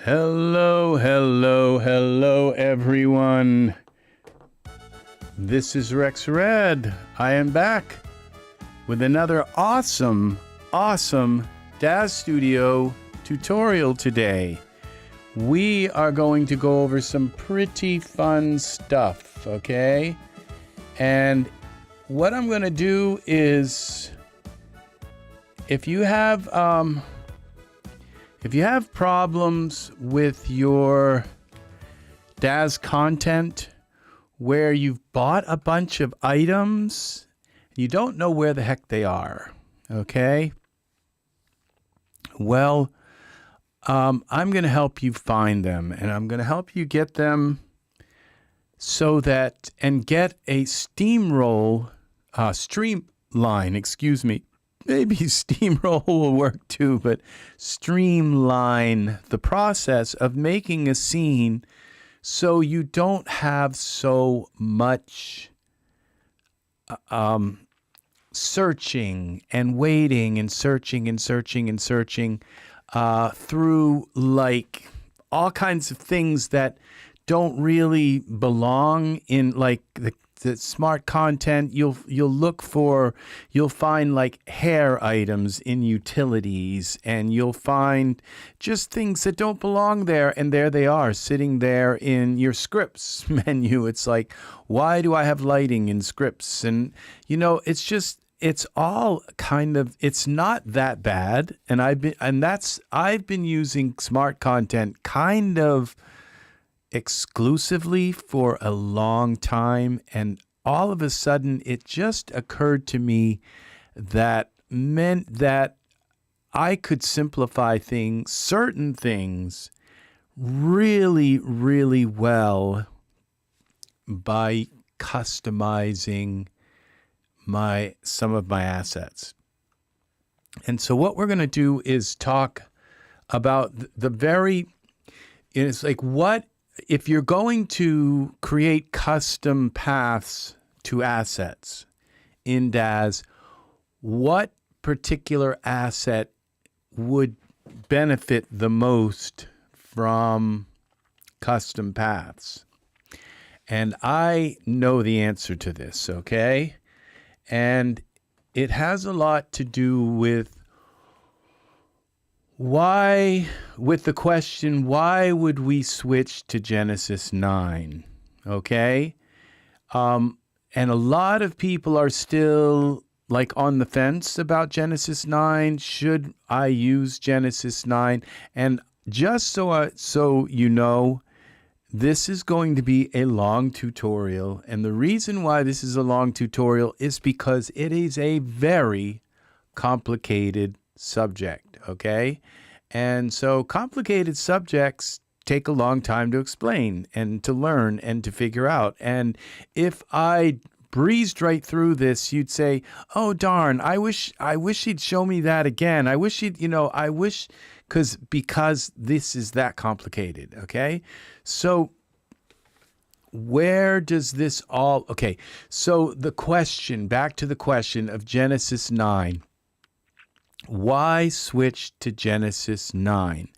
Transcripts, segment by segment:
Hello, hello, hello, everyone. This is RexRed. I am back with another awesome DAZ Studio tutorial today. We are going to go over some pretty fun stuff, okay? And what I'm going to do is, if you have problems with your DAZ content where you've bought a bunch of items, you don't know where the heck they are, okay? Well, I'm going to help you find them, and I'm going to help you get them so that, and get a streamline, excuse me. Maybe steamroll will work too, but streamline the process of making a scene so you don't have so much searching and waiting and searching and searching and searching through like all kinds of things that don't really belong in like the smart content. You'll find like hair items in utilities, and you'll find just things that don't belong there, and there they are sitting there in your scripts menu. It's like, why do I have lighting in scripts? And you know, it's all kind of, it's not that bad. And I've been using smart content kind of exclusively for a long time, and all of a sudden it just occurred to me that meant that I could simplify certain things really, really well by customizing some of my assets. And so what we're going to do is talk about it's like, what if you're going to create custom paths to assets in DAZ, what particular asset would benefit the most from custom paths? And I know the answer to this, okay? And it has a lot to do with the question, why would we switch to Genesis 9? Okay? And a lot of people are still like on the fence about Genesis 9. Should I use Genesis 9? And just so you know, this is going to be a long tutorial. And the reason why this is a long tutorial is because it is a very complicated subject, okay? And so complicated subjects take a long time to explain and to learn and to figure out. And if I breezed right through this, you'd say, oh, darn, I wish he'd show me that again. I wish because this is that complicated, okay? So where does this all, okay, so back to the question of Genesis 9. Why switch to Genesis 9?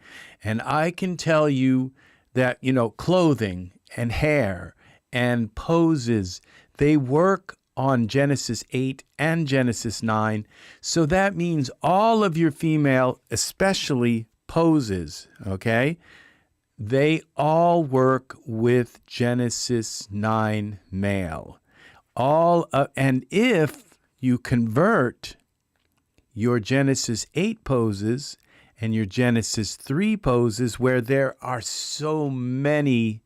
And I can tell you that, clothing and hair and poses, they work on Genesis 8 and Genesis 9. So that means all of your female, especially poses, okay? They all work with Genesis 9 male. And if you convert your Genesis 8 poses and your Genesis 3 poses, where there are so many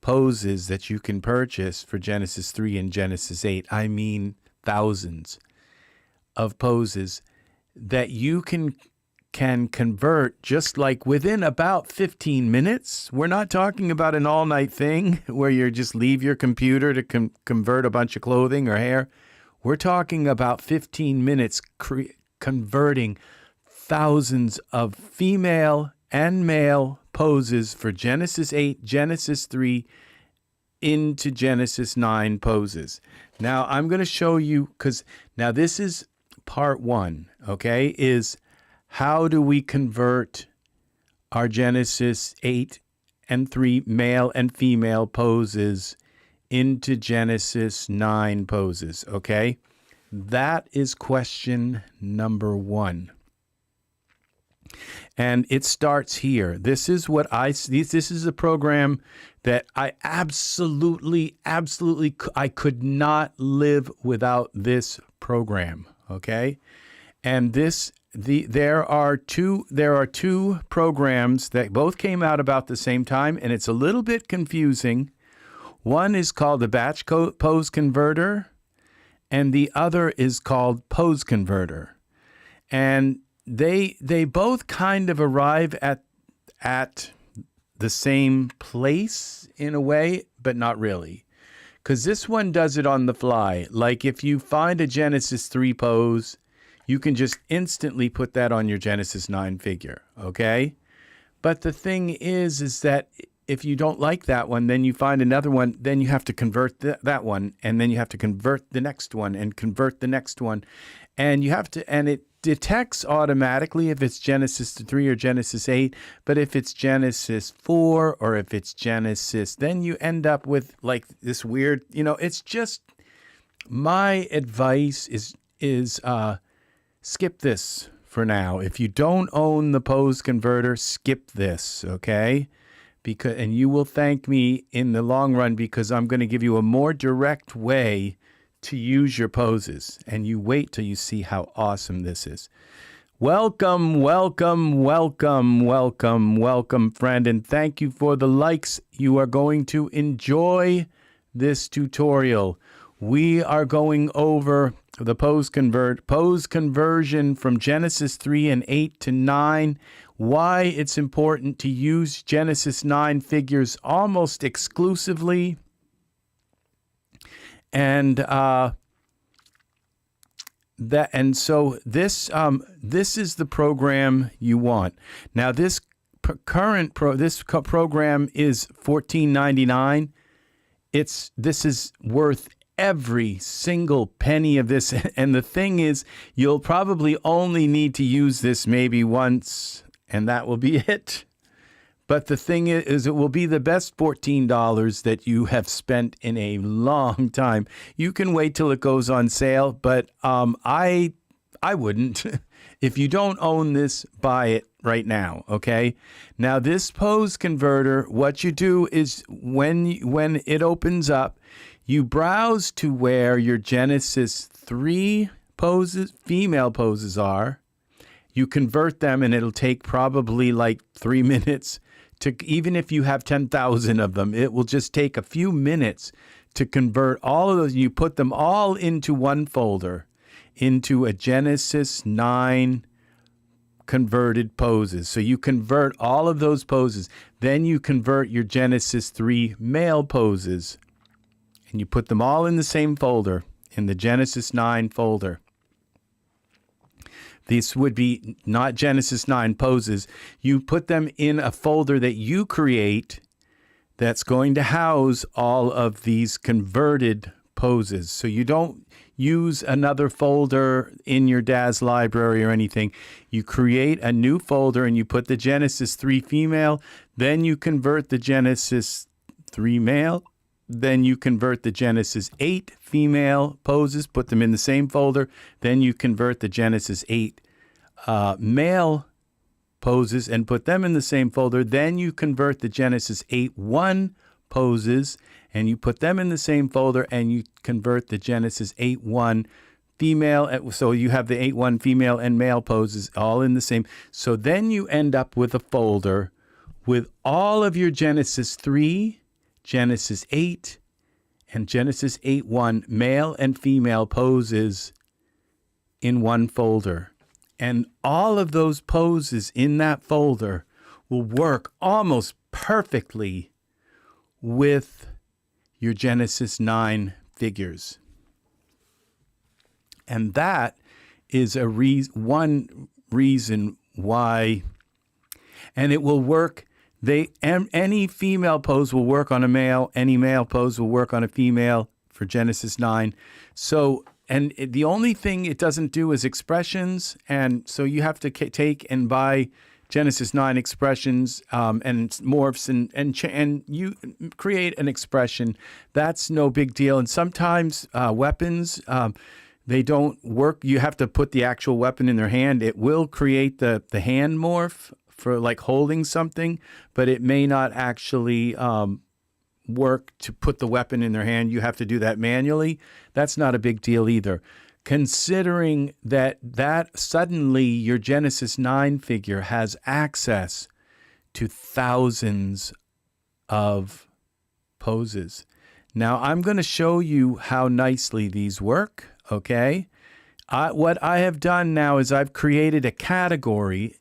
poses that you can purchase for Genesis 3 and Genesis 8, I mean thousands of poses that you can convert just like within about 15 minutes. We're not talking about an all-night thing where you just leave your computer to convert a bunch of clothing or hair. We're talking about 15 minutes converting thousands of female and male poses for Genesis 8, Genesis 3 into Genesis 9 poses. Now I'm going to show you, because now this is part 1, okay, is how do we convert our Genesis 8 and 3 male and female poses into Genesis 9 poses, okay? That is question number 1. And it starts here. This is what this is a program that I absolutely, I could not live without this program, okay? And there are two programs that both came out about the same time, and it's a little bit confusing. One is called the batch pose converter, and the other is called pose converter. And they both kind of arrive at the same place in a way, but not really. Because this one does it on the fly. Like if you find a Genesis 3 pose, you can just instantly put that on your Genesis 9 figure, okay? But the thing is that if you don't like that one, then you find another one, then you have to convert that one, and then you have to convert the next one and convert the next one. And you have to, and it detects automatically if it's Genesis 3 or Genesis 8, but if it's Genesis 4 or if it's Genesis, then you end up with like this weird, it's just, my advice is skip this for now. If you don't own the pose converter, skip this, okay? And you will thank me in the long run, because I'm going to give you a more direct way to use your poses, and you wait till you see how awesome this is. Welcome, welcome, welcome, welcome, welcome, friend, and thank you for the likes. You are going to enjoy this tutorial. We are going over the pose conversion from Genesis 3 and 8 to 9, why it's important to use Genesis 9 figures almost exclusively. And so this is the program you want. Now this program is $14.99. This is worth every single penny of this. And the thing is, you'll probably only need to use this maybe once, and that will be it. But the thing is, it will be the best $14 that you have spent in a long time. You can wait till it goes on sale, but I wouldn't. If you don't own this, buy it right now, okay? Now, this pose converter, what you do is when it opens up, you browse to where your Genesis 3 poses, female poses are. You convert them, and it'll take probably like 3 minutes. Even if you have 10,000 of them, it will just take a few minutes to convert all of those. You put them all into one folder, into a Genesis 9 converted poses. So you convert all of those poses. Then you convert your Genesis 3 male poses, and you put them all in the same folder, in the Genesis 9 folder. These would be not Genesis 9 poses. You put them in a folder that you create that's going to house all of these converted poses. So you don't use another folder in your DAZ library or anything. You create a new folder and you put the Genesis 3 female, then you convert the Genesis 3 male, then you convert the Genesis 8 female poses, put them in the same folder. Then you convert the Genesis 8 male poses and put them in the same folder. Then you convert the Genesis 8.1 poses and you put them in the same folder, and you convert the Genesis 8.1 female. So you have the 8.1 female and male poses all in the same. So then you end up with a folder with all of your Genesis 3, Genesis 8, and Genesis 8.1 male and female poses in one folder. And all of those poses in that folder will work almost perfectly with your Genesis 9 figures. And that is one reason why, and it will work. Any female pose will work on a male. Any male pose will work on a female for Genesis 9. So, and the only thing it doesn't do is expressions. And so you have to take and buy Genesis 9 expressions and morphs and you create an expression. That's no big deal. And sometimes weapons, they don't work. You have to put the actual weapon in their hand. It will create the hand morph for like holding something, but it may not actually work to put the weapon in their hand. You have to do that manually. That's not a big deal either. Considering that suddenly your Genesis 9 figure has access to thousands of poses. Now, I'm going to show you how nicely these work, okay? What I have done now is I've created a category.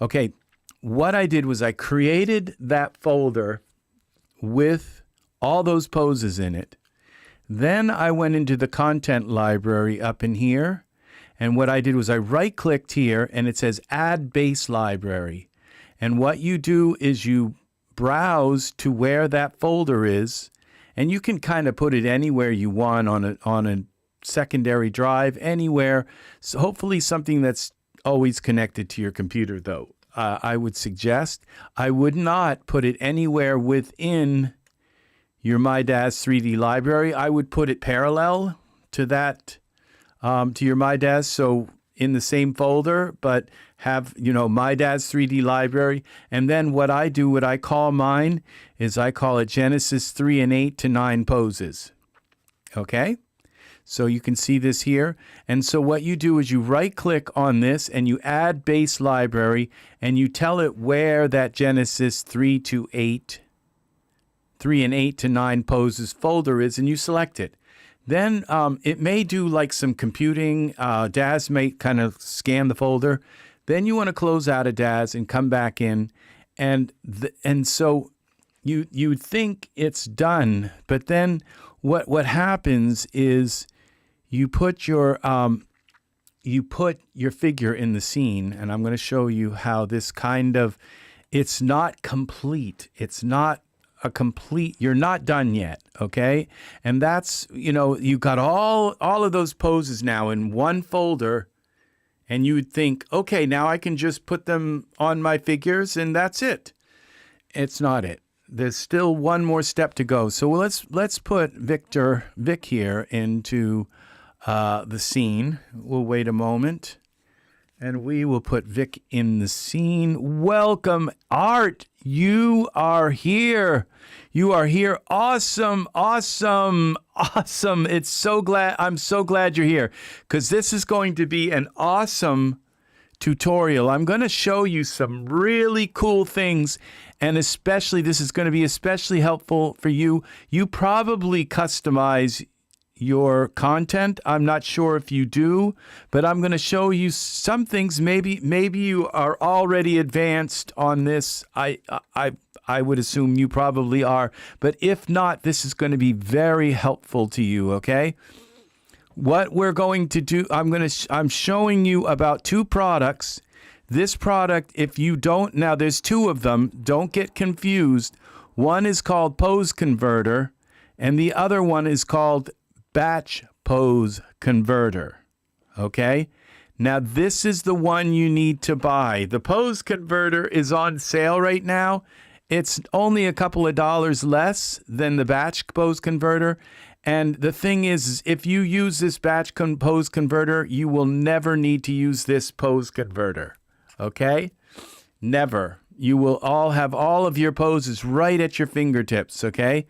Okay, what I did was I created that folder with all those poses in it. Then I went into the content library up in here, and what I did was I right-clicked here, and it says Add Base Library. And what you do is you browse to where that folder is, and you can kind of put it anywhere you want on a secondary drive, anywhere. So hopefully something that's always connected to your computer, though. I would suggest I would not put it anywhere within your My DAZ 3D library. I would put it parallel to that, to your My DAZ, so in the same folder, but have, My DAZ 3D library. And then what I do, what I call mine, is I call it Genesis 3 and 8 to 9 poses. Okay? So you can see this here. And so what you do is you right-click on this and you add base library, and you tell it where that Genesis 3 and 8 to 9 poses folder is, and you select it. Then it may do like some computing. DAZ may kind of scan the folder. Then you want to close out of DAZ and come back in, and so you think it's done, but then what happens is you put your figure in the scene, and I'm going to show you how this it's not complete. It's not you're not done yet, okay? And that's, you've got all of those poses now in one folder, and you would think, okay, now I can just put them on my figures and that's it. It's not it. There's still one more step to go. So let's put Vic here into the scene. We'll wait a moment, and we will put Vic in the scene. Welcome, Art. You are here. You are here. Awesome, awesome, awesome. I'm so glad you're here, because this is going to be an awesome tutorial. I'm going to show you some really cool things, and especially this is going to be especially helpful for you. You probably customize your content. I'm not sure if you do, but I'm going to show you some things. Maybe you are already advanced on this. I would assume you probably are, but if not, this is going to be very helpful to you, okay? What we're going to do, I'm showing you about two products. This product, if you don't, now there's two of them, don't get confused. One is called Pose Converter, and the other one is called Batch Pose Converter, okay? Now, this is the one you need to buy. The Pose Converter is on sale right now. It's only a couple of dollars less than the Batch Pose Converter. And the thing is, if you use this Batch Pose Converter, you will never need to use this Pose Converter, okay? Never. You will all have all of your poses right at your fingertips, okay?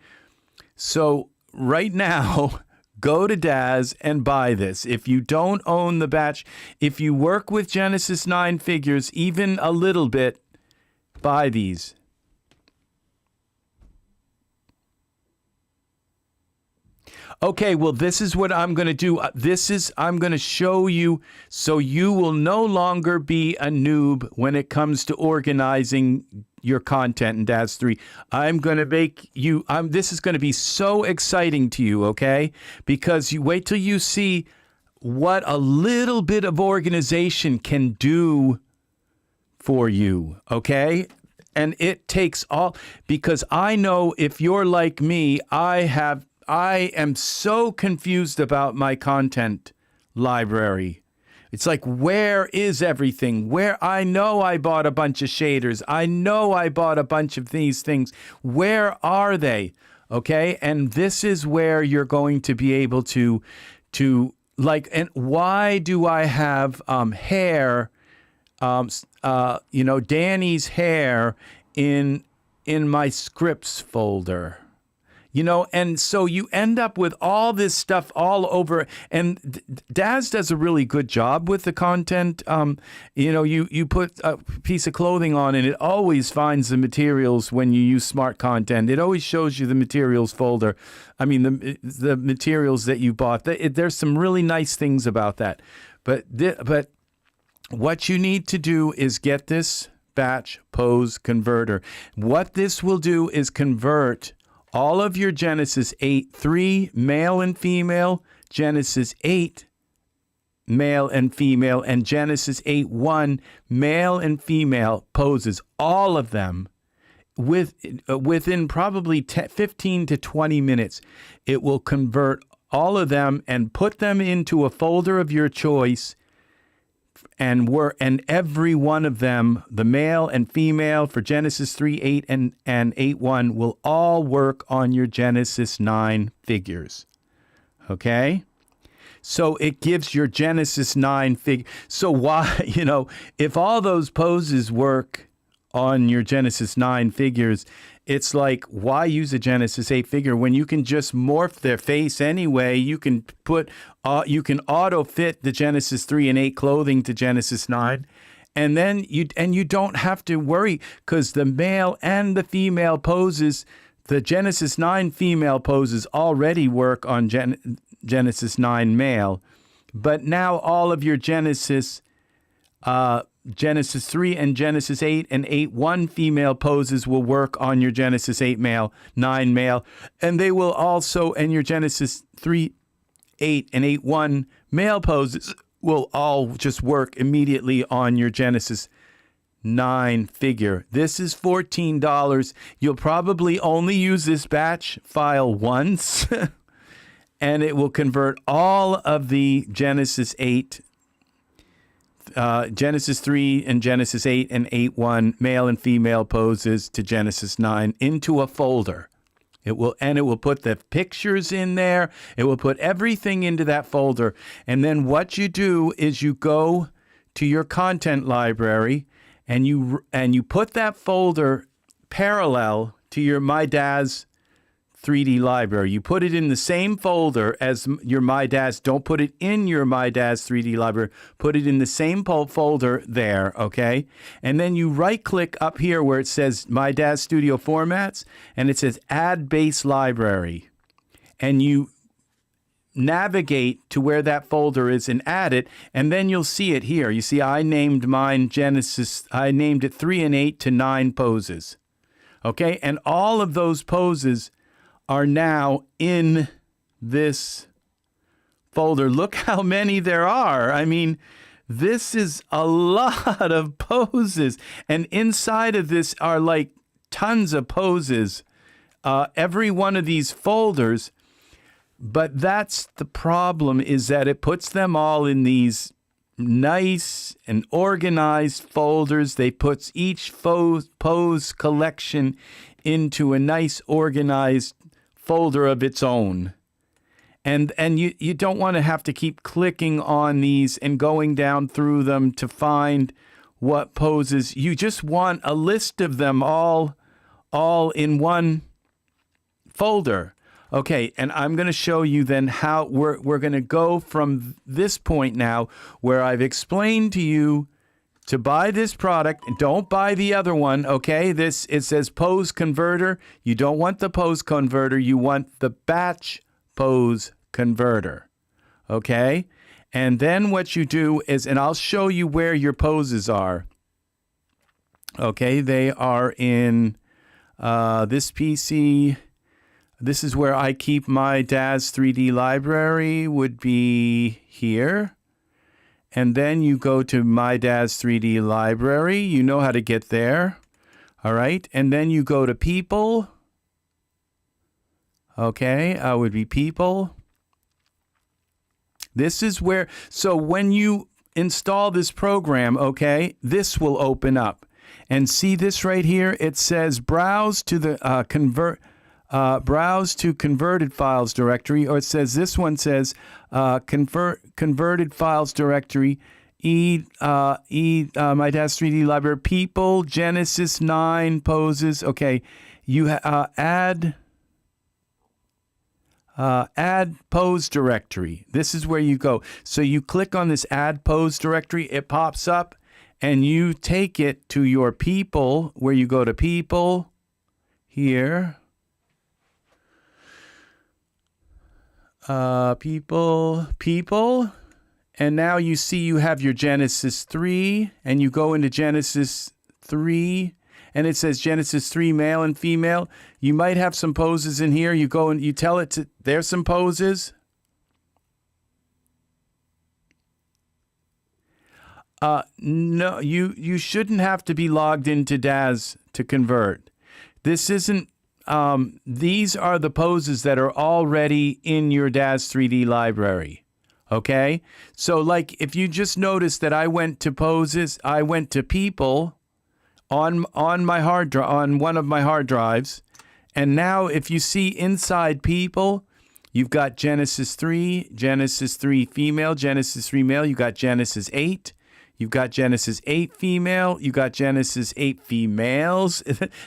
So right now, go to DAZ and buy this. If you don't own the Batch, if you work with Genesis 9 figures, even a little bit, buy these. Okay, well, this is what I'm going to do. I'm going to show you so you will no longer be a noob when it comes to organizing your content in DAZ 3. I'm going to make you, this is going to be so exciting to you, okay? Because you wait till you see what a little bit of organization can do for you, okay? And it takes all, because I know if you're like me, I am so confused about my content library. It's like, where is everything? Where I know I bought a bunch of shaders. I know I bought a bunch of these things. Where are they? Okay. And this is where you're going to be able to like, and why do I have hair, Danny's hair in my scripts folder? And so you end up with all this stuff all over. And Daz does a really good job with the content. You put a piece of clothing on and it always finds the materials when you use smart content. It always shows you the materials folder. I mean, the materials that you bought. There's some really nice things about that. But what you need to do is get this batch pose converter. What this will do is convert all of your Genesis 8.3 male and female, Genesis 8 male and female, and Genesis 8.1 male and female poses, all of them, within probably 15 to 20 minutes. It will convert all of them and put them into a folder of your choice. And every one of them, the male and female for Genesis 3.8 and 8.1, will all work on your Genesis 9 figures. Okay? So it gives your Genesis 9 figure. So why, if all those poses work on your Genesis 9 figures, it's like, why use a Genesis 8 figure when you can just morph their face anyway? You can you can auto fit the Genesis 3 and 8 clothing to Genesis 9. And then you don't have to worry, because the male and the female poses, the Genesis 9 female poses already work on Genesis 9 male. But now all of your Genesis 3 and Genesis 8 and 8.1 female poses will work on your Genesis 8 male, 9 male, and they will also, and your Genesis 3, 8, and 8.1 male poses will all just work immediately on your Genesis 9 figure. This is $14. You'll probably only use this batch file once, and it will convert all of the Genesis 8, Genesis 3 and Genesis 8 and 8.1 male and female poses to Genesis 9 into a folder. It will put the pictures in there. It will put everything into that folder. And then what you do is you go to your content library and you put that folder parallel to your My Daz 3D library. You put it in the same folder as your My Daz. Don't put it in your My Daz 3D library. Put it in the same folder there, okay? And then you right-click up here where it says My Daz Studio Formats, and it says Add Base Library. And you navigate to where that folder is and add it, and then you'll see it here. You see, I named mine Genesis. I named it 3 and 8 to 9 poses, okay? And all of those poses are now in this folder. Look how many there are. I mean, this is a lot of poses. And inside of this are like tons of poses. Every one of these folders. But that's the problem, is that it puts them all in these nice and organized folders. They puts each pose collection into a nice organized folder of its own. And you don't want to have to keep clicking on these and going down through them to find what poses. You just want a list of them all in one folder. Okay, and I'm going to show you then how we're going to go from this point now where I've explained to you to buy this product. Don't buy the other one, okay? It says pose converter. You don't want the pose converter. You want the batch pose converter, okay? And then what you do is, and I'll show you where your poses are. Okay, they are in this PC. This is where I keep my Daz 3D library, would be here. And then you go to My Daz 3D Library. You know how to get there. All right. And then you go to People. Okay. Would be People. This is where, so when you install this program, okay, this will open up. And see this right here? It says browse to the browse to converted files directory, or it says this one says converted files directory. My DAZ 3D library, people, Genesis 9 poses. Okay, you add pose directory. This is where you go. So you click on this add pose directory. It pops up, and you take it to your people, where you go to people here. People. And now you see you have your Genesis 3, and you go into Genesis 3, and it says Genesis 3 male and female. You might have some poses in here. You go and you tell it to, there's some poses. No, you shouldn't have to be logged into DAZ to convert. This isn't, these are the poses that are already in your DAZ 3D library. Okay, so like if you just notice that I went to poses, I went to people on my hard drive, on one of my hard drives, and now if you see inside people, you've got Genesis 3 female, Genesis 3 male. You got Genesis 8. You've got Genesis 8 female. You got Genesis 8 females.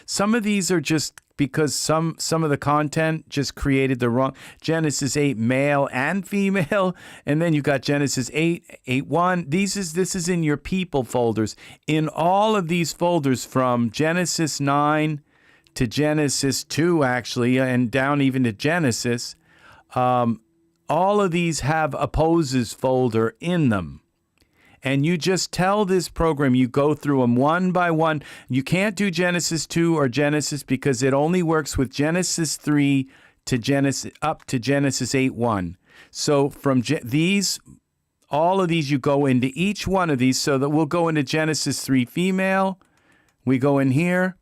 Some of these are just because some of the content just created the wrong Genesis 8 male and female, and then you got Genesis 8.1. This is in your people folders. In all of these folders from Genesis 9 to Genesis 2 actually, and down even to Genesis, all of these have a poses folder in them. And you just tell this program, you go through them one by one. You can't do Genesis 2 or Genesis because it only works with Genesis 3 to Genesis up to Genesis 8.1. So from all of these, you go into each one of these. So that we'll go into Genesis 3 female. We go in here,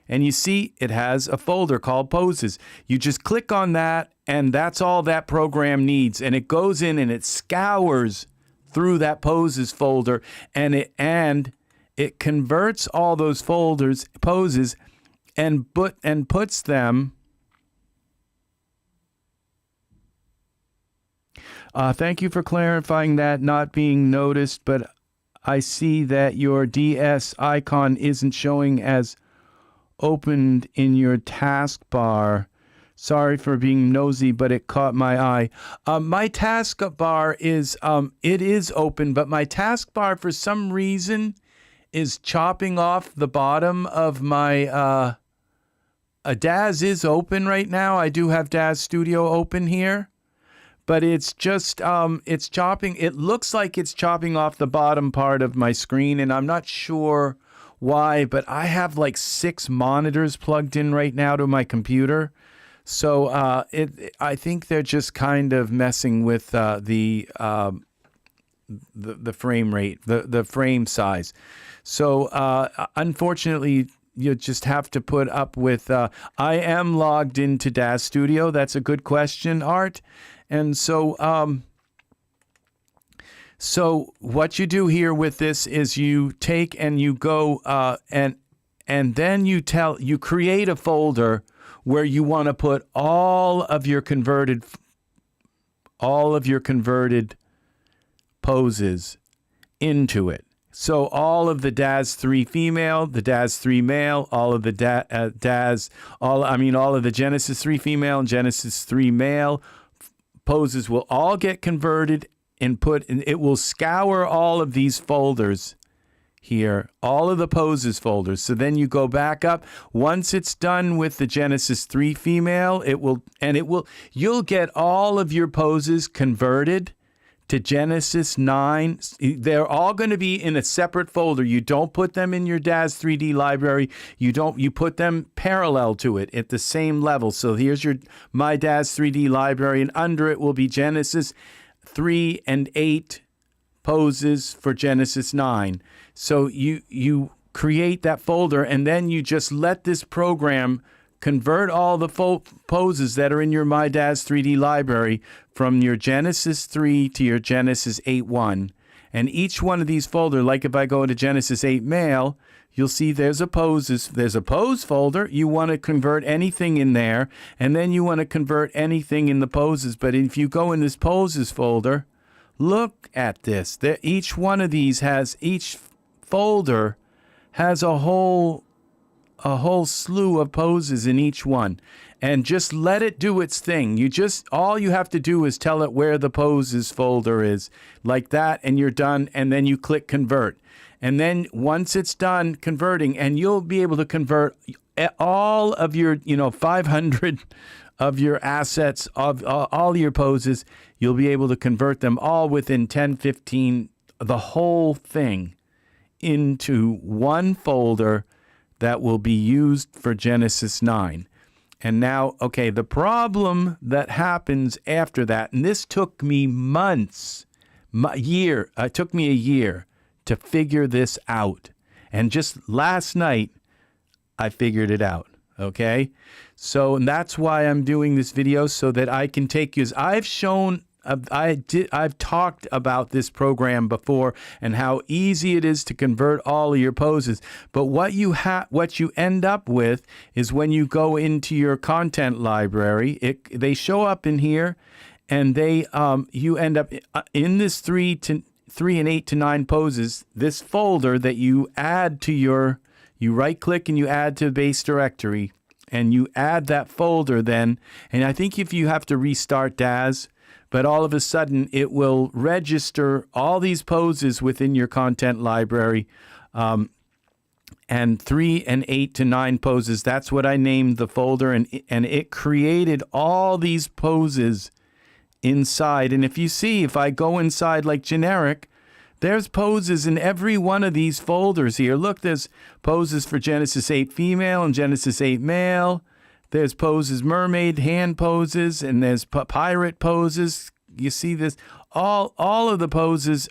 and you see it has a folder called poses. You just click on that, and that's all that program needs. And it goes in and it scours through that poses folder, and it converts all those poses and puts them. Thank you for clarifying that not being noticed, but I see that your DS icon isn't showing as opened in your taskbar. Sorry for being nosy, but it caught my eye. My taskbar is, it is open, but my taskbar for some reason is chopping off the bottom of my, DAZ is open right now. I do have DAZ Studio open here, but it's just, it's chopping. It looks like it's chopping off the bottom part of my screen, and I'm not sure why, but I have like 6 monitors plugged in right now to my computer. So I think they're just kind of messing with the frame rate, the frame size. So unfortunately, you just have to put up with. I am logged into DAZ Studio. That's a good question, Art. And so so what you do here with this is you take and you go and then you create a folder where you want to put all of your converted poses into it. So all of the DAZ 3 female, the DAZ 3 male, all of the all of the Genesis 3 female and Genesis 3 male poses will all get converted and it will scour all of these folders here, all of the poses folders. So then you go back up. Once it's done with the Genesis 3 female, you'll get all of your poses converted to Genesis 9. They're all going to be in a separate folder. You don't put them in your DAZ 3D library. You put them parallel to it at the same level. So here's my DAZ 3D library, and under it will be Genesis 3 and 8 poses for Genesis 9. So you create that folder, and then you just let this program convert all the poses that are in your MyDAZ 3D library from your Genesis 3 to your Genesis 8.1. And each one of these folder, like if I go into Genesis 8 Male, you'll see there's a pose folder. You want to convert anything in there, and then you want to convert anything in the poses. But if you go in this poses folder, look at this. Each one of these each folder has a whole slew of poses in each one. And just let it do its thing. All you have to do is tell it where the poses folder is, like that, and you're done, and then you click convert. And then once it's done converting, and you'll be able to convert all of your, 500 of your assets, of all your poses, you'll be able to convert them all within 10, 15, the whole thing into one folder that will be used for Genesis 9. And now, okay, the problem that happens after that, and this took me months, it took me a year to figure this out. And just last night, I figured it out, okay? So, and that's why I'm doing this video, so that I can take you, as I've shown, I've talked about this program before and how easy it is to convert all of your poses. But what you end up with is when you go into your content library, they show up in here, and you end up in this 3 and 8 to 9 poses. This folder that you add to you right click and you add to the base directory, and you add that folder then. And I think if you have to restart DAS, but all of a sudden it will register all these poses within your content library, and 3 and 8 to 9 poses. That's what I named the folder, and it created all these poses inside. And if I go inside like generic, there's poses in every one of these folders here. Look, there's poses for Genesis 8 Female and Genesis 8 Male. There's poses, mermaid, hand poses, and there's pirate poses. You see this? All of the poses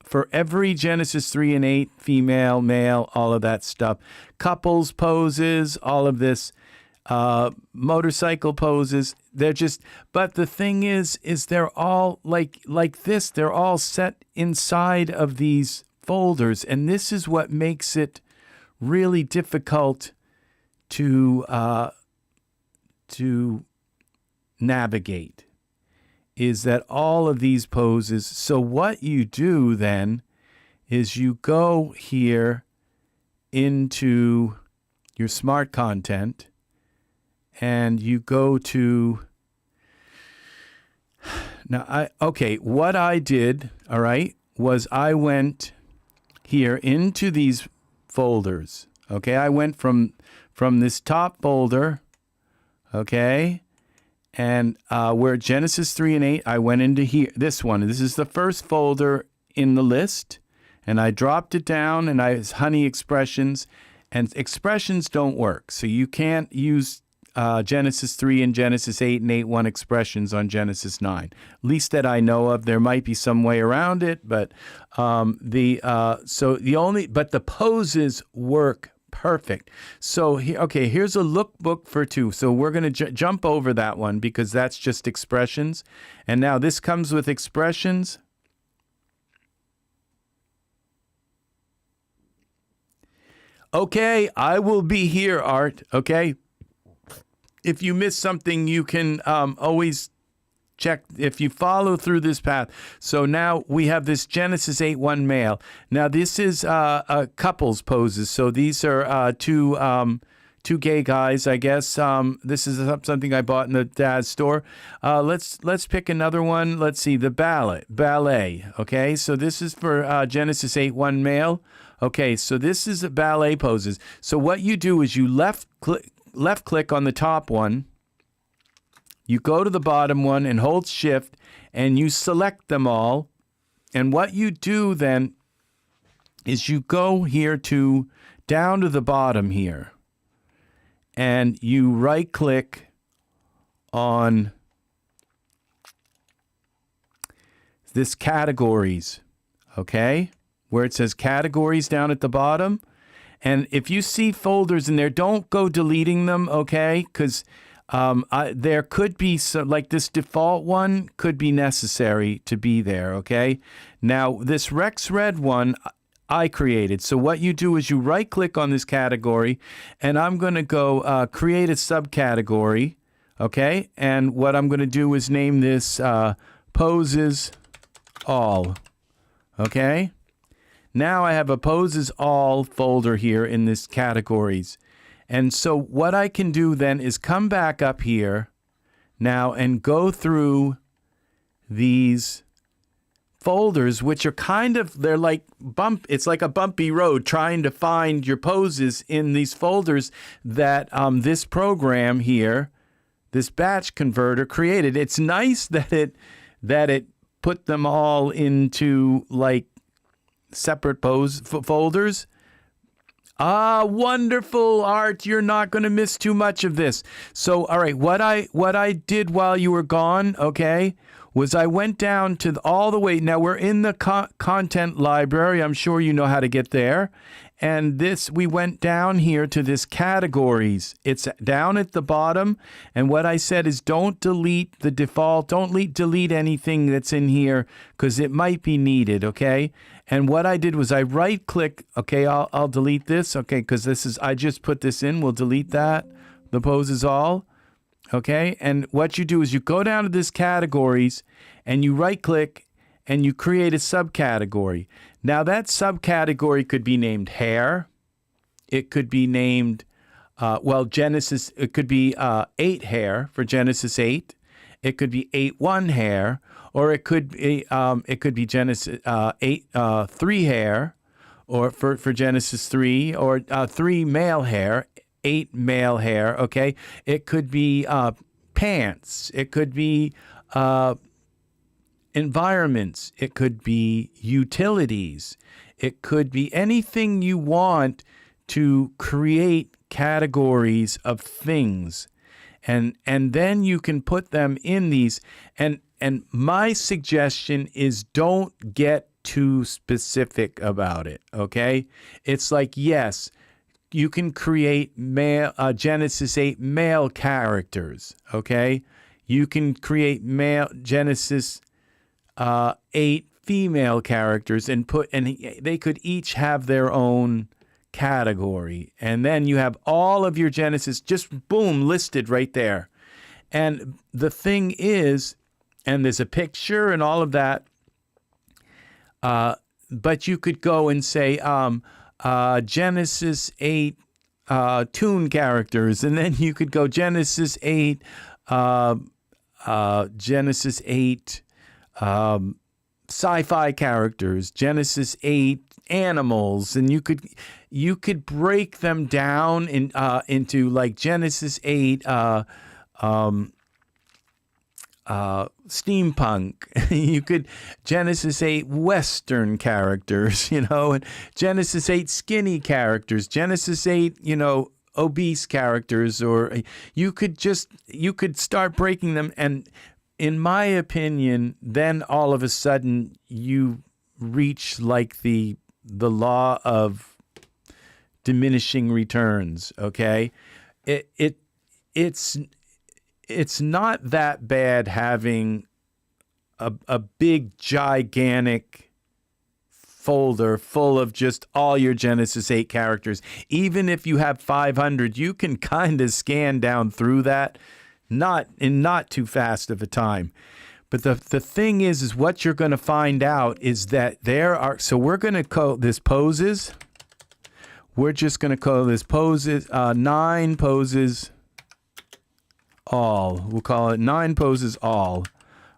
for every Genesis 3 and 8, female, male, all of that stuff. Couples poses, all of this, motorcycle poses. But the thing is they're all like this. They're all set inside of these folders, and this is what makes it really difficult to navigate, is that all of these poses. So what you do then is you go here into your smart content, and you go to, what I did, all right, was I went here into these folders. Okay, I went from this top folder, okay, and where Genesis 3 and 8, I went into here, this one. This is the first folder in the list, and I dropped it down, and I honey expressions, and expressions don't work. So you can't use Genesis 3 and Genesis 8 and 8.1 expressions on Genesis 9. At least that I know of. There might be some way around it, but the poses work perfect. So here's a lookbook for 2. So we're going to jump over that one because that's just expressions. And now this comes with expressions. Okay, I will be here, Art. Okay. If you miss something, you can always check if you follow through this path. So now we have this Genesis 8.1 male. Now this is couples poses. So these are two gay guys, I guess. This is something I bought in the DAS store. Let's pick another one. Let's see, the ballet. Okay, so this is for Genesis 8.1 male. Okay, so this is ballet poses. So what you do is you left click on the top one, you go to the bottom one and hold shift, and you select them all. And what you do then is you go here down to the bottom here, and you right click on this categories, okay, where it says categories down at the bottom. And if you see folders in there, don't go deleting them, okay? Because There could be some, like this default one could be necessary to be there, okay? Now, this RexRed one I created. So what you do is you right-click on this category, and I'm going to go create a subcategory, okay? And what I'm going to do is name this Poses All, okay? Now I have a Poses All folder here in this categories. And so what I can do then is come back up here now and go through these folders, which are kind of, they're like it's like a bumpy road trying to find your poses in these folders that this program here, this batch converter created. It's nice that it put them all into like separate folders. Ah, wonderful, Art. You're not going to miss too much of this. So, all right, what I did while you were gone, okay, was I went down to all the way. Now, we're in the content library. I'm sure you know how to get there. And we went down here to this categories. It's down at the bottom. And what I said is don't delete the default. Don't delete anything that's in here because it might be needed, okay? And what I did was I right-click. Okay, I'll delete this, okay, because I just put this in. We'll delete that, the poses all, okay? And what you do is you go down to this categories, and you right-click, and you create a subcategory. Now, that subcategory could be named hair. It could be named, Genesis, it could be 8 hair for Genesis 8. It could be 8-1 hair. Or it could be Genesis 3 hair, or for Genesis 3, or 3 male hair, 8 male hair. Okay, it could be pants. It could be environments. It could be utilities. It could be anything you want to create categories of things, and then you can put them in these. And my suggestion is don't get too specific about it, okay? It's like, yes, you can create Genesis 8 male characters, okay? You can create Genesis 8 female characters and they could each have their own category. And then you have all of your Genesis just boom listed right there. And the thing is, and there's a picture and all of that. But you could go and say Genesis 8 toon characters, and then you could go Genesis 8 sci-fi characters, Genesis 8 animals, and you could break them down into like Genesis 8 steampunk. You could Genesis 8 Western characters, and Genesis 8 skinny characters, Genesis 8, obese characters, or you could start breaking them. And in my opinion, then all of a sudden you reach like the law of diminishing returns. Okay. It's not that bad having a big, gigantic folder full of just all your Genesis 8 characters. Even if you have 500, you can kind of scan down through that, not too fast of a time. But the thing is what you're going to find out is that so we're going to call this poses. We're just going to call this poses, 9 poses all. We'll call it 9 poses all.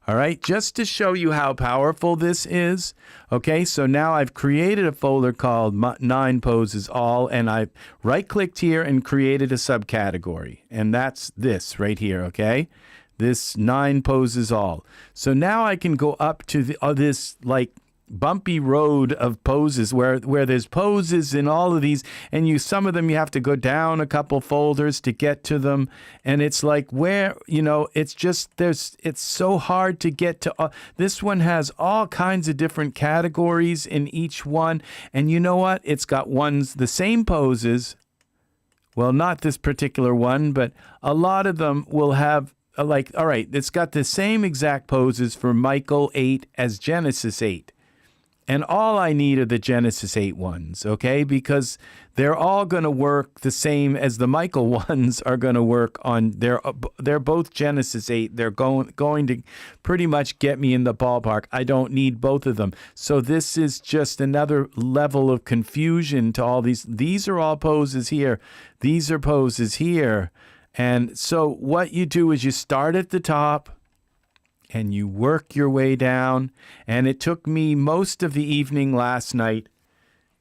All right, just to show you how powerful this is. Okay, so now I've created a folder called 9 poses all, and I've right-clicked here and created a subcategory. And that's this right here, okay? This 9 poses all. So now I can go up to this like bumpy road of poses where there's poses in all of these, and some of them you have to go down a couple folders to get to them, and it's like it's so hard to get to. This one has all kinds of different categories in each one, and you know what? It's got the same poses. well, not this particular one, but a lot of them will have like, all right, it's got the same exact poses for Michael 8 as Genesis 8. And all I need are the Genesis 8 ones, okay? Because they're all going to work the same as the Michael ones are going to work on. They're both Genesis 8. They're going to pretty much get me in the ballpark. I don't need both of them. So this is just another level of confusion to all these. These are all poses here. These are poses here. And so what you do is you start at the top, and you work your way down. And it took me most of the evening last night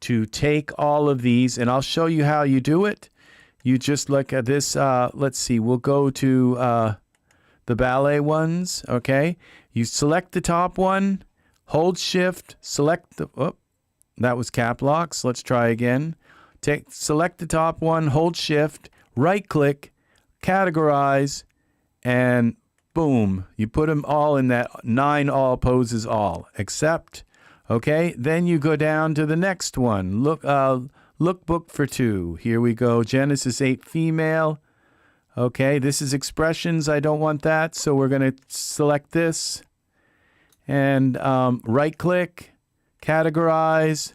to take all of these, and I'll show you how you do it. You just look at this. Let's see. We'll go to the ballet ones, okay? You select the top one, hold shift, select the, oh, that was cap locks. Let's try again. Select the top one, hold shift, right click, categorize, and boom, you put them all in that 9 all poses all, accept. Okay, then you go down to the next one. Look book for 2. Here we go, Genesis 8 female. Okay, this is expressions. I don't want that, so we're going to select this. And right click, categorize,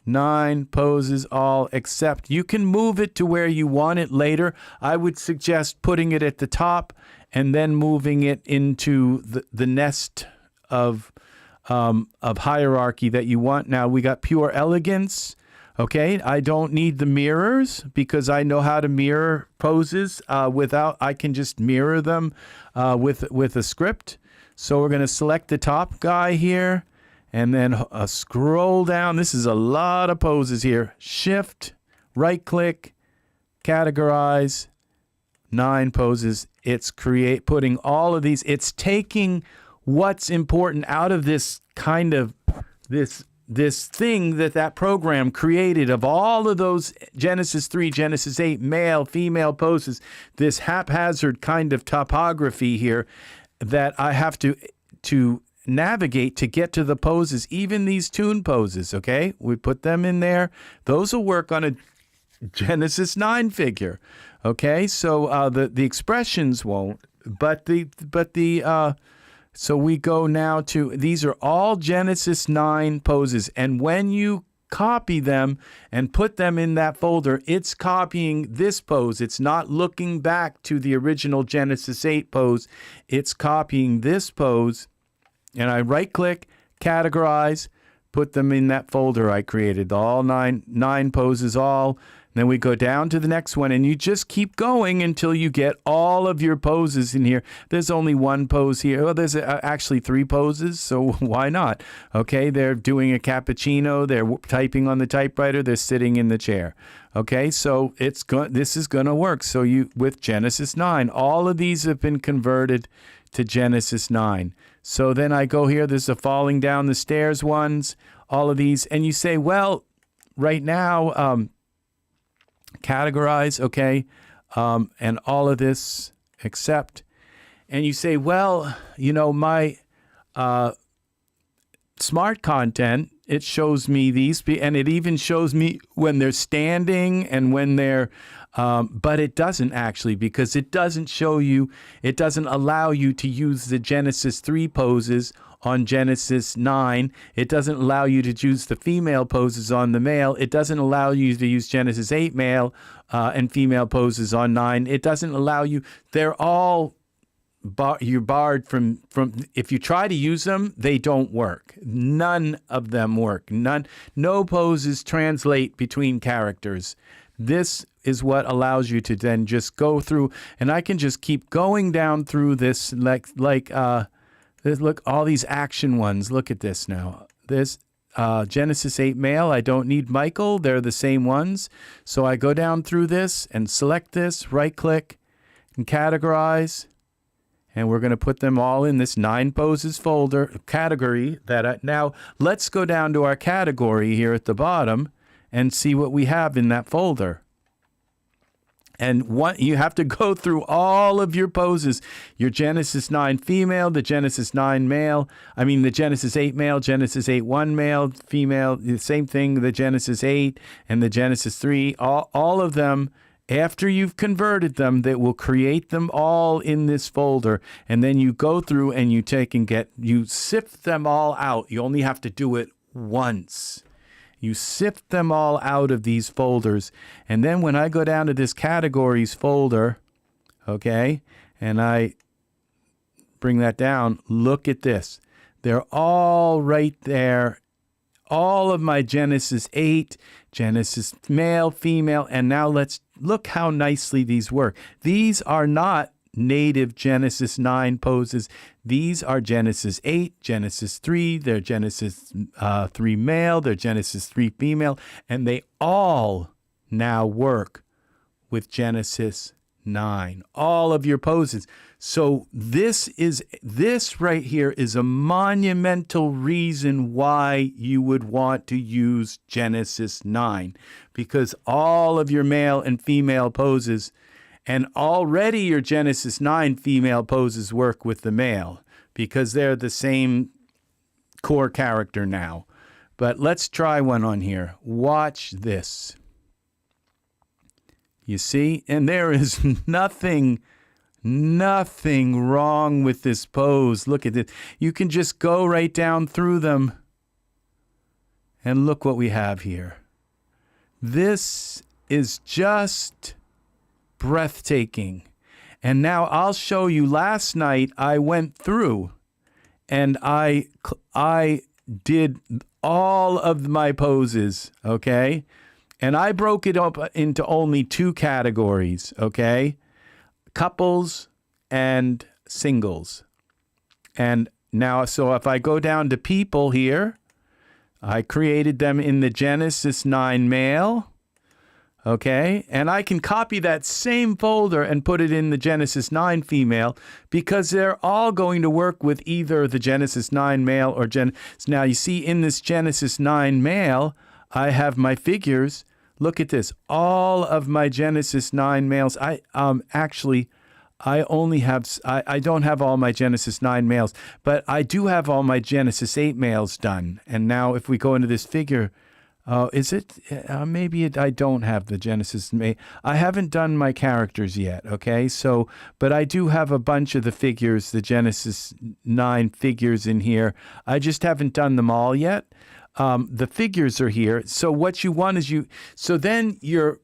9 poses all, accept. You can move it to where you want it later. I would suggest putting it at the top and then moving it into the nest of hierarchy that you want. Now we got pure elegance. Okay, I don't need the mirrors because I know how to mirror poses I can just mirror them with a script. So we're going to select the top guy here and then scroll down. This is a lot of poses here. Shift, right click, categorize, 9 poses. It's putting all of these. It's taking what's important out of this kind of this thing that program created of all of those Genesis 3, Genesis 8, male, female poses, this haphazard kind of topography here that I have to navigate to get to the poses, even these tune poses, okay? We put them in there. Those will work on a Genesis 9 figure, okay? So the expressions won't, but so we go now to, these are all Genesis 9 poses. And when you copy them and put them in that folder, it's copying this pose. It's not looking back to the original Genesis 8 pose. It's copying this pose. And I right click, categorize, put them in that folder I created, all nine poses all. Then we go down to the next one, and you just keep going until you get all of your poses in here. There's only one pose here. Oh, there's actually 3 poses, so why not? Okay, they're doing a cappuccino. They're typing on the typewriter. They're sitting in the chair. Okay, so this is going to work. So with Genesis 9, all of these have been converted to Genesis 9. So then I go here. There's the falling down the stairs ones, all of these. And you say, well, right now, categorize, okay, and all of this, accept. And you say, well, my smart content, it shows me these, and it even shows me when they're standing and when they're, but it doesn't actually, because it doesn't allow you to use the Genesis 3 poses on Genesis 9. It doesn't allow you to use the female poses on the male. It doesn't allow you to use Genesis 8 male and female poses on 9. It doesn't allow you. They're all you're barred from. If you try to use them, they don't work. None of them work. No poses translate between characters. This is what allows you to then just go through, and I can just keep going down through this look, all these action ones. Look at this now. This Genesis 8 male, I don't need Michael. They're the same ones. So I go down through this and select this, right click, and categorize. And we're going to put them all in this 9 poses folder category. Now let's go down to our category here at the bottom and see what we have in that folder. And you have to go through all of your poses, your Genesis 9 female, the Genesis 9 male, the Genesis 8 male, Genesis 8-1 male, female, the same thing, the Genesis 8 and the Genesis 3, all of them, After you've converted them, that will create them all in this folder. And then you go through and you you sift them all out. You only have to do it once. You sift them all out of these folders. And then when I go down to this categories folder, okay, and I bring that down, look at this. They're all right there. All of my Genesis 8, Genesis male, female, and now let's look how nicely these work. These are not native Genesis 9 poses. These are Genesis 8, Genesis 3, they're Genesis 3 male, they're Genesis 3 female, and they all now work with Genesis 9. All of your poses. So this right here is a monumental reason why you would want to use Genesis 9, because all of your male and female poses, and already your Genesis 9 female poses work with the male because they're the same core character now. But let's try one on here. Watch this. You see? And there is nothing wrong with this pose. Look at it. You can just go right down through them. And look what we have here. This is just breathtaking. And now I'll show you. Last night I went through and I did all of my poses, okay? And I broke it up into only 2 categories, okay? Couples and singles. And now, so if I go down to people here, I created them in the Genesis 9 male, okay? And I can copy that same folder and put it in the Genesis 9 female because they're all going to work with either the Genesis 9 male or Now you see in this Genesis 9 male, I have my figures. Look at this. All of my Genesis 9 males. I only have, I don't have all my Genesis 9 males, but I do have all my Genesis 8 males done. And now if we go into this figure, is it, maybe I don't have the Genesis. I haven't done my characters yet, okay? So, but I do have a bunch of the figures, the Genesis 9 figures in here. I just haven't done them all yet. The figures are here. So what you want is so then your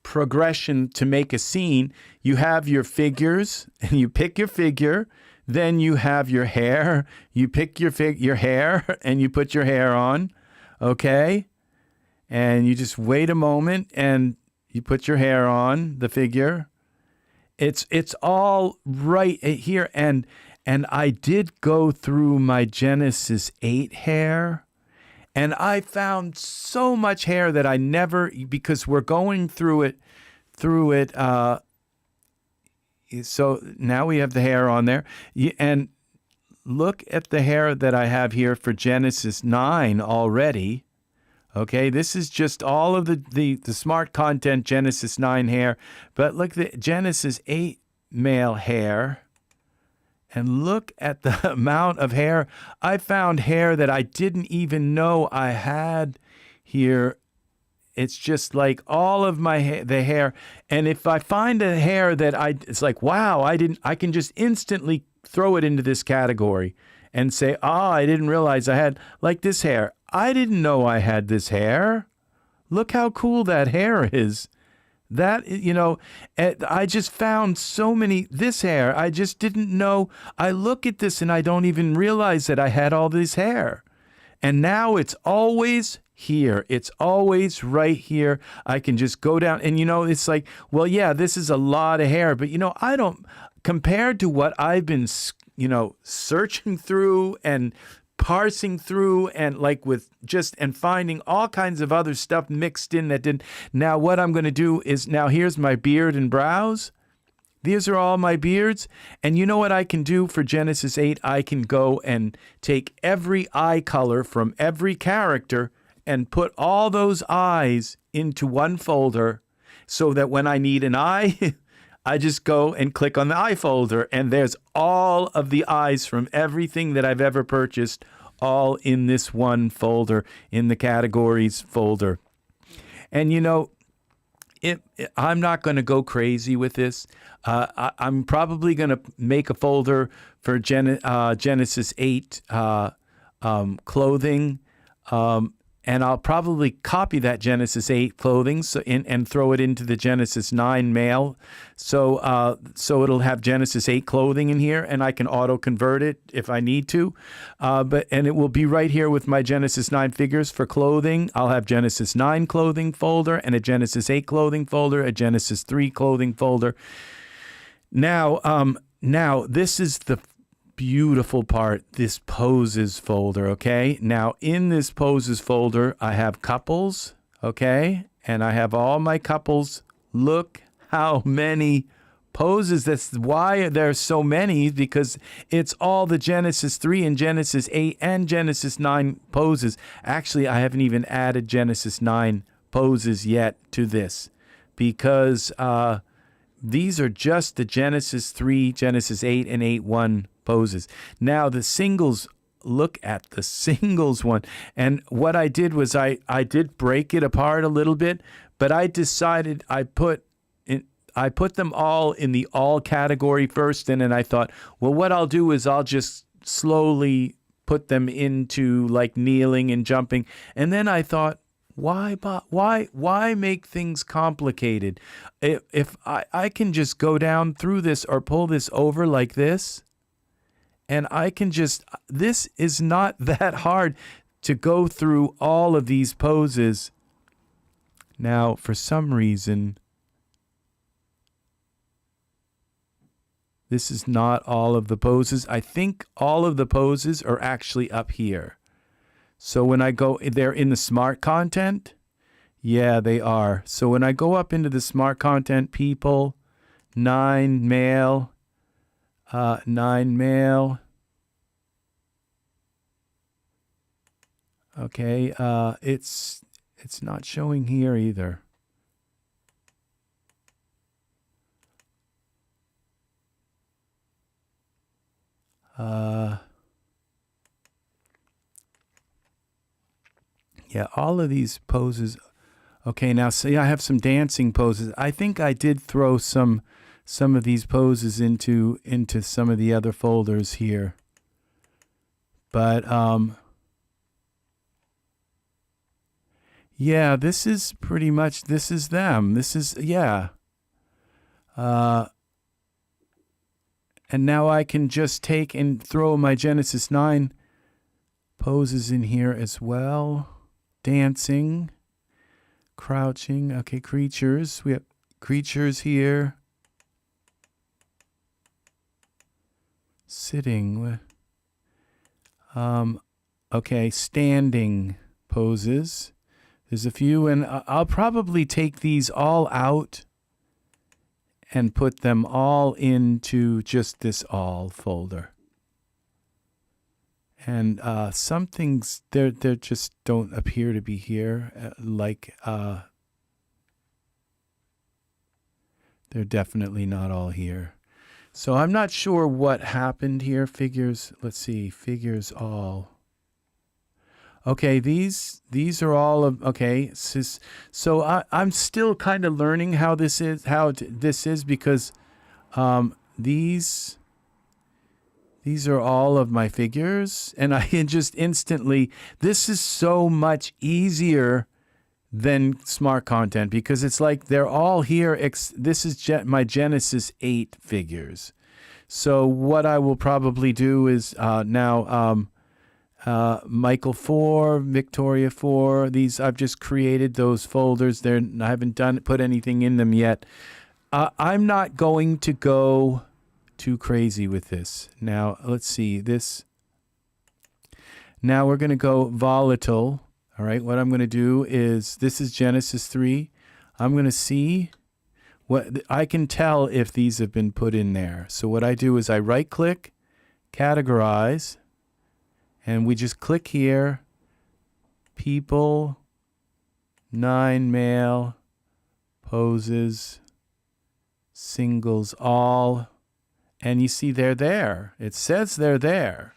progression to make a scene, you have your figures and you pick your figure, then you have your hair, you pick your hair and you put your hair on, okay? And you just wait a moment and you put your hair on the figure. It's all right here. And I did go through my Genesis 8 hair, and I found so much hair that I never, because we're going through it. So now we have the hair on there. And look at the hair that I have here for Genesis 9 already. Okay, this is just all of the smart content Genesis 9 hair. But look at the Genesis 8 male hair. And look at the amount of hair. I found hair that I didn't even know I had here. It's just like all of the hair. And if I find a hair that it's like, wow, I can just instantly throw it into this category and say, I didn't realize I had like this hair. I didn't know I had this hair. Look how cool that hair is. That, I just found so many, this hair, I just didn't know. I look at this and I don't even realize that I had all this hair. And now it's always here. It's always right here. I can just go down and, it's like, well, yeah, this is a lot of hair. But, I don't, compared to what I've been, searching through and parsing through and and finding all kinds of other stuff mixed in that didn't. Now what I'm going to do is, now here's my beard and brows. These are all my beards. And you know what I can do for Genesis 8? I can go and take every eye color from every character and put all those eyes into one folder so that when I need an eye, I just go and click on the eye folder, and there's all of the eyes from everything that I've ever purchased, all in this one folder, in the categories folder. And you know, I'm not going to go crazy with this. I'm probably going to make a folder for Genesis 8 clothing, and I'll probably copy that Genesis 8 clothing and throw it into the Genesis 9 mail. So it'll have Genesis 8 clothing in here, and I can auto-convert it if I need to. And it will be right here with my Genesis 9 figures for clothing. I'll have Genesis 9 clothing folder and a Genesis 8 clothing folder, a Genesis 3 clothing folder. Now this is the beautiful part, this poses folder, okay? Now, in this poses folder, I have couples, okay? And I have all my couples. Look how many poses. That's why there's so many, because it's all the Genesis 3 and Genesis 8 and Genesis 9 poses. Actually, I haven't even added Genesis 9 poses yet to this, because these are just the Genesis 3, Genesis 8, and 8.1 poses. Now the singles, look at the singles one. And what I did was I did break it apart a little bit, but I decided I put them all in the all category first, and then I thought, well, what I'll do is I'll just slowly put them into like kneeling and jumping. And then I thought, why make things complicated? If I can just go down through this or pull this over like this, and I can just, this is not that hard to go through all of these poses. Now, for some reason, this is not all of the poses. I think all of the poses are actually up here. So when I go, they're in the smart content. Yeah, they are. So when I go up into the smart content, people, 9 male, 9 male. Okay, it's not showing here either. Yeah, all of these poses. Okay, now see, I have some dancing poses. I think I did throw some of these poses into some of the other folders here. But yeah, this is pretty much, this is them. This is, yeah. And now I can just take and throw my Genesis 9 poses in here as well. Dancing, crouching. Okay, creatures. We have creatures here. Sitting. Okay, standing poses. There's a few, and I'll probably take these all out and put them all into just this all folder. And some things, they just don't appear to be here. They're definitely not all here. So I'm not sure what happened here. Figures, let's see, figures all. Okay, these are all of, okay. So I'm still kind of learning how this is, because these are all of my figures, and I can just instantly, this is so much easier than smart content, because it's like they're all here. This is my Genesis 8 figures. So what I will probably do is now Michael 4, Victoria 4, these, I've just created those folders. I haven't put anything in them yet. I'm not going to go too crazy with this. Now, let's see this. Now we're going to go volatile. All right, what I'm going to do is, this is Genesis 3. I'm going to see what I can tell if these have been put in there. So what I do is I right click, categorize, and we just click here, people, 9 male, poses, singles all. And you see they're there. It says they're there,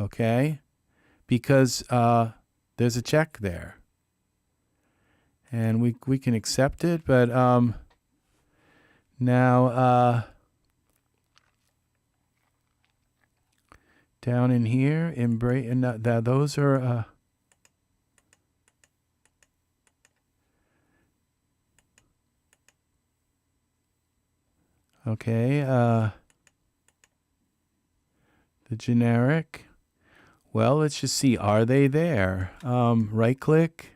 okay? Because there's a check there. And we can accept it, but now down in here, embrace, and those are okay. The generic. Well, let's just see. Are they there? Right click,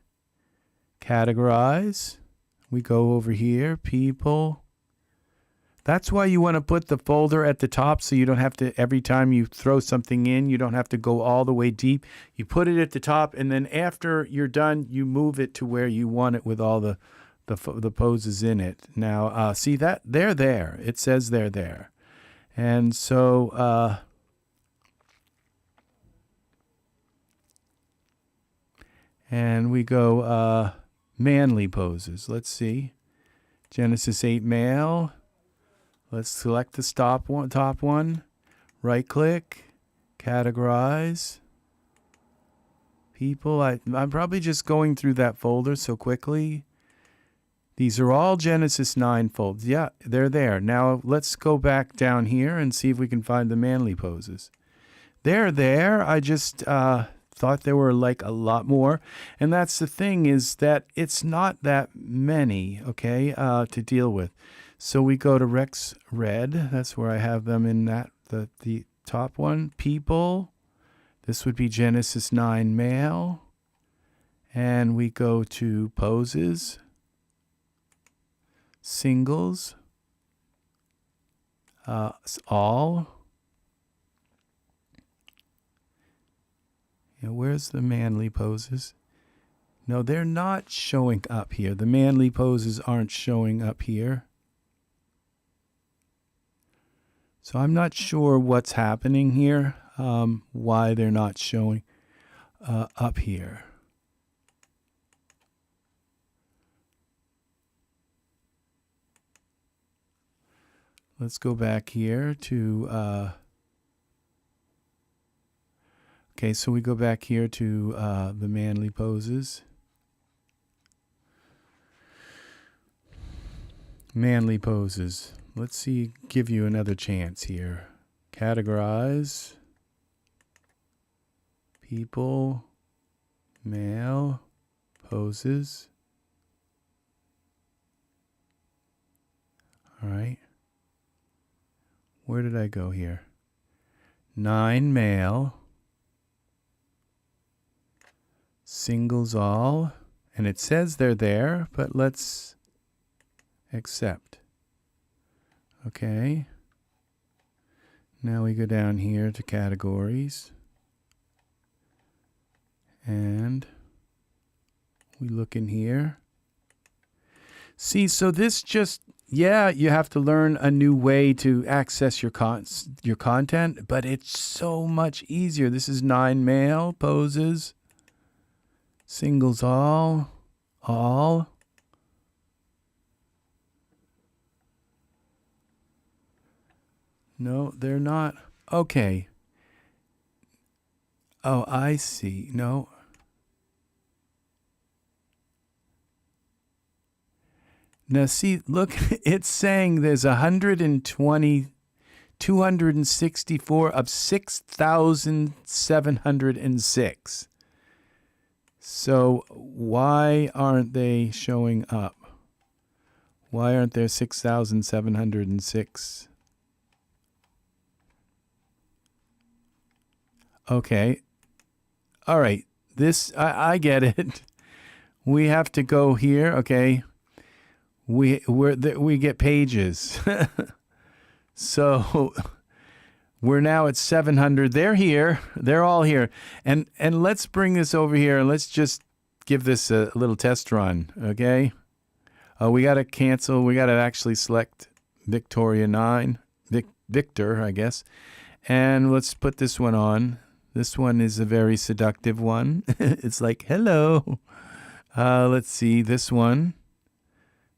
categorize. We go over here, people. That's why you want to put the folder at the top so you don't have to, every time you throw something in, you don't have to go all the way deep. You put it at the top, and then after you're done, you move it to where you want it with all the poses in it. Now, see that? They're there. It says they're there. And so, and we go manly poses. Let's see. Genesis 8 male. Let's select the top one. Right click. Categorize. People. I'm probably just going through that folder so quickly. These are all Genesis 9 folds. Yeah, they're there. Now let's go back down here and see if we can find the manly poses. They're there. I just thought there were like a lot more. And that's the thing, is that it's not that many, okay, to deal with. So we go to RexRed. That's where I have them in that, the top one. People. This would be Genesis 9 male. And we go to poses. Singles. All. Where's the manly poses? No, they're not showing up here. The manly poses aren't showing up here. So I'm not sure what's happening here, why they're not showing up here. Let's go back here to... Okay, so we go back here to the manly poses. Manly poses. Let's see, give you another chance here. Categorize. People. Male. Poses. All right. Where did I go here? 9 male. Singles all, and it says they're there, but let's accept. Okay. Now we go down here to categories, and we look in here. See, so this just, yeah, you have to learn a new way to access your content, but it's so much easier. This is 9 male poses. Singles all. No, they're not. Okay. Oh, I see. No. Now see, look, it's saying there's 264 of 6,706. So why aren't they showing up? Why aren't there 6,706? Okay. All right. This, I get it. We have to go here. Okay. We get pages. So we're now at 700. They're here. They're all here. And let's bring this over here and let's just give this a little test run, okay? We got to cancel. We got to actually select Victoria 9, Victor, I guess. And let's put this one on. This one is a very seductive one. It's like, hello. Let's see this one.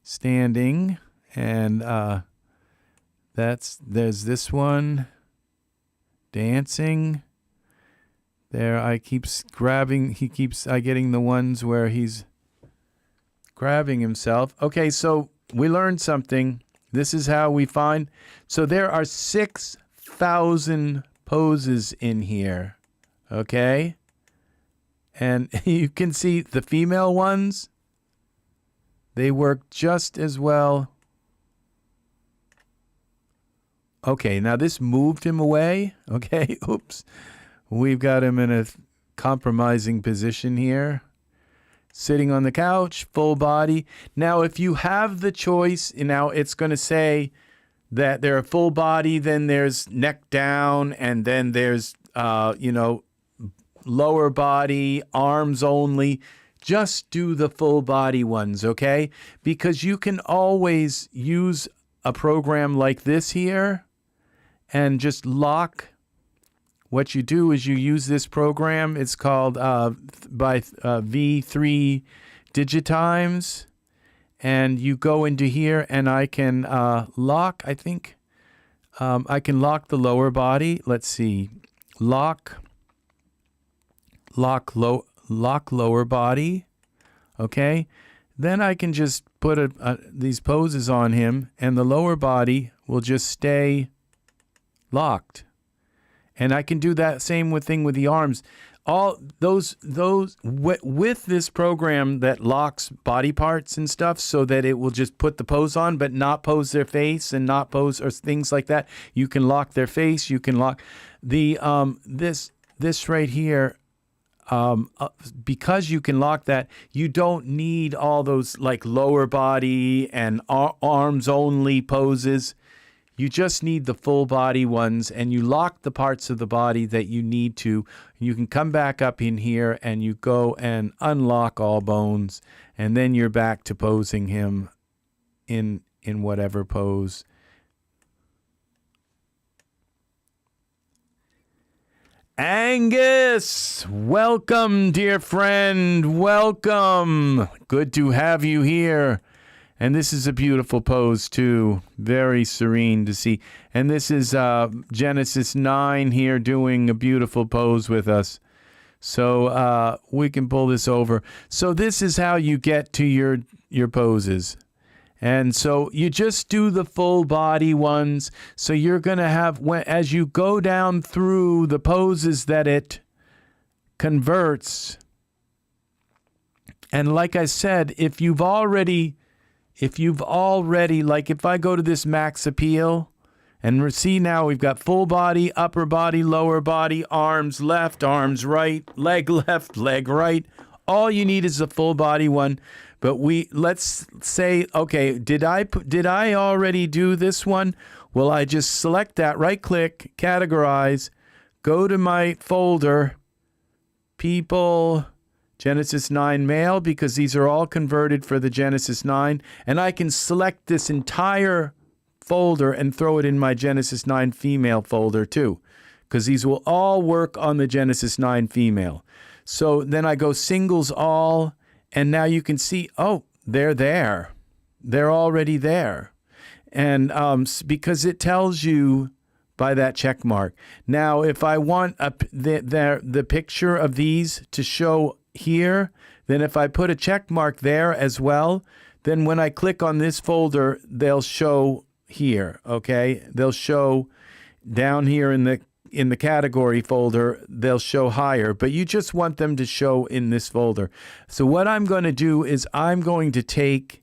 Standing. And there's this one. Dancing. There, I keeps grabbing. I getting the ones where he's grabbing himself. Okay, so we learned something. This is how we find. So there are 6,000 poses in here. Okay? And you can see the female ones. They work just as well. Okay, now this moved him away. Okay, oops. We've got him in a compromising position here. Sitting on the couch, full body. Now, if you have the choice, now it's going to say that they're a full body, then there's neck down, and then there's, lower body, arms only. Just do the full body ones, okay? Because you can always use a program like this here and just lock. What you do is you use this program. It's called V3DTV, and you go into here, and I can lock. I think I can lock the lower body. Let's see, lock lower body. Okay, then I can just put these poses on him, and the lower body will just stay locked. And I can do that same thing with the arms. All those with this program that locks body parts and stuff, so that it will just put the pose on, but not pose their face and not pose or things like that. You can lock their face. You can lock the this right here. Because you can lock that, you don't need all those like lower body and arms only poses. You just need the full body ones, and you lock the parts of the body that you need to. You can come back up in here and you go and unlock all bones, and then you're back to posing him in whatever pose. Angus, welcome, dear friend. Welcome. Good to have you here. And this is a beautiful pose, too. Very serene to see. And this is Genesis 9 here doing a beautiful pose with us. So we can pull this over. So this is how you get to your poses. And so you just do the full body ones. So you're going to have, as you go down through the poses that it converts. And like I said, if you've already, like if I go to this max appeal, and see now we've got full body, upper body, lower body, arms left, arms right, leg left, leg right. All you need is a full body one. But let's say, okay, did I already do this one? Well, I just select that, right click, categorize, go to my folder, people, Genesis 9 male, because these are all converted for the Genesis 9, and I can select this entire folder and throw it in my Genesis 9 female folder too, because these will all work on the Genesis 9 female. So then I go singles all, and now you can see, oh, they're there. They're already there. And because it tells you by that check mark. Now, if I want the picture of these to show here, then if I put a check mark there as well, then when I click on this folder, they'll show here, okay? They'll show down here in the category folder, they'll show higher, but you just want them to show in this folder. So what I'm going to do is I'm going to take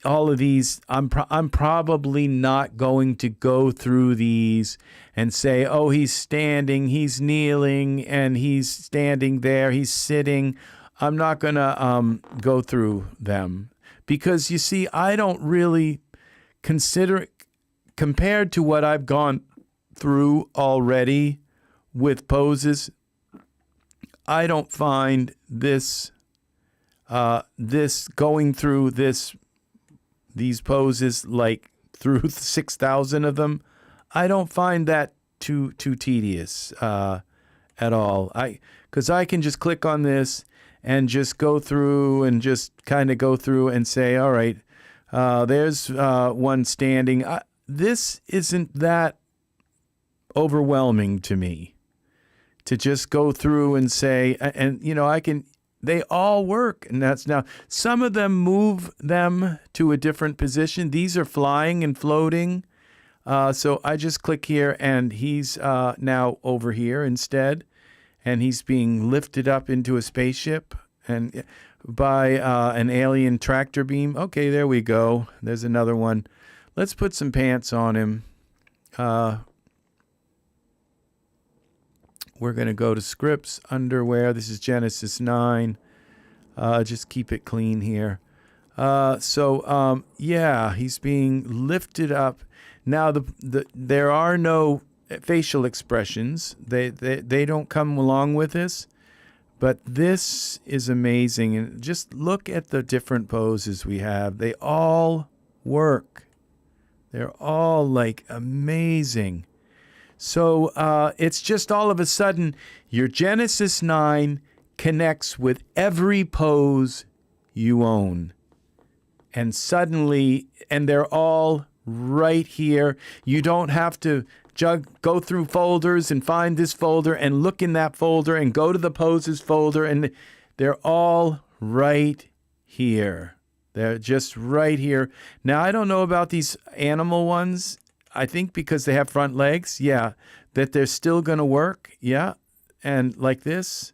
all of these. I'm probably not going to go through these and say, oh, he's standing, he's kneeling, and he's standing there, he's sitting. I'm not going to go through them because, you see, I don't really consider, compared to what I've gone through already with poses, I don't find this going through these poses, like through 6,000 of them, I don't find that too tedious at all. Because I can just click on this and just go through and just kind of go through and say, all right, there's one standing. This isn't that overwhelming to me to just go through and say, and I can They all work. And that's now, some of them move them to a different position. These are flying and floating. So I just click here and he's now over here instead. And he's being lifted up into a spaceship and by an alien tractor beam. Okay, there we go. There's another one. Let's put some pants on him. We're going to go to scripts, underwear. This is Genesis 9. Just keep it clean here. Yeah, he's being lifted up. Now, there are no facial expressions. They don't come along with this. But this is amazing. And just look at the different poses we have. They all work. They're all like amazing. So it's just all of a sudden your Genesis 9 connects with every pose you own. And suddenly, and they're all right here. You don't have to go through folders and find this folder and look in that folder and go to the poses folder. And they're all right here. They're just right here. Now, I don't know about these animal ones. I think because they have front legs, yeah, that they're still going to work, yeah. And like this,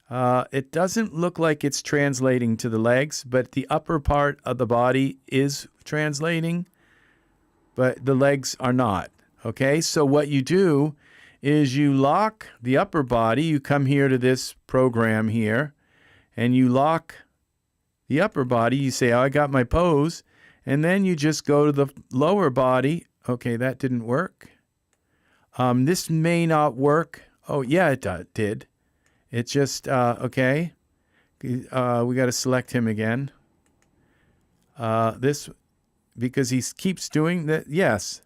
it doesn't look like it's translating to the legs, but the upper part of the body is translating, but the legs are not, okay? So what you do is you lock the upper body. You come here to this program here, and you lock the upper body. You say, oh, I got my pose. And then you just go to the lower body. Okay, that didn't work. This may not work. Oh, yeah, it did. It just, okay. We got to select him again. This, because he keeps doing that. Yes.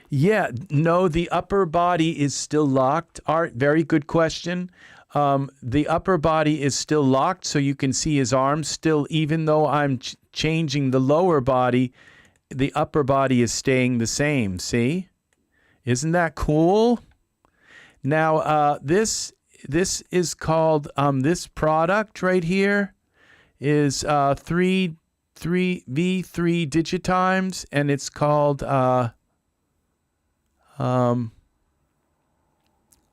Yeah, no, the upper body is still locked. Art, very good question. The upper body is still locked, so you can see his arms still, even though I'm changing the lower body, the upper body is staying the same. See? Isn't that cool? Now, this is called, this product right here is V3 Digitimes, and it's called,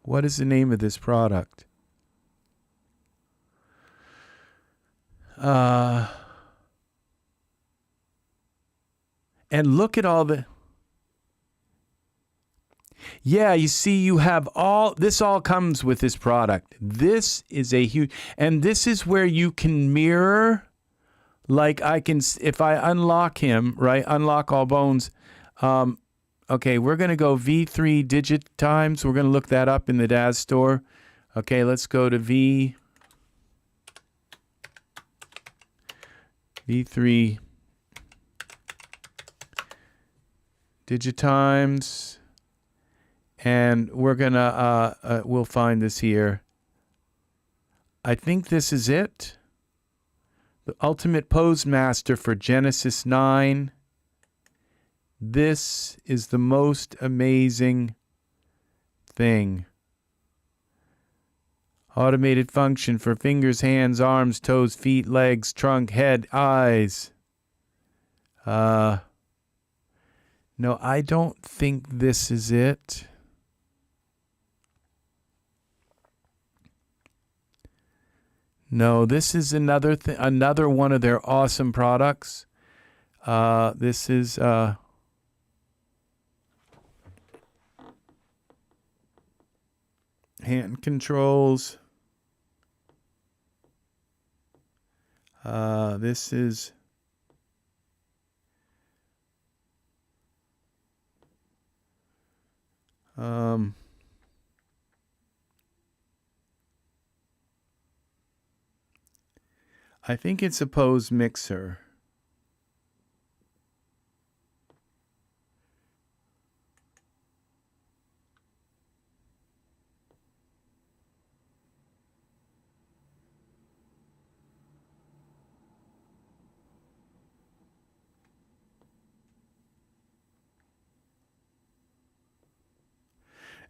what is the name of this product? And look at all the... Yeah, you see, you have this all comes with this product. This is a huge... And this is where you can mirror, like I can... If I unlock him, right, unlock all bones... Okay, we're going to go V3 Digitimes. We're going to look that up in the DAS store. Okay, let's go to V3 Digitimes. And we're going to, we'll find this here. I think this is it. The Ultimate Pose Master for Genesis 9. This is the most amazing thing. Automated function for fingers, hands, arms, toes, feet, legs, trunk, head, eyes. No, I don't think this is it. No, this is another one of their awesome products. This is hand controls. This is I think it's a pose mixer.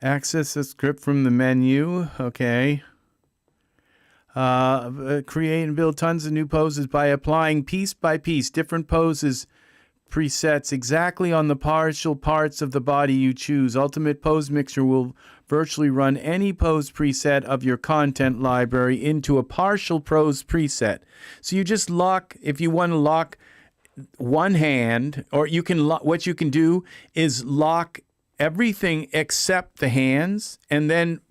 Access a script from the menu. Okay. Create and build tons of new poses by applying piece by piece different poses presets exactly on the partial parts of the body you choose. Ultimate Pose Mixer will virtually run any pose preset of your content library into a partial pose preset. So you just lock, if you want to lock one hand, or you can what you can do is lock everything except the hands, and then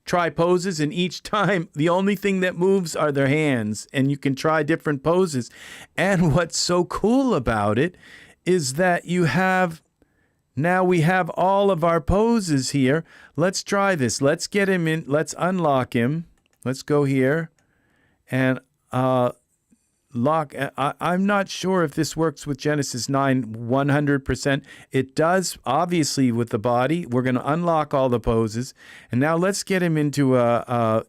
try poses, and each time the only thing that moves are their hands, and you can try different poses. And what's so cool about it is that you have, now we have all of our poses here. Let's try this. Let's get him in. Let's unlock him. Let's go here and lock. I'm not sure if this works with Genesis 9 100%. It does, obviously, with the body. We're going to unlock all the poses. And now let's get him into a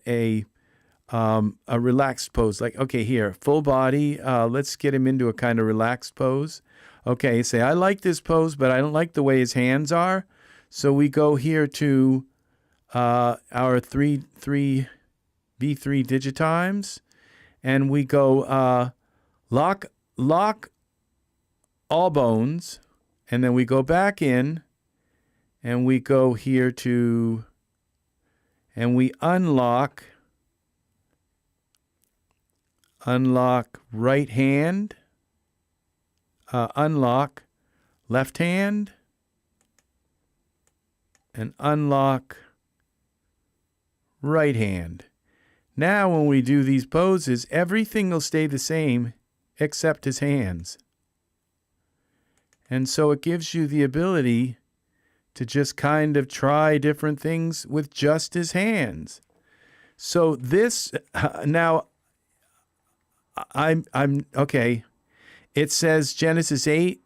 relaxed pose. Like, okay, here, full body. Let's get him into a kind of relaxed pose. Okay, say, I like this pose, but I don't like the way his hands are. So we go here to our V3 digitimes, and we go lock all bones, and then we go back in, and we go here to, and we unlock right hand, unlock left hand, and unlock right hand. Now when we do these poses, everything will stay the same except his hands. And so it gives you the ability to just kind of try different things with just his hands. So this, now, I'm okay. It says Genesis 8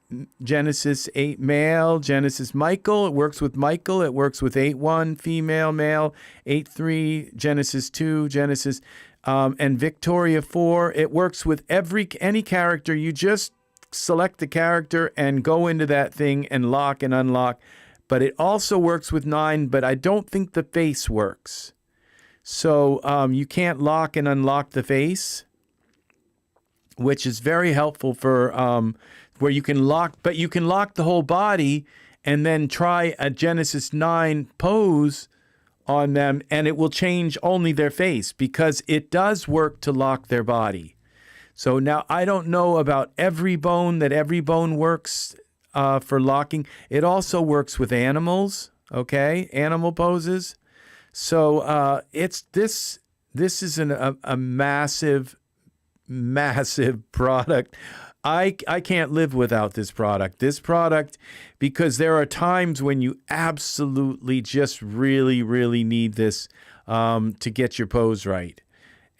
male, Genesis Michael. It works with Michael. It works with 8.1 female, male, 8.3, Genesis 2, Genesis, and Victoria 4. It works with any character. You just select the character and go into that thing and lock and unlock. But it also works with 9, but I don't think the face works. So you can't lock and unlock the face, which is very helpful for where you can lock, but you can lock the whole body and then try a Genesis 9 pose on them, and it will change only their face because it does work to lock their body. So now I don't know about every bone works for locking. It also works with animals, okay? Animal poses. So it's this is a massive product. I can't live without this product. This product, because there are times when you absolutely just really, really need this to get your pose right.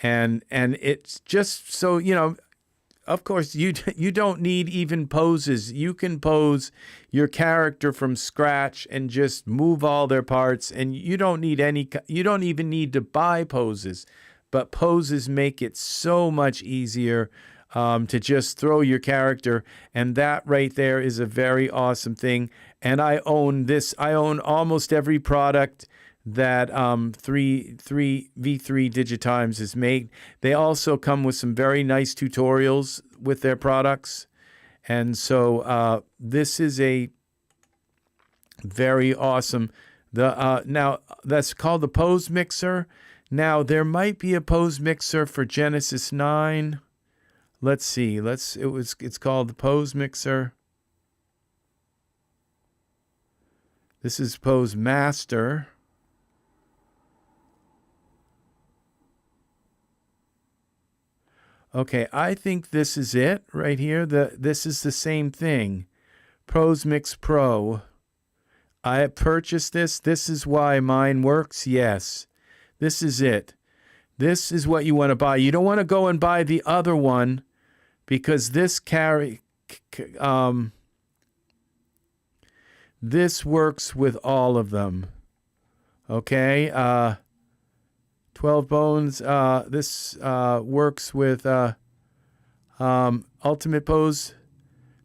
And it's just so, you know, of course, you don't need even poses. You can pose your character from scratch and just move all their parts, and you don't even need to buy poses. But poses make it so much easier to just throw your character, and that right there is a very awesome thing. And I own this. I own almost every product that V3 Digitimes has made. They also come with some very nice tutorials with their products, and so this is a very awesome. Now that's called the Pose Mixer. Now there might be a pose mixer for Genesis 9. Let's see. It's called the Pose Mixer. This is Pose Master. Okay, I think this is it right here. This is the same thing. Pose Mix Pro. I purchased this. This is why mine works. Yes. This is it. This is what you want to buy. You don't want to go and buy the other one because this this works with all of them. Okay? 12 bones. This works with Ultimate Pose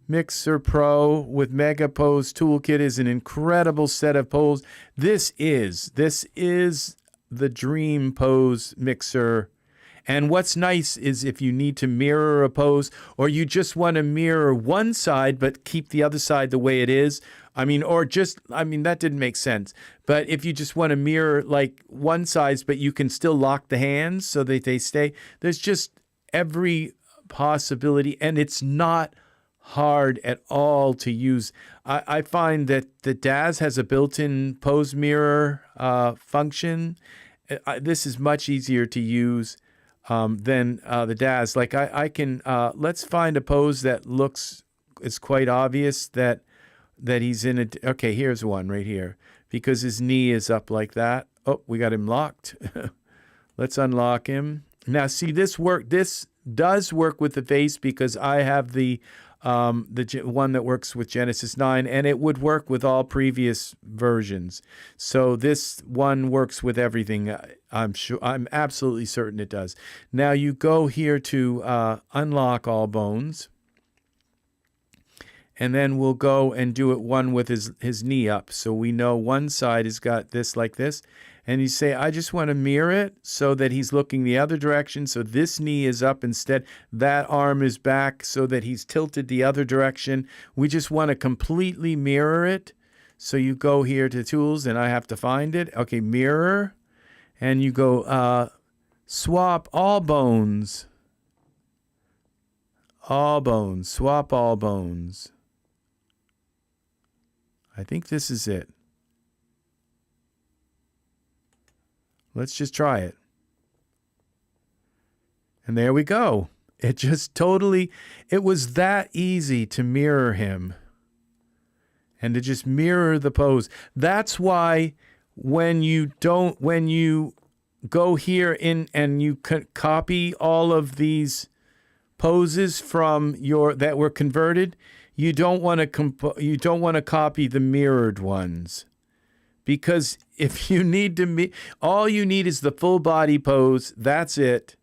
Mixer Pro with Mega Pose Toolkit is an incredible set of pose. This is the dream pose mixer, And what's nice is if you need to mirror a pose, or you just want to mirror one side but keep the other side the way it is. I mean, that didn't make sense. But if you just want to mirror like one side, but you can still lock the hands so that they stay, there's just every possibility, and it's not hard at all to use. I find that the DAZ has a built-in pose mirror function. This is much easier to use than the DAZ. Like I can, let's find a pose that it's quite obvious that he's in it. Okay, here's one right here, because his knee is up like that. Oh, we got him locked. Let's unlock him. Now, see, this does work with the face, because I have the one that works with Genesis 9, and it would work with all previous versions. So this one works with everything. I'm absolutely certain it does. Now you go here to unlock all bones. And then we'll go and do it one with his knee up. So we know one side has got this like this. And you say, I just want to mirror it so that he's looking the other direction. So this knee is up instead. That arm is back so that he's tilted the other direction. We just want to completely mirror it. So you go here to Tools, and I have to find it. Okay, Mirror. And you go Swap All Bones. All Bones. Swap All Bones. I think this is it. Let's just try it. And there we go. It was that easy to mirror him and to just mirror the pose. That's why when you go in and you copy all of these poses from that were converted, you don't want to copy the mirrored ones, because if you need to all you need is the full body pose. That's it.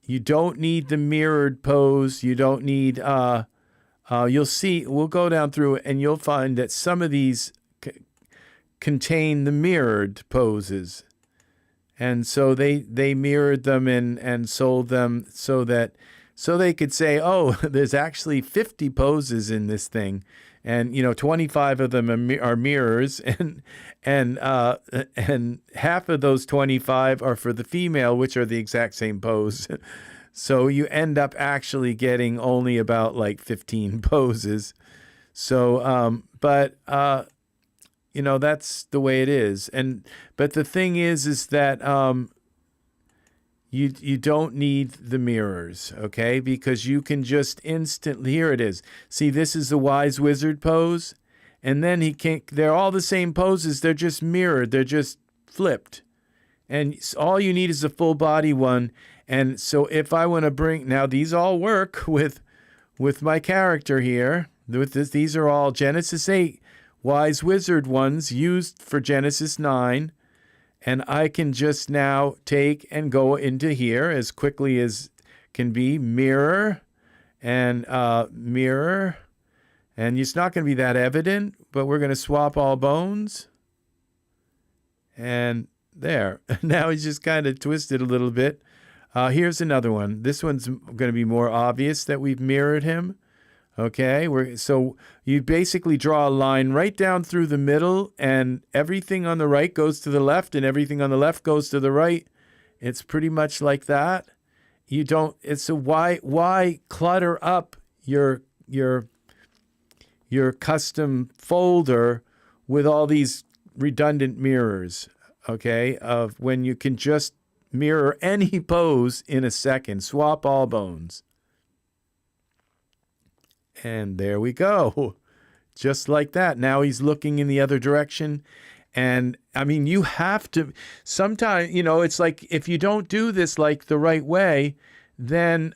You don't need the mirrored pose. You don't need you'll see, we'll go down through it and you'll find that some of these contain the mirrored poses. And so they mirrored them and sold them so they could say, oh, there's actually 50 poses in this thing, and 25 of them are mirrors, and half of those 25 are for the female, which are the exact same pose. So you end up actually getting only about like 15 poses. So, that's the way it is. But the thing is that you don't need the mirrors, okay? Because you can just instantly, here it is. See, this is the Wise Wizard pose. And then they're all the same poses. They're just mirrored. They're just flipped. And all you need is a full body one. And so if I want to now these all work with my character here. These are all Genesis 8 Wise Wizard ones used for Genesis 9. And I can just now take and go into here as quickly as can be, mirror, and mirror. And it's not going to be that evident, but we're going to swap all bones. And there. Now he's just kind of twisted a little bit. Here's another one. This one's going to be more obvious that we've mirrored him. Okay, so you basically draw a line right down through the middle, and everything on the right goes to the left, and everything on the left goes to the right. It's pretty much like that. Why clutter up your custom folder with all these redundant mirrors, okay, of when you can just mirror any pose in a second. Swap all bones. And there we go. Just like that. Now he's looking in the other direction. And I mean, you have to sometimes, it's like if you don't do this like the right way, then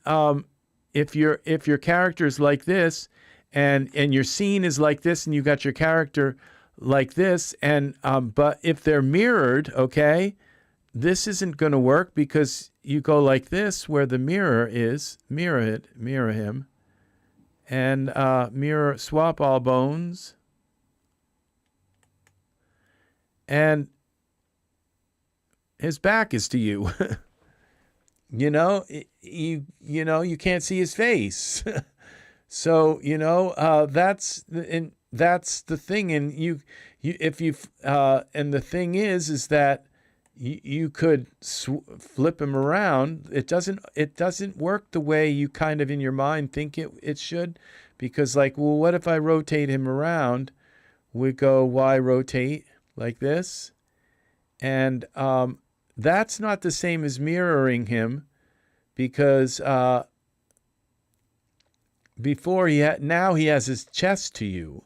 if your character is like this and your scene is like this and you got your character like this, and but if they're mirrored, okay, this isn't going to work, because you go like this where the mirror is, mirror him. And mirror, swap all bones. And his back is to you. You know, you can't see his face. So, that's the thing. And if you, and the thing is that you could flip him around. It doesn't work the way you kind of in your mind think it should, because like, well, what if I rotate him around? We go Y rotate like this, and that's not the same as mirroring him, because before now he has his chest to you,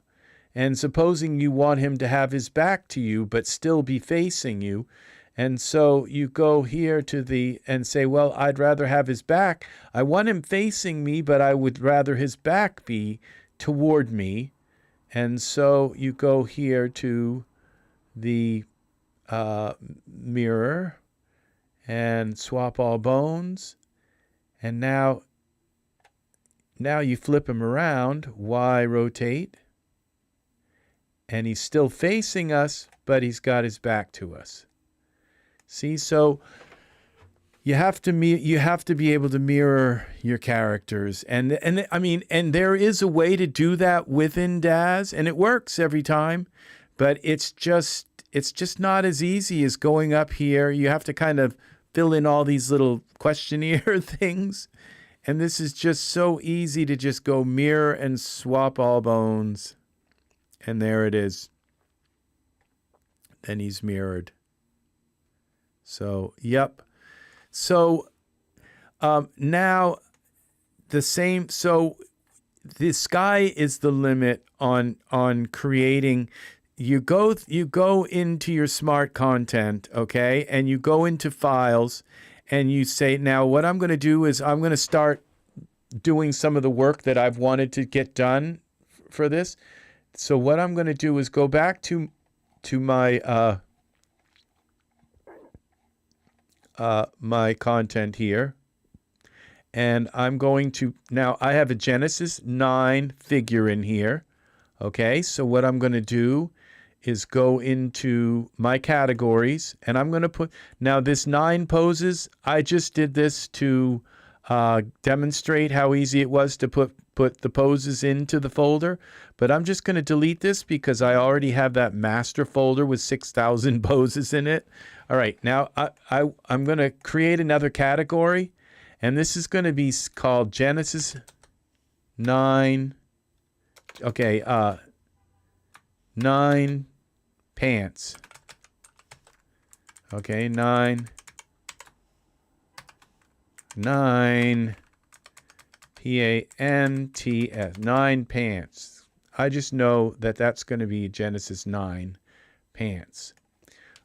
and supposing you want him to have his back to you but still be facing you, and so you go here and say, well, I'd rather have his back. I want him facing me, but I would rather his back be toward me. And so you go here to the mirror and swap all bones. And now you flip him around, Y rotate. And he's still facing us, but he's got his back to us. See, so you have to be able to mirror your characters, and there is a way to do that within DAZ, and it works every time, but it's just not as easy as going up here. You have to kind of fill in all these little questionnaire things, and this is just so easy to just go mirror and swap all bones, and there it is. Then he's mirrored. So, yep. So now the same. So the sky is the limit on creating. You go into your smart content, okay, and you go into files, and you say, now what I'm going to do is I'm going to start doing some of the work that I've wanted to get done for this. So what I'm going to do is go back to my my content here, and I'm going to, now I have a Genesis 9 figure in here. Okay, so what I'm going to do is go into my categories, and I'm going to put, now this 9 poses, I just did this to demonstrate how easy it was to put the poses into the folder, but I'm just going to delete this because I already have that master folder with 6,000 poses in it. All right, now I'm going to create another category, and this is going to be called Genesis 9. Okay, 9 pants. Okay, 9 P-A-N-T-S, 9 pants. I just know that that's going to be Genesis 9 pants.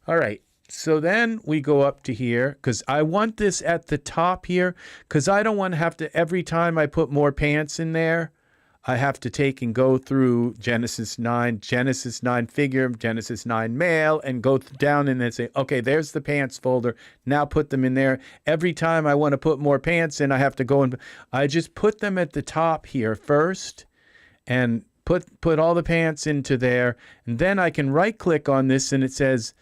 All right. So then we go up to here, because I want this at the top here, because I don't want to have to, every time I put more pants in there, I have to take and go through Genesis 9 figure, Genesis 9 male, and go down and then say, okay, there's the pants folder. Now put them in there. Every time I want to put more pants in, I have to go and I just put them at the top here first and put all the pants into there. And then I can right click on this and it says,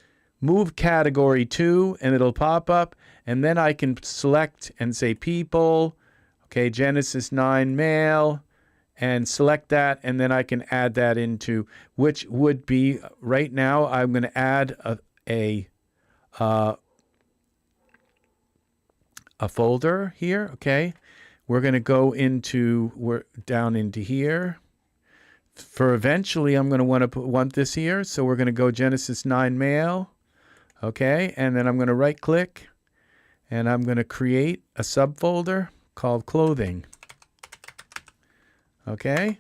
move category to, and it'll pop up, and then I can select and say people, okay, Genesis 9 male, and select that, and then I can add that into, which would be, right now, I'm going to add a folder here, okay? We're going to go down into here. For eventually, I'm going to want this here, so we're going to go Genesis 9 male. Okay, and then I'm going to right click and I'm going to create a subfolder called clothing. Okay,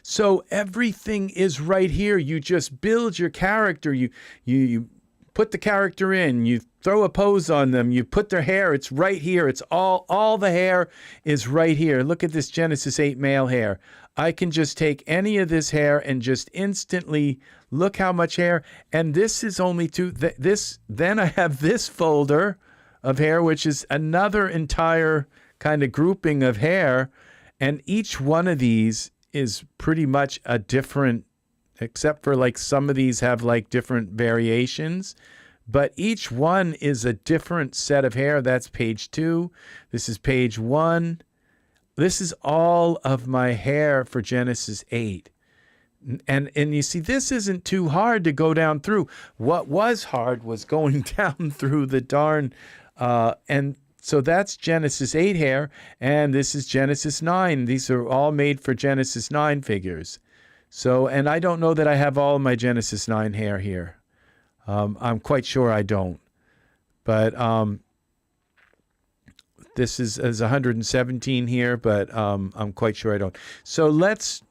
so everything is right here. You just build your character. You put the character in, you throw a pose on them, you put their hair, it's right here. It's all the hair is right here. Look at this Genesis 8 male hair. I can just take any of this hair and just instantly look how much hair, and this is only then I have this folder of hair, which is another entire kind of grouping of hair, and each one of these is pretty much a different, except for like some of these have like different variations, but each one is a different set of hair. That's page 2. This is page 1. This is all of my hair for Genesis 8. And you see, this isn't too hard to go down through. What was hard was going down through the darn, and so that's Genesis 8 hair, and this is Genesis 9. These are all made for Genesis 9 figures. So, and I don't know that I have all of my Genesis 9 hair here. I'm quite sure I don't. But this is 117 here, but I'm quite sure I don't. So let's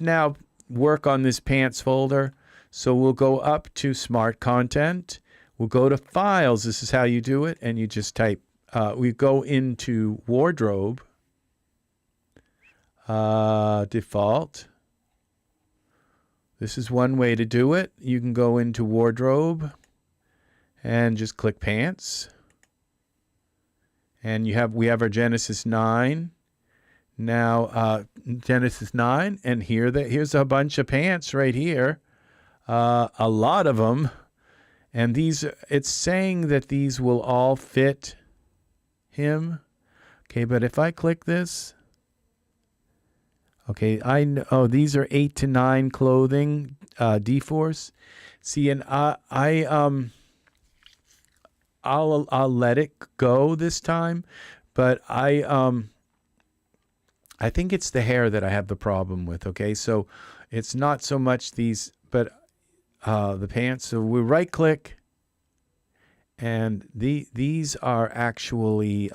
now work on this pants folder. So we'll go up to Smart Content. We'll go to Files. This is how you do it. And you just type, we go into Wardrobe, Default. This is one way to do it. You can go into Wardrobe and just click Pants. And we have our Genesis 9. Now, Genesis 9, and here's a bunch of pants right here, a lot of them, and it's saying that these will all fit him. Okay, but if I click this, okay, these are 8 to 9 clothing, D-Force. See, and I'll let it go this time, but I think it's the hair that I have the problem with, okay? So it's not so much these, but the pants. So we right-click, and these are actually,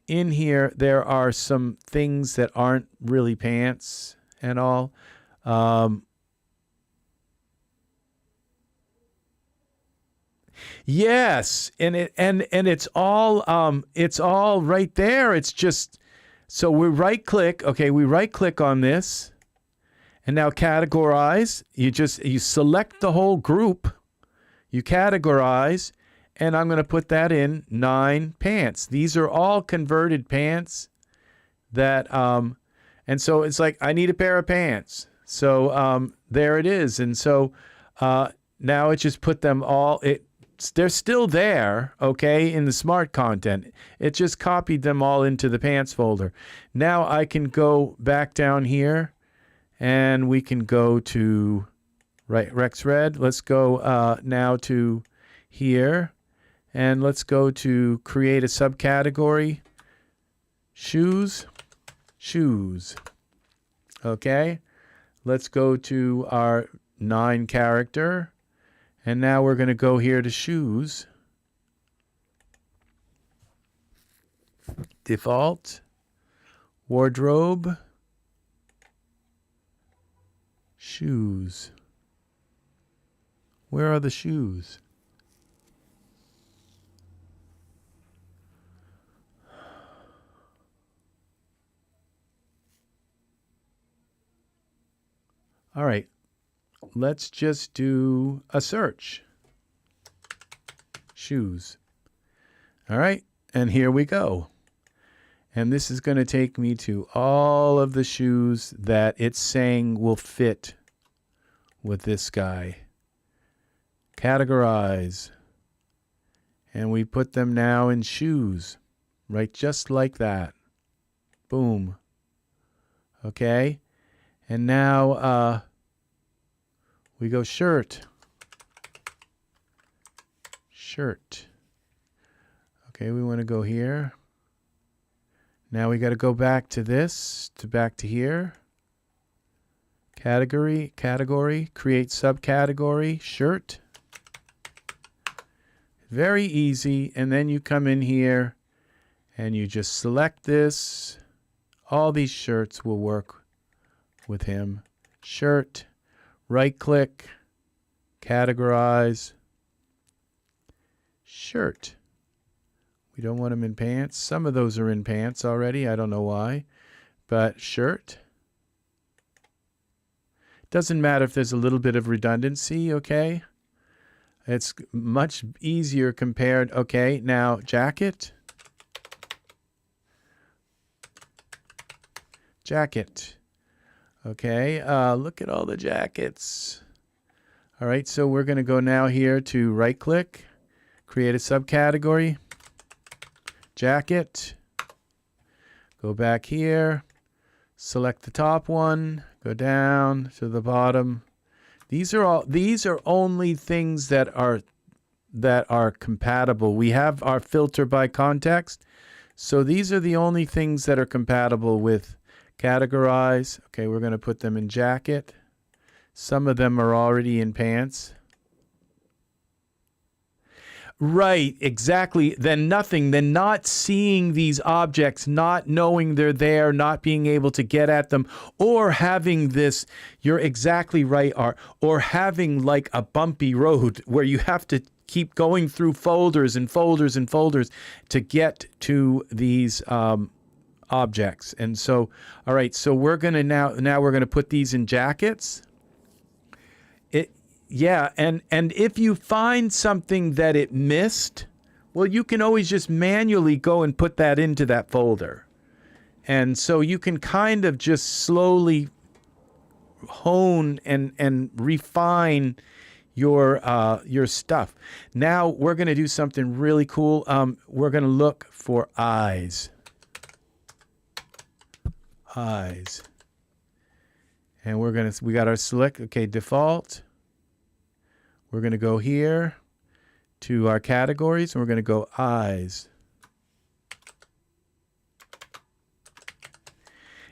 in here, there are some things that aren't really pants and all. Yes, and it's all right there. It's just... So we right-click, okay, we right-click on this, and now categorize. You select the whole group, you categorize, and I'm going to put that in 9 pants. These are all converted pants that, and so it's like, I need a pair of pants. So there it is. And so now it just put them all, they're still there, okay, in the Smart Content. It just copied them all into the pants folder. Now I can go back down here, and we can go to RexRed. Let's go now to here, and let's go to create a subcategory, shoes. Okay, let's go to our 9 character. And now we're going to go here to shoes. Default. Wardrobe. Shoes. Where are the shoes? All right. Let's just do a search. Shoes. All right, and here we go. And this is going to take me to all of the shoes that it's saying will fit with this guy. Categorize. And we put them now in shoes, right? Just like that. Boom. Okay. And now, we go shirt. Okay, we want to go here. Now we got to go back to this, back to here. Category, create subcategory, shirt. Very easy. And then you come in here and you just select this. All these shirts will work with him. Shirt. Right-click, categorize, shirt. We don't want them in pants. Some of those are in pants already. I don't know why. But shirt. Doesn't matter if there's a little bit of redundancy, okay? It's much easier compared. Okay, now jacket. Okay, look at all the jackets. All right, so we're going to go now here to right-click, create a subcategory, jacket, go back here, select the top one, go down to the bottom. These are only things that are compatible. We have our filter by context. So these are the only things that are compatible with categorize. Okay, we're going to put them in jacket. Some of them are already in pants. Right, exactly. Then nothing. Then not seeing these objects, not knowing they're there, not being able to get at them, or having this, you're exactly right, Art, or having like a bumpy road where you have to keep going through folders and folders and folders to get to these objects. And so, all right, so we're going to now we're going to put these in jackets. Yeah, and if you find something that it missed, well, you can always just manually go and put that into that folder. And so you can kind of just slowly hone and refine your stuff. Now we're going to do something really cool. We're going to look for eyes. Eyes. And we got our select, okay, default. We're going to go here to our categories, and we're going to go eyes.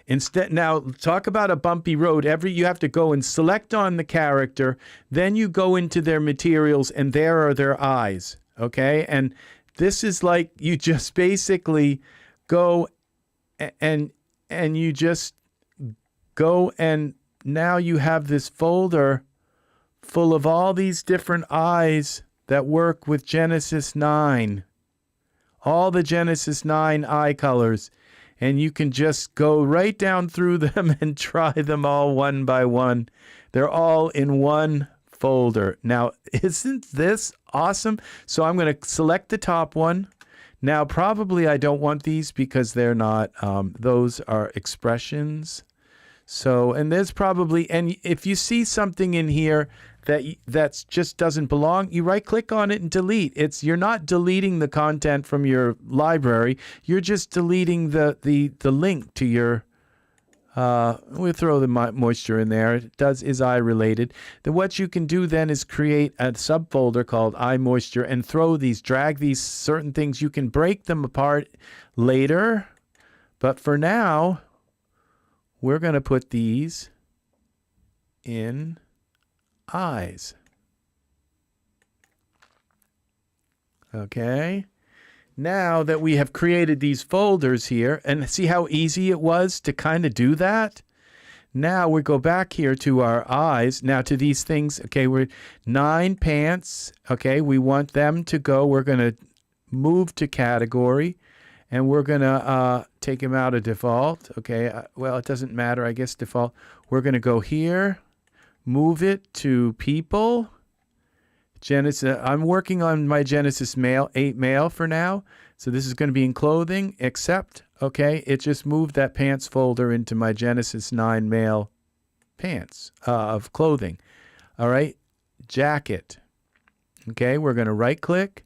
Instead, now talk about a bumpy road. You have to go and select on the character, then you go into their materials, and there are their eyes. Okay, and this is like you just basically go and you just go, and now you have this folder full of all these different eyes that work with Genesis 9. All the Genesis 9 eye colors. And you can just go right down through them and try them all one by one. They're all in one folder. Now, isn't this awesome? So I'm going to select the top one. Now, probably I don't want these because they're not, those are expressions. So, and there's probably, and if you see something in here that's just doesn't belong, you right click on it and delete. You're not deleting the content from your library. You're just deleting the link to your, we'll throw the moisture in there. It is eye related. Then what you can do then is create a subfolder called eye moisture and drag these certain things. You can break them apart later, but for now, we're going to put these in eyes. Okay. Now that we have created these folders here, and see how easy it was to kind of do that? Now we go back here to our eyes. Now to these things, okay, we're 9 pants. Okay, we want them to go. We're going to move to category, and we're going to take them out of default. Okay, well, it doesn't matter, I guess, default. We're going to go here. Move it to people. Genesis. I'm working on my Genesis 8 male for now. So this is going to be in clothing, except, okay, it just moved that pants folder into my Genesis 9 male pants of clothing. All right. Jacket. Okay. We're going to right click,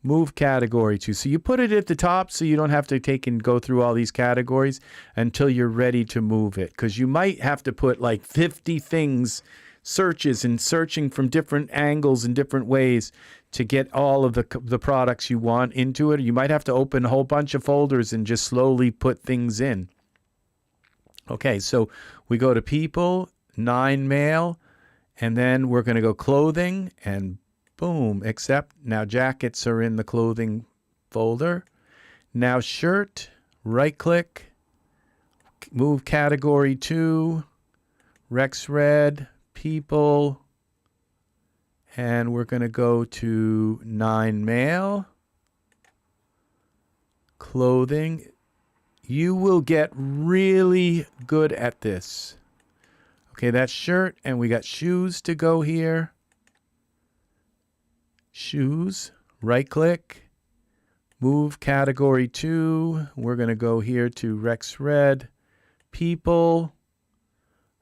move category to. So you put it at the top so you don't have to take and go through all these categories until you're ready to move it. Because you might have to put like 50 things, searches, and searching from different angles and different ways to get all of the products you want into it. You might have to open a whole bunch of folders and just slowly put things in. Okay, so we go to people, 9 male, and then we're going to go clothing, and boom, except now jackets are in the clothing folder. Now shirt, right click, move category to RexRed, people, and we're going to go to 9 male, clothing. You will get really good at this. Okay, that's shirt, and we got shoes to go here. Shoes, right click, move category to. We're going to go here to RexRed, people.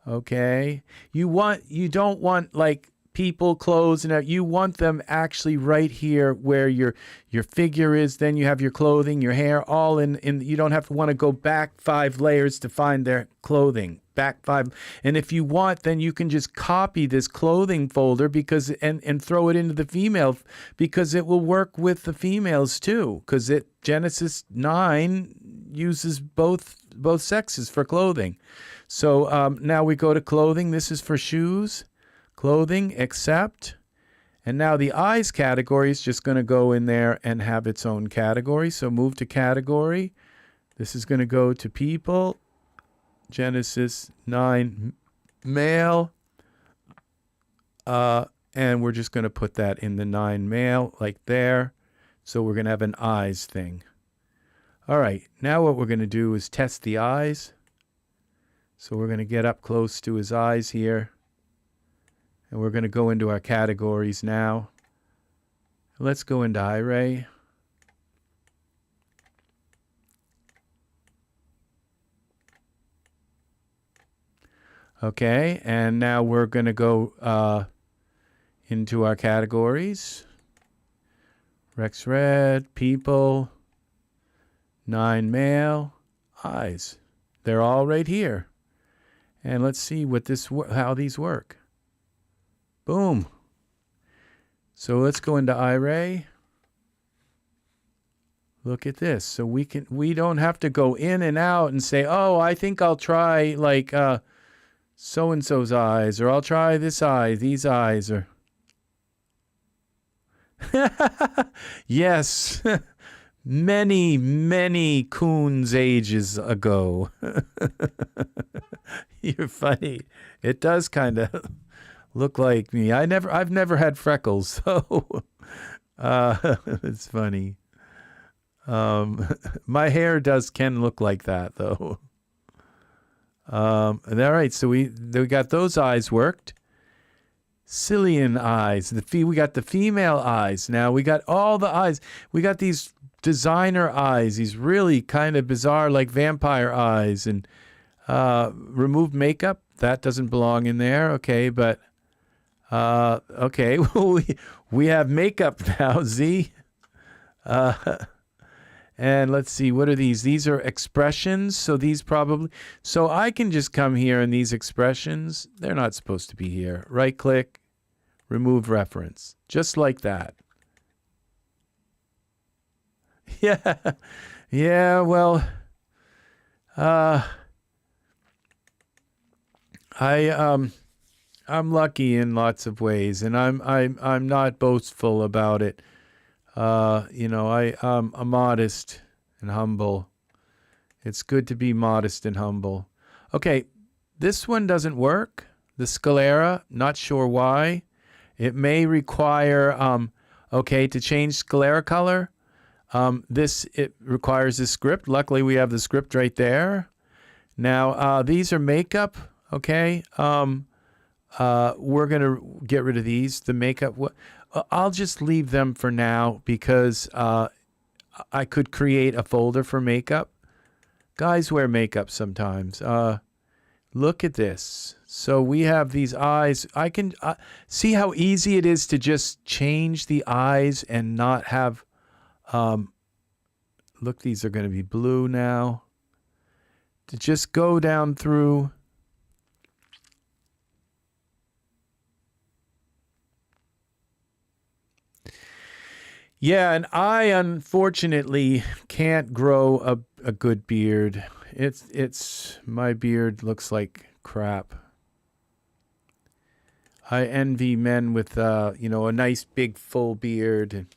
Okay. You don't want like people, clothes, and you want them actually right here where your figure is. Then you have your clothing, your hair, all in. You don't have to want to go back 5 layers to find their clothing. Back 5. And if you want, then you can just copy this clothing folder because and throw it into the female, because it will work with the females too. Because Genesis 9 uses both sexes for clothing. So now we go to clothing. This is for shoes. Clothing, accept. And now the eyes category is just going to go in there and have its own category. So move to category. This is going to go to people. Genesis 9 male. And we're just going to put that in the 9 male like there. So we're going to have an eyes thing. All right. Now what we're going to do is test the eyes. So we're going to get up close to his eyes here. And we're going to go into our categories now. Let's go into Iray. Okay, and now we're going to go into our categories. RexRed, people, 9 male, eyes. They're all right here. And let's see how these work. Boom. So let's go into Iray. Look at this. So we don't have to go in and out and say, oh, I think I'll try like so-and-so's eyes, or I'll try this eye, these eyes, or yes. Many, many coons ages ago. You're funny. It does kind of look like me. I've never had freckles, so it's funny. My hair can look like that though. All right, so we got those eyes worked. Cillian eyes. We got the female eyes. Now we got all the eyes. We got these designer eyes. These really kind of bizarre, like vampire eyes. And remove makeup. That doesn't belong in there. Okay, but okay, we have makeup now, Z. And let's see, what are these? These are expressions, so so I can just come here and these expressions, they're not supposed to be here. Right click, remove reference, just like that. Yeah, well, I'm lucky in lots of ways, and I'm not boastful about it. I'm modest and humble. It's good to be modest and humble. Okay, this one doesn't work. The sclera, not sure why. It may require, to change sclera color. It requires a script. Luckily, we have the script right there. Now, these are makeup, okay? We're going to get rid of these. The makeup, I'll just leave them for now because I could create a folder for makeup. Guys wear makeup sometimes. Look at this. So we have these eyes. I can see how easy it is to just change the eyes and not have... look, these are going to be blue now. To just go down through... Yeah, and I unfortunately can't grow a good beard. My beard looks like crap. I envy men with a nice big full beard.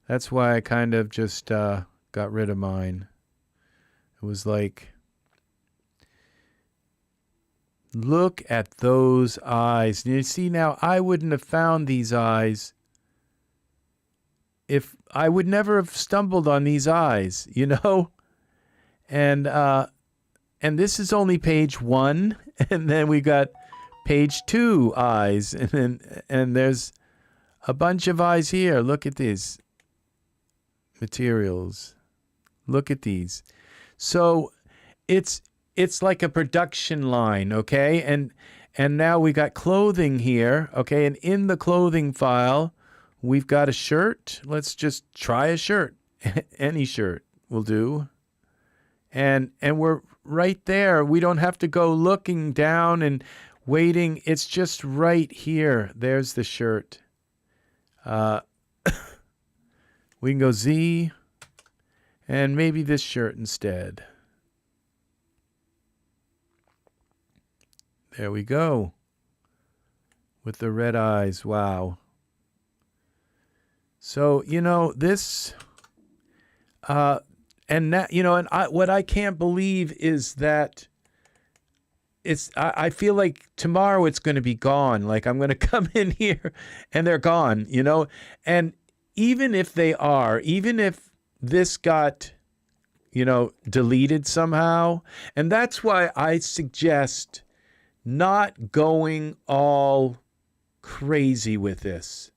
That's why I kind of just got rid of mine. It was like, look at those eyes. You see, now I wouldn't have found these eyes if I would never have stumbled on these eyes, and this is only page 1, and then we got page 2 eyes, and there's a bunch of eyes here. Look at these materials. Look at these. So it's like a production line, okay? And now we got clothing here. Okay, and in the clothing file, we've got a shirt. Let's just try a shirt. Any shirt will do. And we're right there. We don't have to go looking down and waiting. It's just right here. There's the shirt. We can go Z and maybe this shirt instead. There we go. With the red eyes. Wow. So, you know, this, and that, you know, and what I can't believe is that I feel like tomorrow it's going to be gone. Like I'm going to come in here and they're gone, you know, and even if they are, even if this got, you know, deleted somehow, and that's why I suggest not going all crazy with this.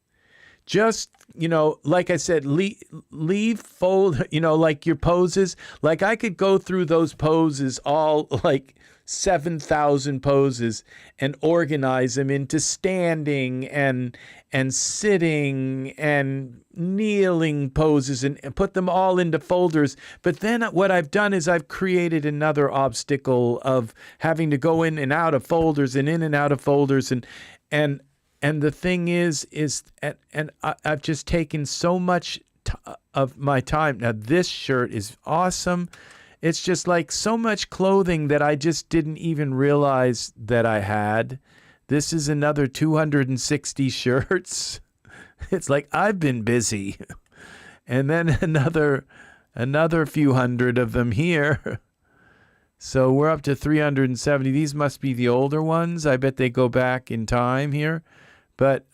Just, you know, like I said, leave fold, you know, like your poses. Like I could go through those poses, all like 7,000 poses, and organize them into standing and sitting and kneeling poses and put them all into folders. But then what I've done is I've created another obstacle of having to go in and out of folders and in and out of folders. And the thing is I've just taken so much of my time. Now this shirt is awesome. It's just like so much clothing that I just didn't even realize that I had. This is another 260 shirts. It's like I've been busy. And then another few hundred of them here. So we're up to 370. These must be the older ones. I bet they go back in time here. But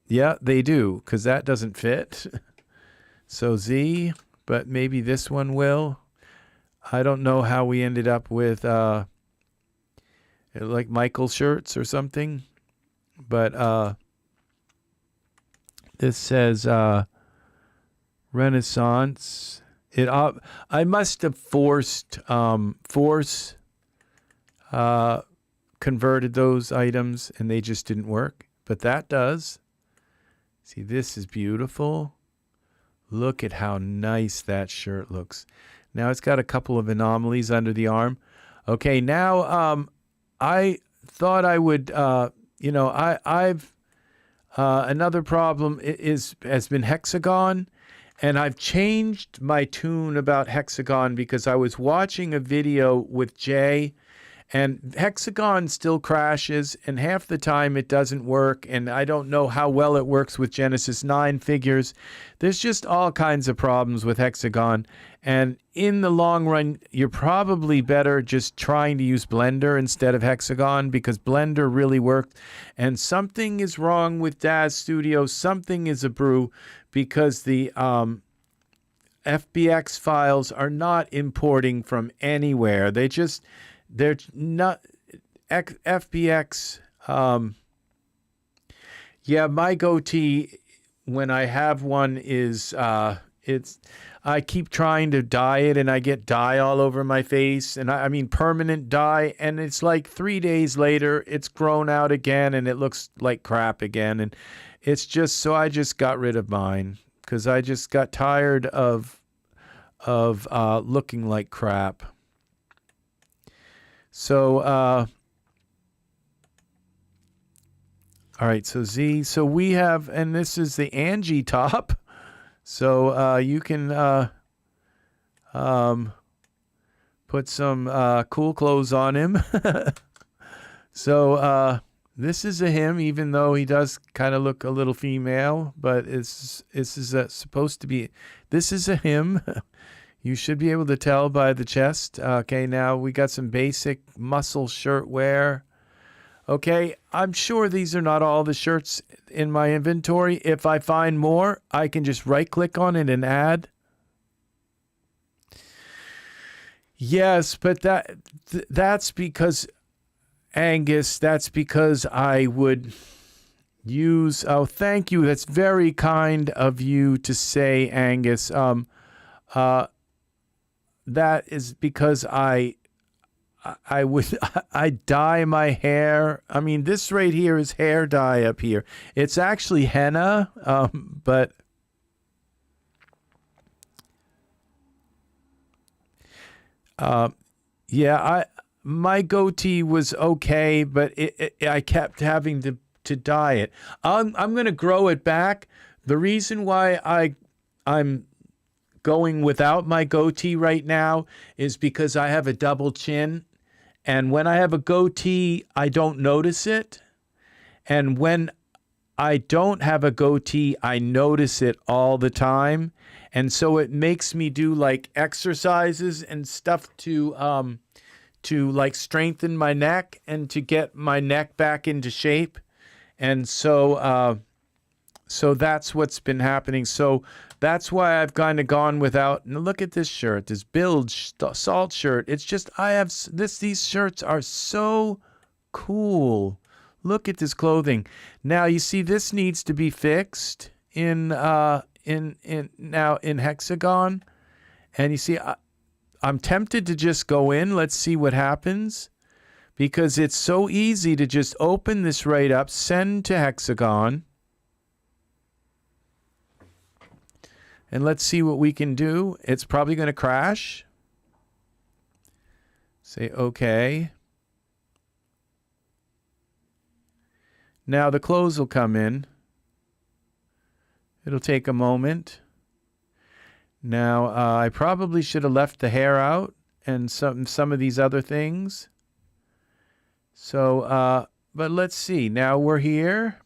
yeah, they do, because that doesn't fit. So Z, but maybe this one will. I don't know how we ended up with like Michael shirts or something. But this says Renaissance. I must have converted those items and they just didn't work. But that does. See, this is beautiful. Look at how nice that shirt looks. Now it's got a couple of anomalies under the arm. Okay, now I thought I would, you know, I've another problem has been Hexagon, and I've changed my tune about Hexagon because I was watching a video with Jay, and Hexagon still crashes, and half the time it doesn't work, and I don't know how well it works with Genesis 9 figures. There's just all kinds of problems with Hexagon, and in the long run, you're probably better just trying to use Blender instead of Hexagon, because Blender really worked, and something is wrong with Daz Studio. Something is a brew, because the FBX files are not importing from anywhere. They're not FBX. Yeah, my goatee, when I have one, is I keep trying to dye it, and I get dye all over my face, and I mean permanent dye, and it's like 3 days later, it's grown out again, and it looks like crap again, and it's just, so I just got rid of mine because I just got tired of looking like crap. So, all right, so Z, so we have, and this is the Angie top. So you can put some cool clothes on him. So this is a him, even though he does kind of look a little female, but this is supposed to be, this is a him. You should be able to tell by the chest. Okay, now we got some basic muscle shirt wear. Okay, I'm sure these are not all the shirts in my inventory. If I find more, I can just right-click on it and add. Yes, but that's because, Angus, that's because I would use, oh, thank you. That's very kind of you to say, Angus. That is because I I would I dye my hair. I mean, this right here is hair dye up here. It's actually henna, but yeah, my goatee was okay, but I kept having to dye it. I'm going to grow it back. The reason why I'm going without my goatee right now is because I have a double chin, and when I have a goatee, I don't notice it, and when I don't have a goatee, I notice it all the time, and so it makes me do like exercises and stuff to like strengthen my neck and to get my neck back into shape. And so so that's what's been happening. So that's why I've kind of gone without. Now look at this shirt, this Build Salt shirt. It's just I have this. These shirts are so cool. Look at this clothing. Now you see this needs to be fixed in Hexagon, and you see I'm tempted to just go in. Let's see what happens, because it's so easy to just open this right up, send to Hexagon, and let's see what we can do. It's probably going to crash. Say okay. Now the clothes will come in. It'll take a moment. Now, I probably should have left the hair out and some of these other things. So, but let's see. Now we're here.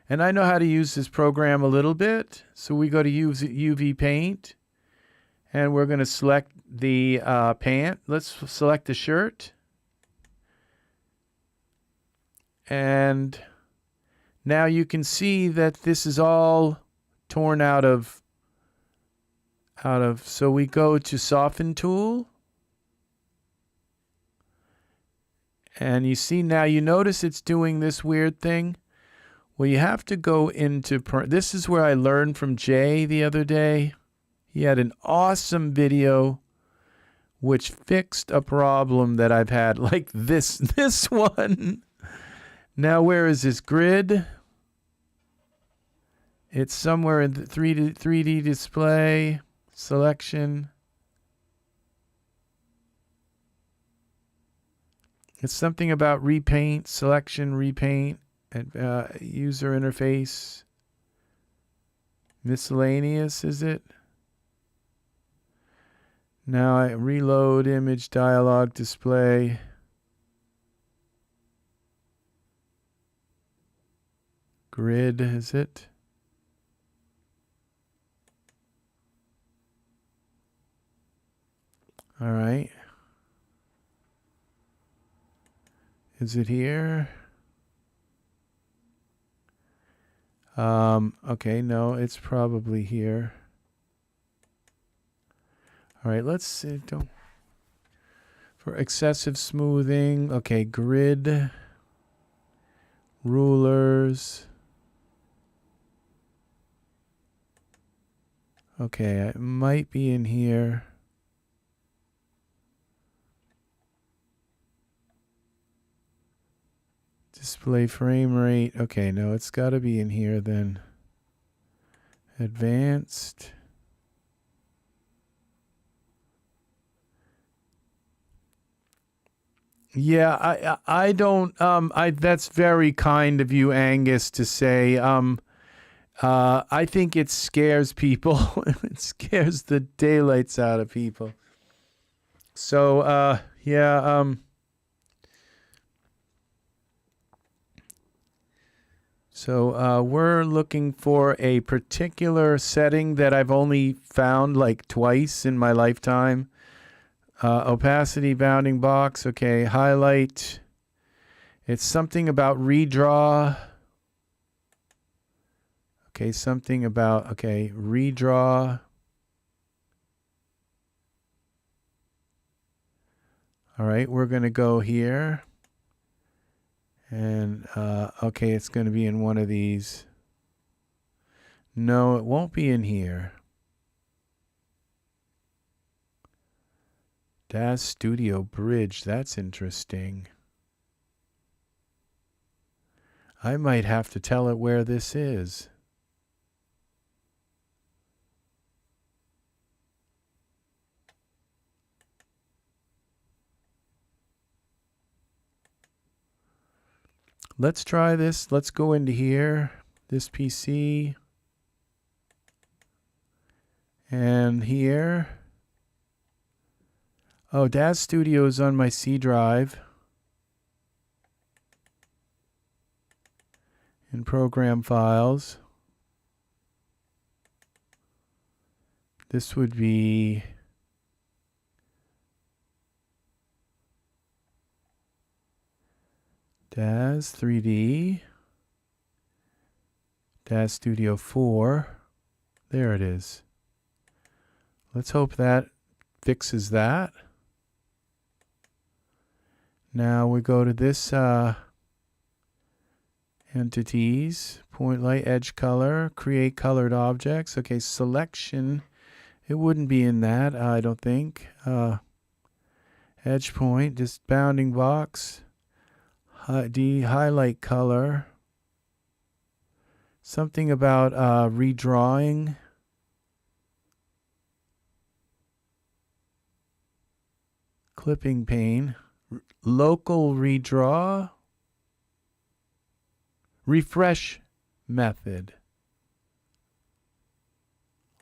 And I know how to use this program a little bit. So we go to UV Paint. And we're going to select the pant. Let's select the shirt. And now you can see that this is all torn out of, so we go to Soften Tool. And you see now, you notice it's doing this weird thing. Well, you have to go into, this is where I learned from Jay the other day. He had an awesome video which fixed a problem that I've had, like this one. Now, where is this grid? It's somewhere in the 3D display, selection. It's something about repaint, selection, repaint, and user interface. Miscellaneous, is it? Now I reload image dialog display. Grid, is it? All right. Is it here? Okay, no, it's probably here. All right, let's see. For excessive smoothing, okay, grid, rulers. Okay, it might be in here. Display frame rate. Okay, no, it's got to be in here then. Advanced. Yeah, I don't that's very kind of you, Angus, to say. I think it scares people. It scares the daylights out of people. So yeah, so we're looking for a particular setting that I've only found like twice in my lifetime. Opacity bounding box. Okay, highlight. It's something about redraw. Okay, something about, okay, redraw. All right, we're going to go here. And, okay, it's going to be in one of these. No, it won't be in here. DAZ Studio Bridge, that's interesting. I might have to tell it where this is. Let's try this. Let's go into here, this PC, and here. Oh, DAZ Studio is on my C drive. In program files. This would be DAZ 3D, DAZ Studio 4. There it is. Let's hope that fixes that. Now we go to this entities, point light, edge color, create colored objects. Okay, selection. It wouldn't be in that, I don't think. Edge point, just bounding box. D, highlight color. Something about redrawing. Clipping pane. Local redraw. Refresh method.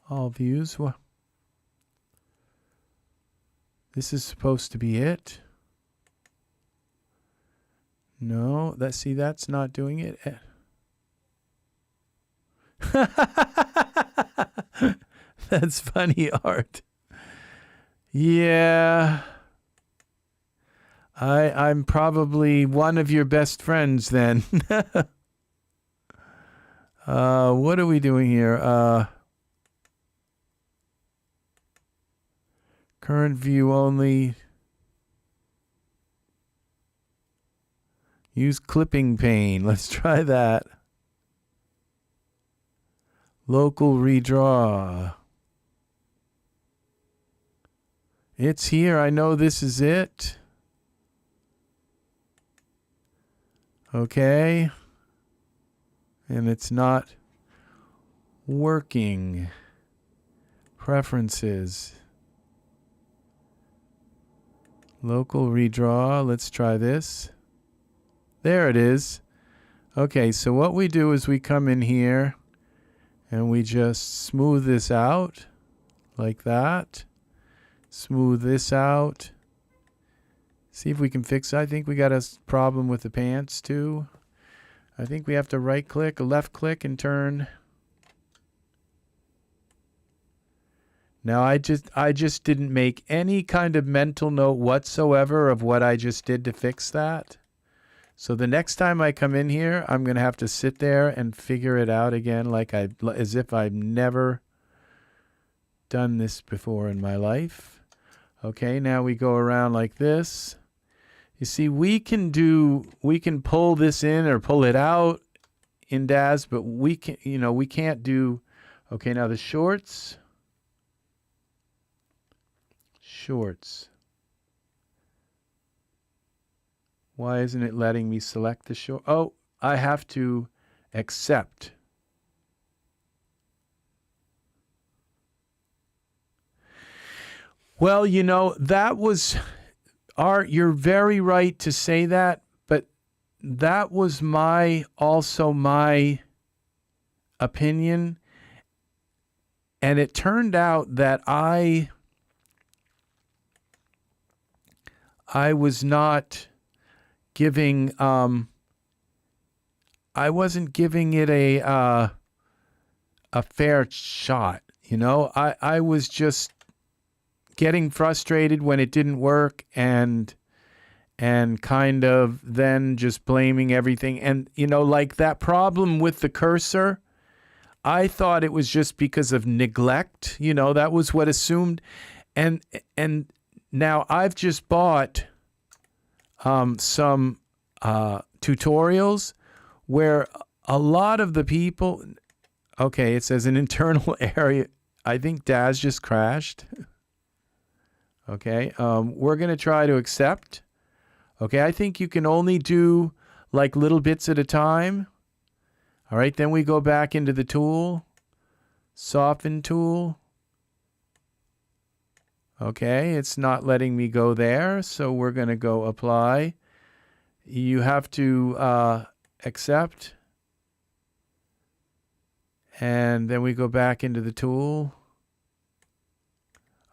All views. This is supposed to be it. No, that's not doing it. That's funny art. Yeah. I'm probably one of your best friends then. What are we doing here? Current view only. Use clipping pane. Let's try that. Local redraw. It's here. I know this is it. Okay. And it's not working. Preferences. Local redraw. Let's try this. There it is. Okay, so what we do is we come in here and we just smooth this out like that. Smooth this out. See if we can fix it. I think we got a problem with the pants too. I think we have to right click, left click, and turn. Now I just didn't make any kind of mental note whatsoever of what I just did to fix that. So the next time I come in here, I'm going to have to sit there and figure it out again as if I've never done this before in my life. Okay, now we go around like this. You see, we can pull this in or pull it out in DAZ, but we can't do. Okay, now the shorts. Why isn't it letting me select the short? Oh, I have to accept. Well, that was Art. You're very right to say that, but that was also my opinion. And it turned out that I was not giving I wasn't giving it a fair shot, I was just getting frustrated when it didn't work and kind of then just blaming everything. And like that problem with the cursor, I thought it was just because of neglect, that was what assumed. And now I've just bought some tutorials where a lot of the people, okay, it says an internal area. I think DAZ just crashed. Okay, we're going to try to accept. Okay, I think you can only do like little bits at a time. All right, then we go back into the tool, soften tool. Okay, it's not letting me go there, so we're going to go apply. You have to accept. And then we go back into the tool.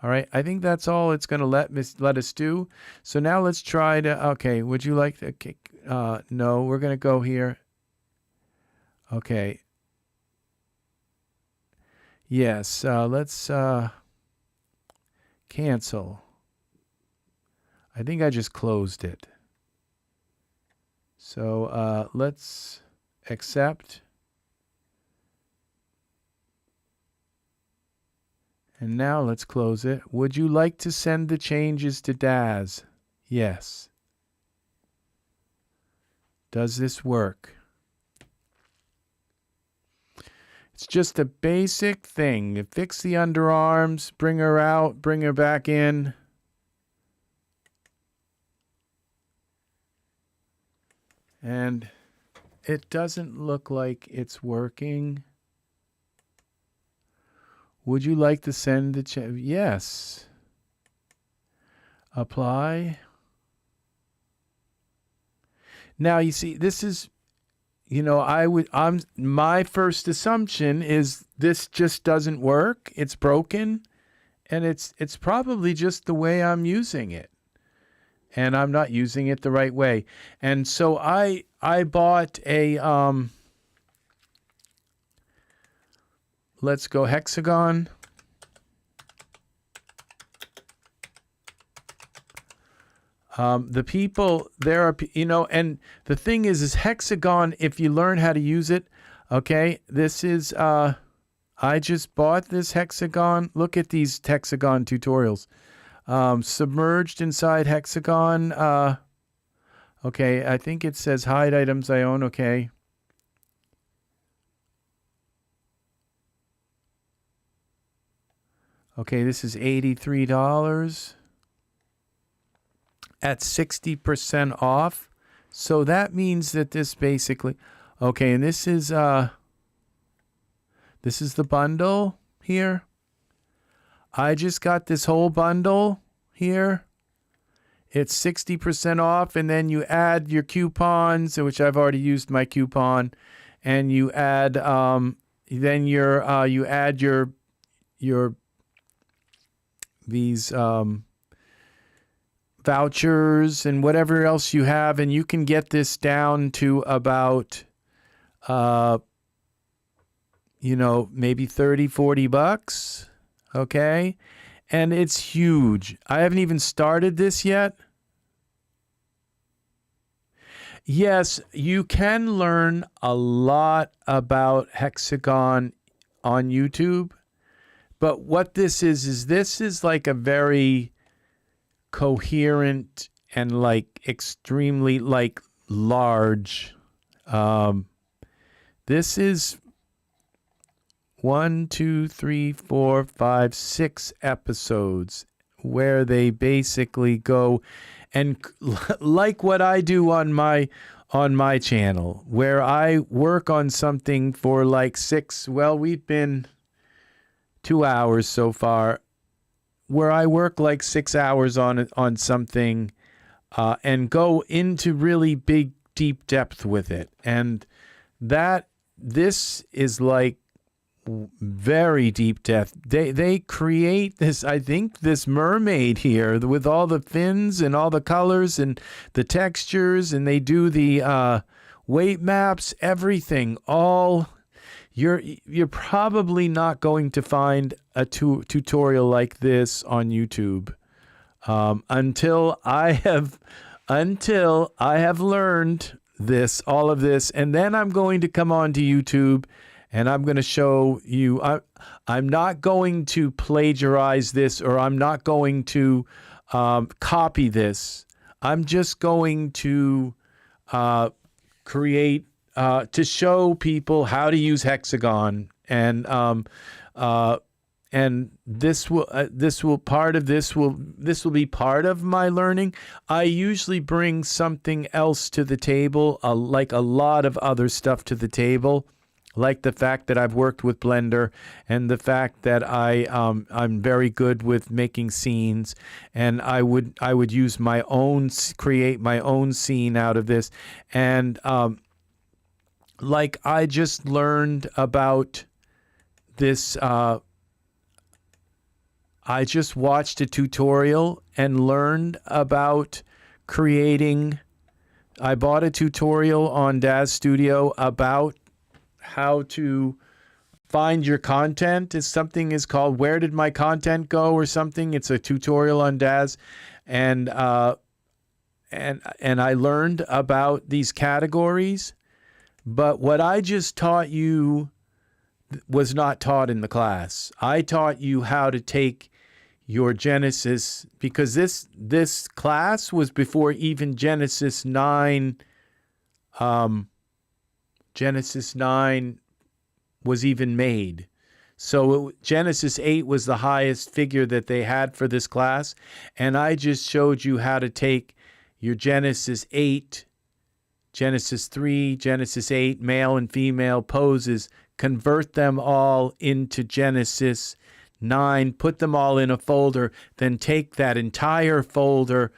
All right, I think that's all it's going to let us do. So now let's try to, okay, would you like to, okay, no, we're going to go here. Okay. Yes, let's cancel. I think I just closed it. So let's accept. And now let's close it. Would you like to send the changes to Daz? Yes. Does this work? It's just a basic thing. Fix the underarms, bring her out, bring her back in. And it doesn't look like it's working. Would you like to send the yes. Apply. Now you see, this is, you know, my first assumption is this just doesn't work. It's broken, and it's probably just the way I'm using it, and I'm not using it the right way. And so I bought a let's go Hexagon. The people, there are, you know, and the thing is Hexagon, if you learn how to use it, okay, this is, I just bought this Hexagon. Look at these Hexagon tutorials. Submerged inside Hexagon. Okay, I think it says hide items I own, okay. Okay, this is $83 at 60% off. So that means that this basically, okay, and this is the bundle here. I just got this whole bundle here. It's 60% off, and then you add your coupons, which I've already used my coupon, and you add then you add your these vouchers and whatever else you have, and you can get this down to about you know, maybe $30-40, okay? And it's huge. I haven't even started this yet. Yes, you can learn a lot about Hexagon on YouTube, but what this is like a very coherent and like extremely like large. This is 1, 2, 3, 4, 5, 6 episodes where they basically go and like what I do on my channel, where I work on something for like 6, well, we've been 2 hours so far, where I work like 6 hours on something and go into really big, deep depth with it. And this is like very deep depth. They create this, I think, this mermaid here with all the fins and all the colors and the textures, and they do the weight maps, everything. All you're probably not going to find a tutorial like this on YouTube until I have learned all of this, and then I'm going to come on to YouTube. And I'm going to show you, I'm not going to plagiarize this, or I'm not going to copy this. I'm just going to create, to show people how to use Hexagon. And and this will be part of my learning. I usually bring something else to the table, like a lot of other stuff to the table, like the fact that I've worked with Blender, and the fact that I'm very good with making scenes, and I would use my own, create my own scene out of this, and like I just learned about this. I just watched a tutorial and learned about creating. I bought a tutorial on Daz Studio about how to find your content. Something is called "Where Did My Content Go?" or something. It's a tutorial on Daz, and I learned about these categories. But what I just taught you was not taught in the class. I taught you how to take your Genesis, because this class was before even Genesis 9 was even made. So Genesis 8 was the highest figure that they had for this class, and I just showed you how to take your Genesis 8, Genesis 3, Genesis 8 male and female poses, convert them all into Genesis 9, put them all in a folder, then take that entire folder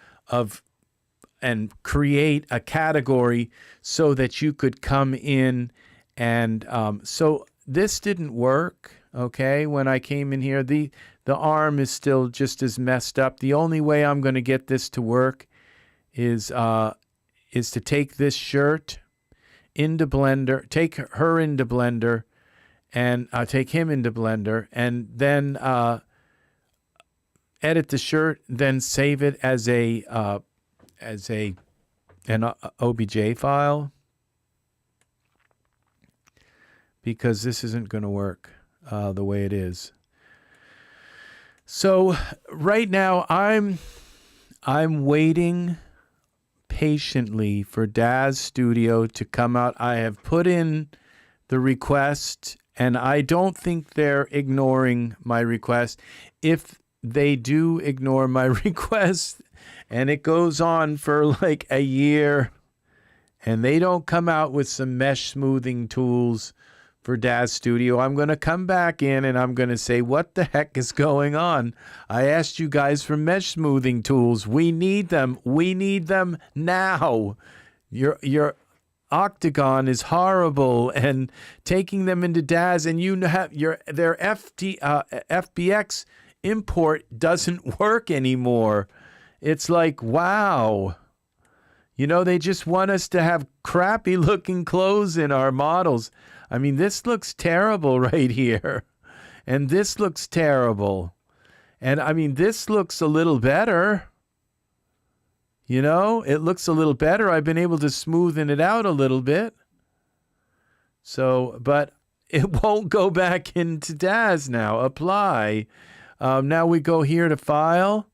and create a category so that you could come in and so this didn't work, okay? When I came in here, the arm is still just as messed up. The only way I'm going to get this to work is to take this shirt into Blender, take her into Blender, and take him into Blender, and then edit the shirt, then save it as an OBJ file, because this isn't going to work the way it is. So right now I'm waiting patiently for Daz Studio to come out. I have put in the request, and I don't think they're ignoring my request. If they do ignore my request and it goes on for like a year and they don't come out with some mesh smoothing tools for Daz Studio, I'm going to come back in and I'm going to say, what the heck is going on? I asked you guys for mesh smoothing tools. We need them. We need them now. Your Octagon is horrible, and taking them into Daz, and you have their FBX import doesn't work anymore. It's like, wow. You know, they just want us to have crappy looking clothes in our models. I mean, this looks terrible right here. And this looks terrible. And I mean, this looks a little better. You know, it looks a little better. I've been able to smoothen it out a little bit. So, but it won't go back into Daz now. Apply. Now we go here to File,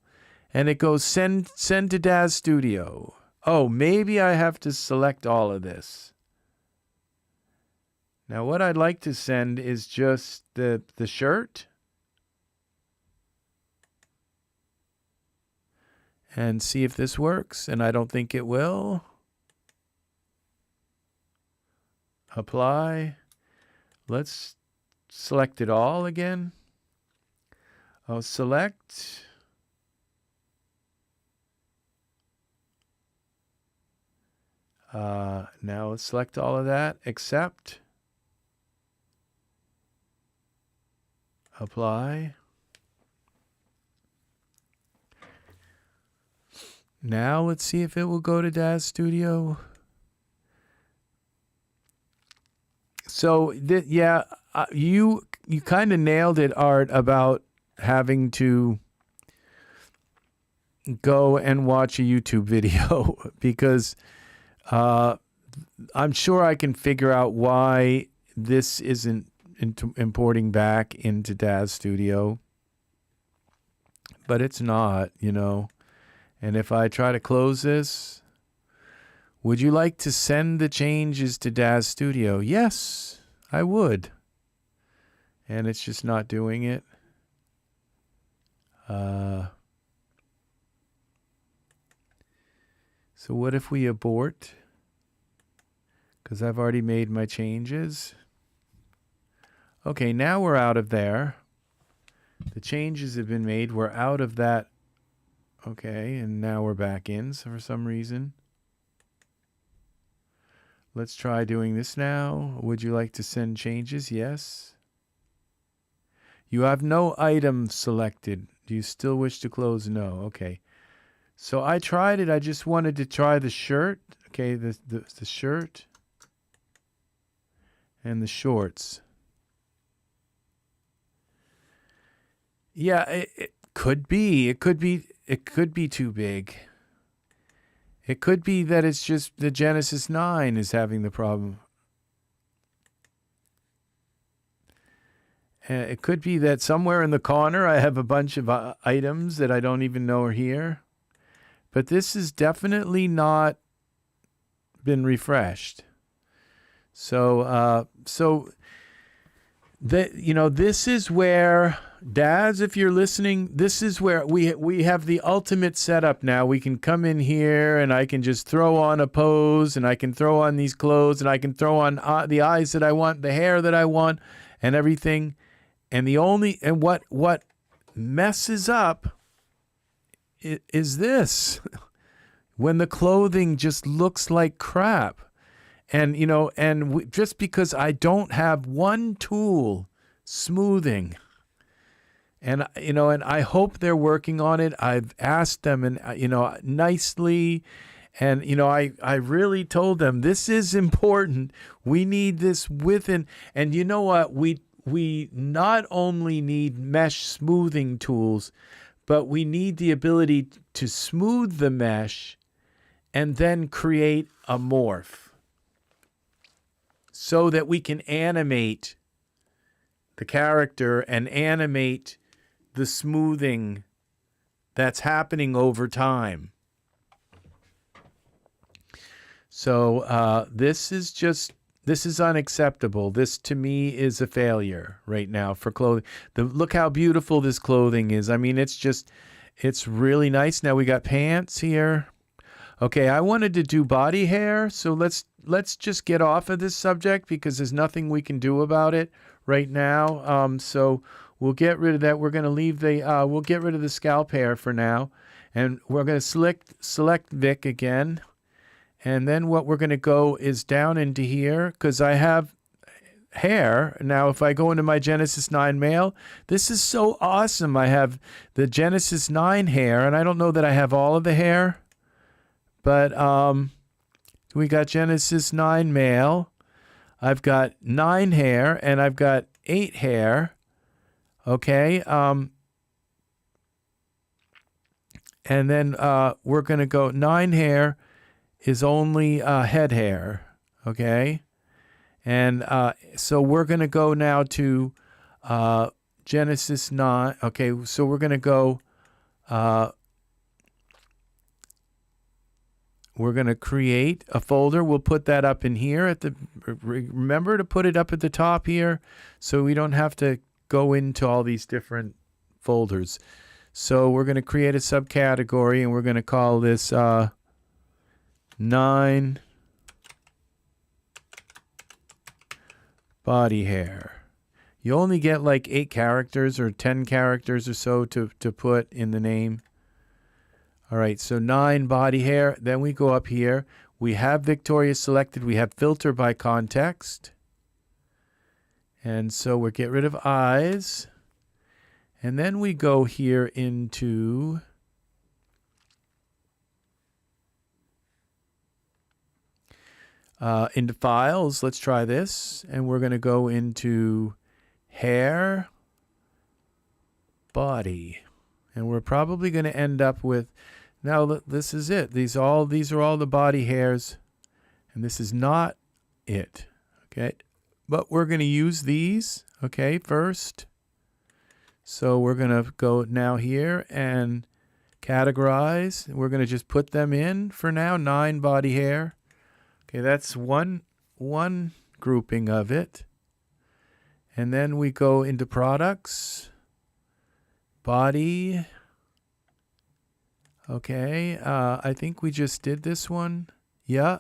and it goes send to Daz Studio. Oh, maybe I have to select all of this. Now what I'd like to send is just the shirt. And see if this works, and I don't think it will. Apply. Let's select it all again. I'll select. Now let's select all of that, accept. Apply. Now let's see if it will go to Daz Studio. So yeah, you kind of nailed it, Art, about having to go and watch a YouTube video because I'm sure I can figure out why this isn't importing back into Daz Studio, but it's not, you know. And if I try to close this, would you like to send the changes to Daz Studio? Yes, I would. And it's just not doing it. So what if we abort? Because I've already made my changes. Okay, now we're out of there. The changes have been made. We're out of that. Okay, and now we're back in for some reason. Let's try doing this now. Would you like to send changes? Yes. You have no item selected. Do you still wish to close? No. Okay. So I tried it. I just wanted to try the shirt. Okay, the shirt and the shorts. Yeah, it could be. It could be too big. It could be that it's just the Genesis 9 is having the problem. It could be that somewhere in the corner I have a bunch of items that I don't even know are here. But this has definitely not been refreshed. So this is where, Daz, if you're listening, this is where we have the ultimate setup now. We can come in here and I can just throw on a pose and I can throw on these clothes and I can throw on the eyes that I want, the hair that I want, and everything. And what messes up is this. When the clothing just looks like crap. And, just because I don't have one tool, smoothing, and I hope they're working on it. I've asked them and, nicely, and, I really told them this is important. We need this within, and you know what? We not only need mesh smoothing tools, but we need the ability to smooth the mesh and then create a morph so that we can animate the character and animate the smoothing that's happening over time. So this is unacceptable. This, to me, is a failure right now for clothing. Look how beautiful this clothing is. I mean, it's really nice. Now we got pants here. Okay, I wanted to do body hair, so let's just get off of this subject because there's nothing we can do about it right now. So we'll get rid of that. We're going to leave we'll get rid of the scalp hair for now, and we're going to select Vic again. And then what we're going to go is down into here because I have hair. Now, if I go into my Genesis 9 male, this is so awesome. I have the Genesis 9 hair, and I don't know that I have all of the hair, but we got Genesis 9 male. I've got 9 hair, and I've got 8 hair. Okay. And then we're going to go 9 hair is only head hair, okay? And so we're going to go now to Genesis 9. Okay, so we're going to go, we're going to create a folder. We'll put that up in here remember to put it up at the top here so we don't have to go into all these different folders. So we're going to create a subcategory and we're going to call this 9 body hair. You only get like 8 characters or 10 characters or so to put in the name. All right, so 9 body hair. Then we go up here. We have Victoria selected. We have filter by context. And so we'll get rid of eyes. And then we go here into files. Let's try this. And we're going to go into hair, body. And we're probably going to end up with, now this is it. These are all the body hairs. And this is not it. Okay. But we're going to use these, okay, first. So we're going to go now here and categorize. We're going to just put them in for now, 9 body hair. Okay, that's one grouping of it. And then we go into products, body. Okay, I think we just did this one. Yeah,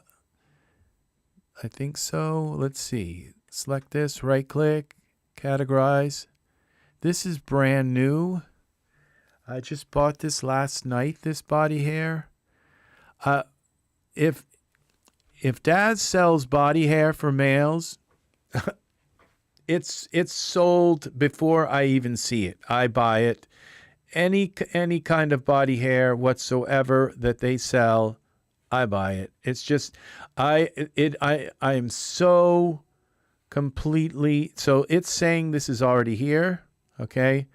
I think so. Let's see. Select this, right click, categorize. This is brand new. I just bought this last night, this body hair. If Dad sells body hair for males, it's sold before I even see it. I buy it. Any kind of body hair whatsoever that they sell, I buy it. It's just I am so completely, so it's saying this is already here, okay?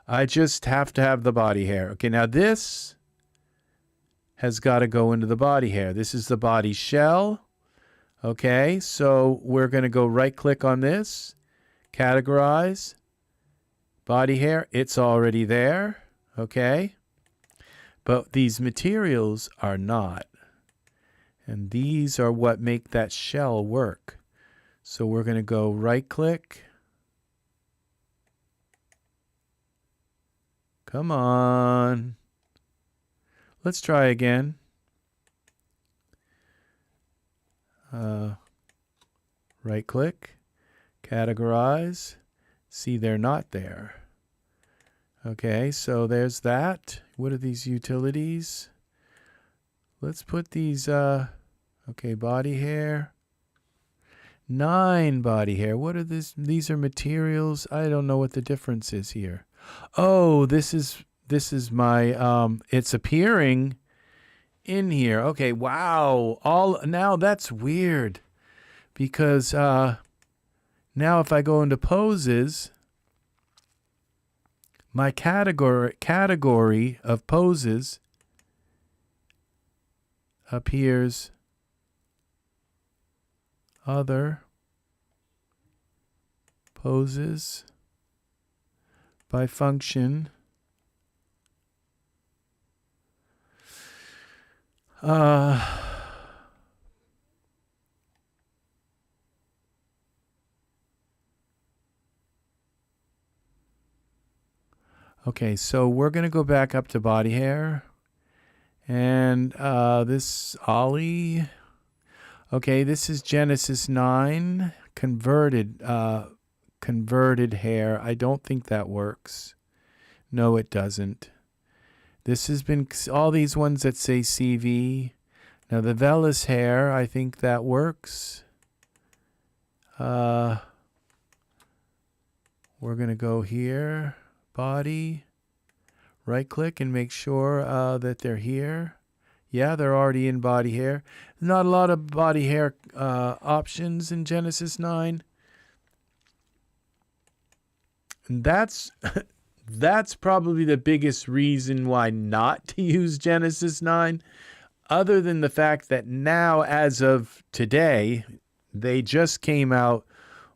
I just have to have the body hair. Okay, now this has got to go into the body hair. This is the body shell. Okay, so we're going to go right click on this, categorize, body hair. It's already there. Okay, but these materials are not, and these are what make that shell work. So we're going to go right click. Come on. Let's try again. Right click, categorize, see they're not there. Okay, so there's that. What are these utilities? Let's put these, okay, body hair. 9 body hair. What are this? These are materials. I don't know what the difference is here. Oh, this is my, it's appearing in here. Okay, wow. Now that's weird because, now if I go into poses, my category of poses appears other poses by function. Okay, so we're going to go back up to body hair. And this Ollie. Okay, this is Genesis 9. Converted hair. I don't think that works. No, it doesn't. This has been all these ones that say CV. Now the vellus hair, I think that works. We're going to go here. Body, right click and make sure that they're here. Yeah, they're already in body hair. Not a lot of body hair options in Genesis 9. And that's probably the biggest reason why not to use Genesis 9, other than the fact that now, as of today, they just came out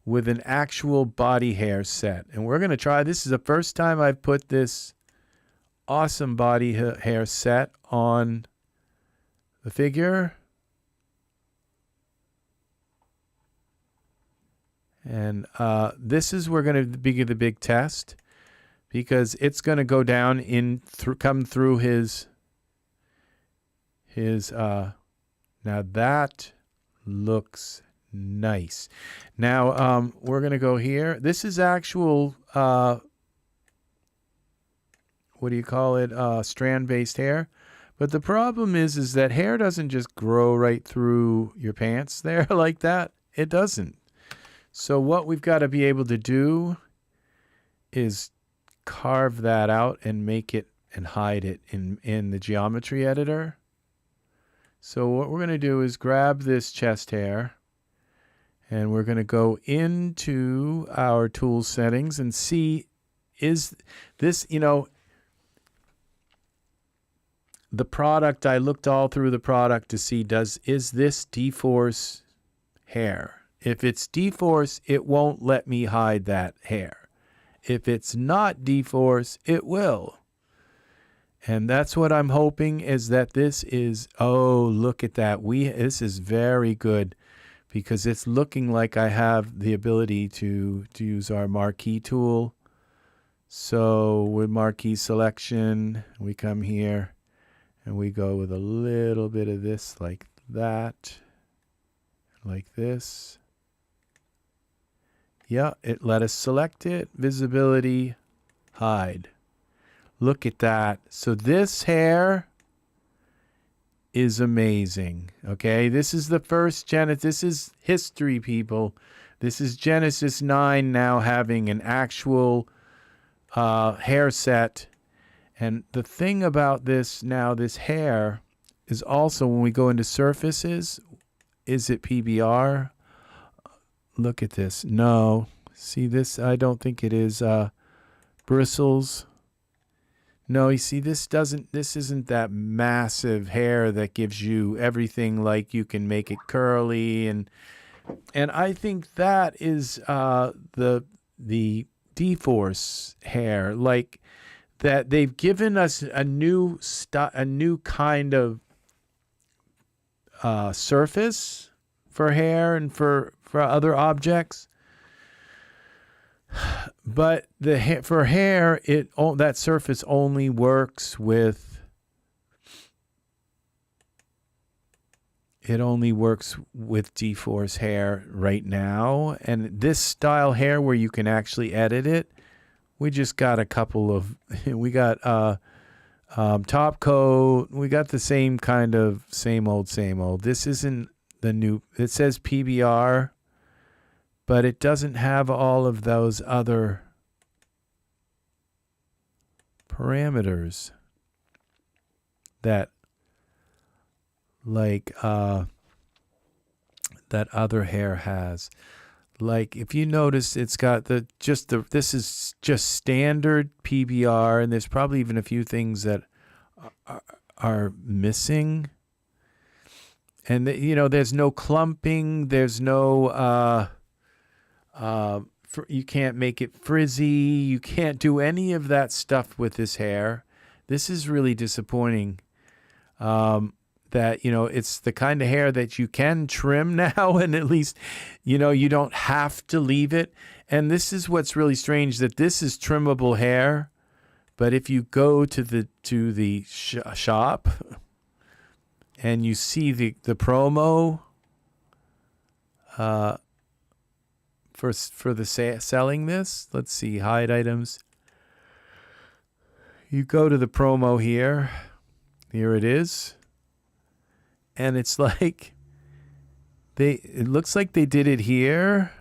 with an actual body hair set. And we're going to try. This is the first time I've put this awesome body hair set on the figure. And this is where going to be the big test, because it's going to go down come through his now that looks nice. Now we're going to go here. This is actual what do you call it? Strand-based hair. But the problem is that hair doesn't just grow right through your pants there like that. It doesn't. So what we've got to be able to do is carve that out and make it and hide it in the geometry editor. So what we're going to do is grab this chest hair, and we're going to go into our tool settings and see, is this, the product, I looked all through the product to see, is this D-Force hair? If it's D-Force, it won't let me hide that hair. If it's not D-Force, it will. And that's what I'm hoping, is that this is, oh, look at that. This is very good, because it's looking like I have the ability to use our marquee tool So with marquee selection, we come here and we go with a little bit of this like that, like this. Yeah, it let us select it. Visibility, hide. Look at that. So this hair is amazing. Okay, this is the first Genesis. This is history, people. This is Genesis 9 now having an actual hair set. And the thing about this now, this hair is also when we go into surfaces, is it PBR? Look at this. No. See this? I don't think it is. Bristles. No, you see, this isn't that massive hair that gives you everything, like you can make it curly. And I think that is the D-Force hair, like that they've given us a new kind of surface for hair and for other objects. But for hair, that surface only works with D-Force hair right now. And this style hair where you can actually edit it, we just got a couple of we got top coat. We got the same kind of same old. This isn't the new. It says PBR, but it doesn't have all of those other parameters that like that other hair has. Like if you notice, it's got this is just standard PBR, and there's probably even a few things that are missing. And there's no clumping, there's no you can't make it frizzy, you can't do any of that stuff with this hair. This is really disappointing. That it's the kind of hair that you can trim now, and at least you don't have to leave it. And this is what's really strange, that this is trimmable hair, but if you go to the shop and you see the promo for the selling this, let's see, hide items. You go to the promo here it is. And it's like it looks like they did it here.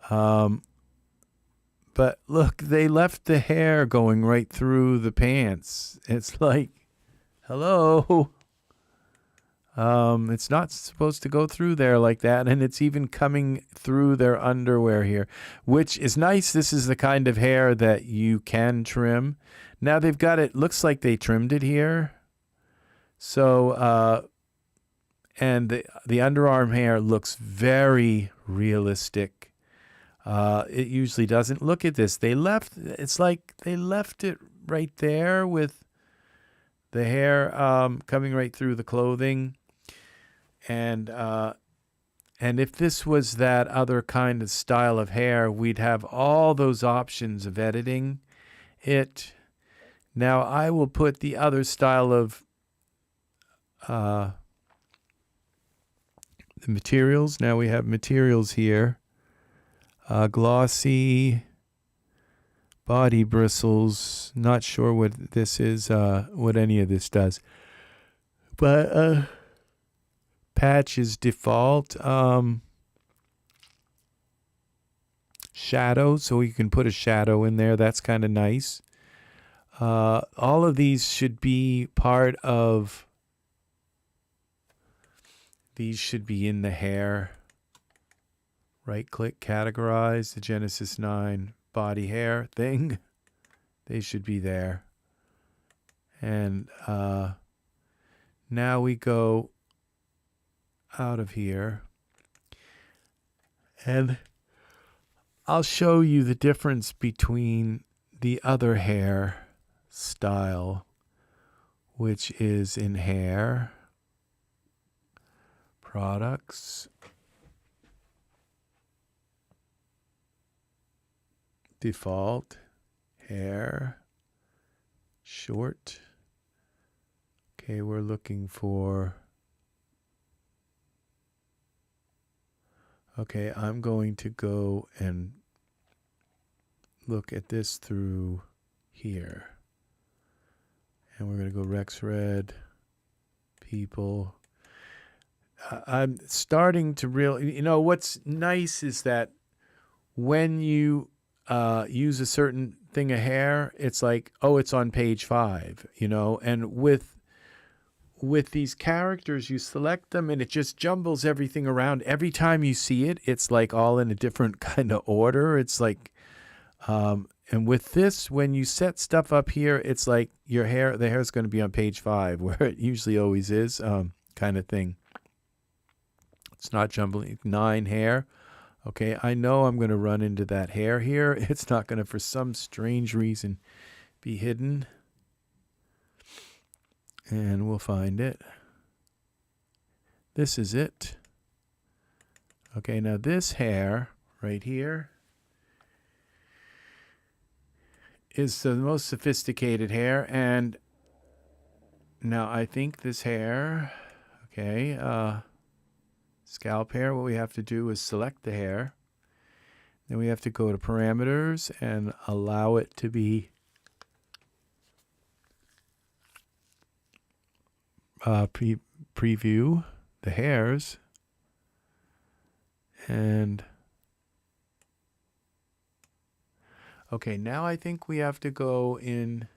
But look, they left the hair going right through the pants. It's like, hello. It's not supposed to go through there like that, and it's even coming through their underwear here, which is nice. This is the kind of hair that you can trim. Now they've got it, looks like they trimmed it here. So, and the underarm hair looks very realistic. It usually doesn't. Look at this. It's like they left it right there with the hair coming right through the clothing. And if this was that other kind of style of hair, we'd have all those options of editing it. Now I will put the other style of the materials. Now we have materials here. Glossy, body bristles. Not sure what this is, what any of this does. But patch is default. Shadow, so you can put a shadow in there. That's kind of nice. All of these should be part of. These should be in the hair. Right click, categorize the Genesis 9 body hair thing. They should be there. And now we go out of here. And I'll show you the difference between the other hair style, which is in hair. Products, default, hair, short. Okay, we're looking for, okay, I'm going to go and look at this through here. And we're going to go RexRed, people. I'm starting to really, you know, what's nice is that when you use a certain thing of hair, it's like, oh, it's on page 5, you know, and with these characters, you select them and it just jumbles everything around. Every time you see it, it's like all in a different kind of order. It's like, and with this, when you set stuff up here, it's like the hair is going to be on page 5, where it usually always is, kind of thing. It's not jumbling. 9 hair. Okay, I know I'm going to run into that hair here. It's not going to, for some strange reason, be hidden. And we'll find it. This is it. Okay, now this hair right here is the most sophisticated hair. And now I think this hair, okay, scalp hair, what we have to do is select the hair. Then we have to go to parameters and allow it to be preview the hairs. And okay, now I think we have to go in.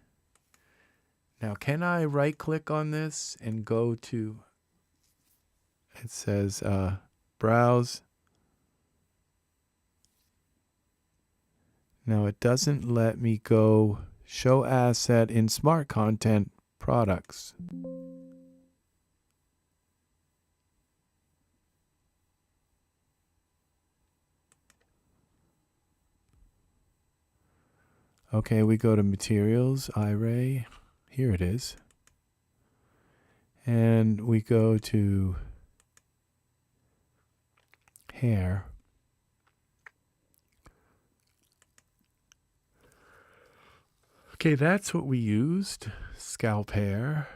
Now, can I right click on this and go to, it says browse. Now it doesn't let me go show asset in smart content products. Okay, we go to materials, Iray. Here it is. And we go to hair. Okay, that's what we used. Scalp hair.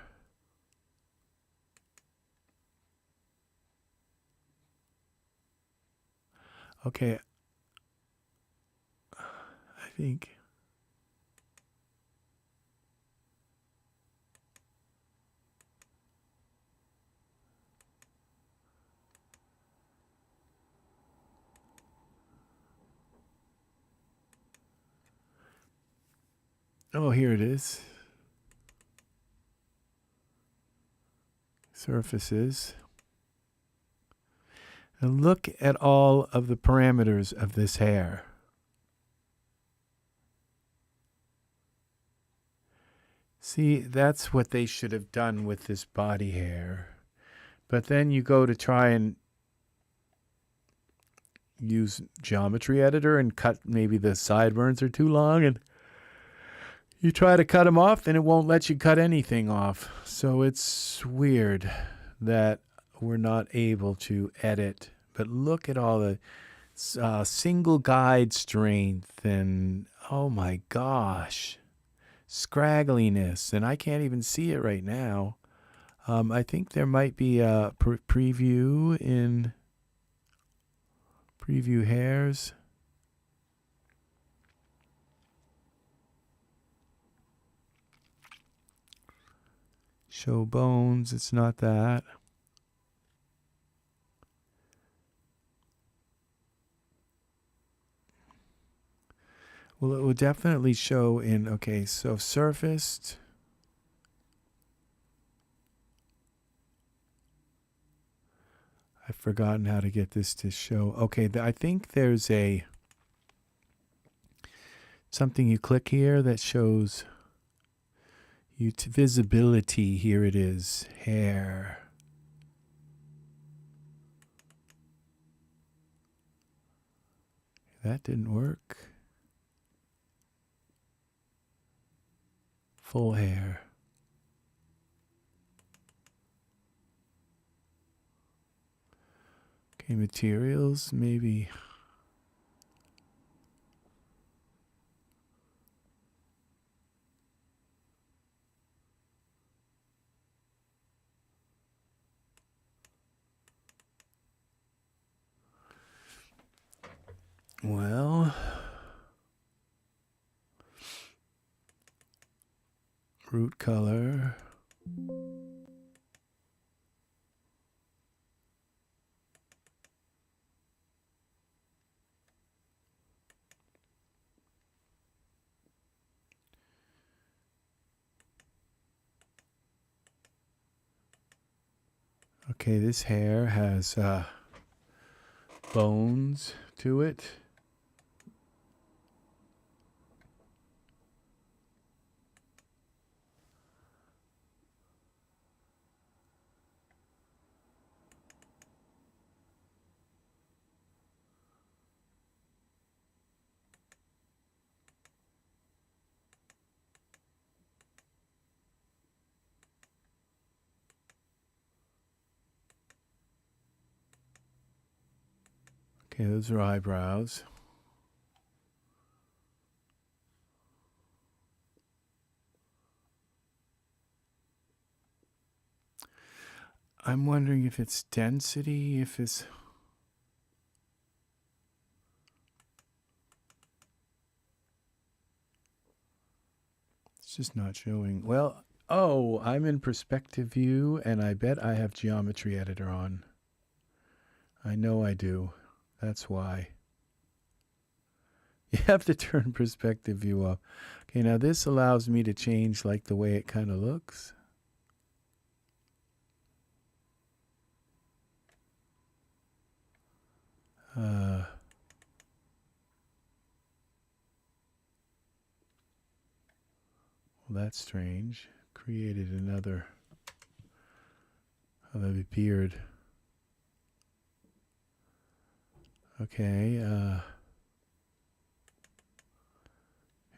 Okay. I think. Oh, here it is. Surfaces. And look at all of the parameters of this hair. See, that's what they should have done with this body hair. But then you go to try and use geometry editor and cut, maybe the sideburns are too long, and you try to cut them off and it won't let you cut anything off. So it's weird that we're not able to edit. But look at all the single guide strength and, oh my gosh, scraggliness. And I can't even see it right now. I think there might be a preview in preview hairs. Show bones, it's not that. Well, it will definitely show in, okay, so surfaced. I've forgotten how to get this to show. Okay, I think there's something you click here that shows you to visibility. Here it is, hair. That didn't work. Full hair. Okay, materials, maybe. Well, root color. Okay, this hair has bones to it. Okay, those are eyebrows. I'm wondering if it's density, if it's... It's just not showing. Well, oh, I'm in perspective view, and I bet I have geometry editor on. I know I do. That's why. You have to turn perspective view up. Okay, now this allows me to change like the way it kind of looks. Well, that's strange. Created another beard. Okay,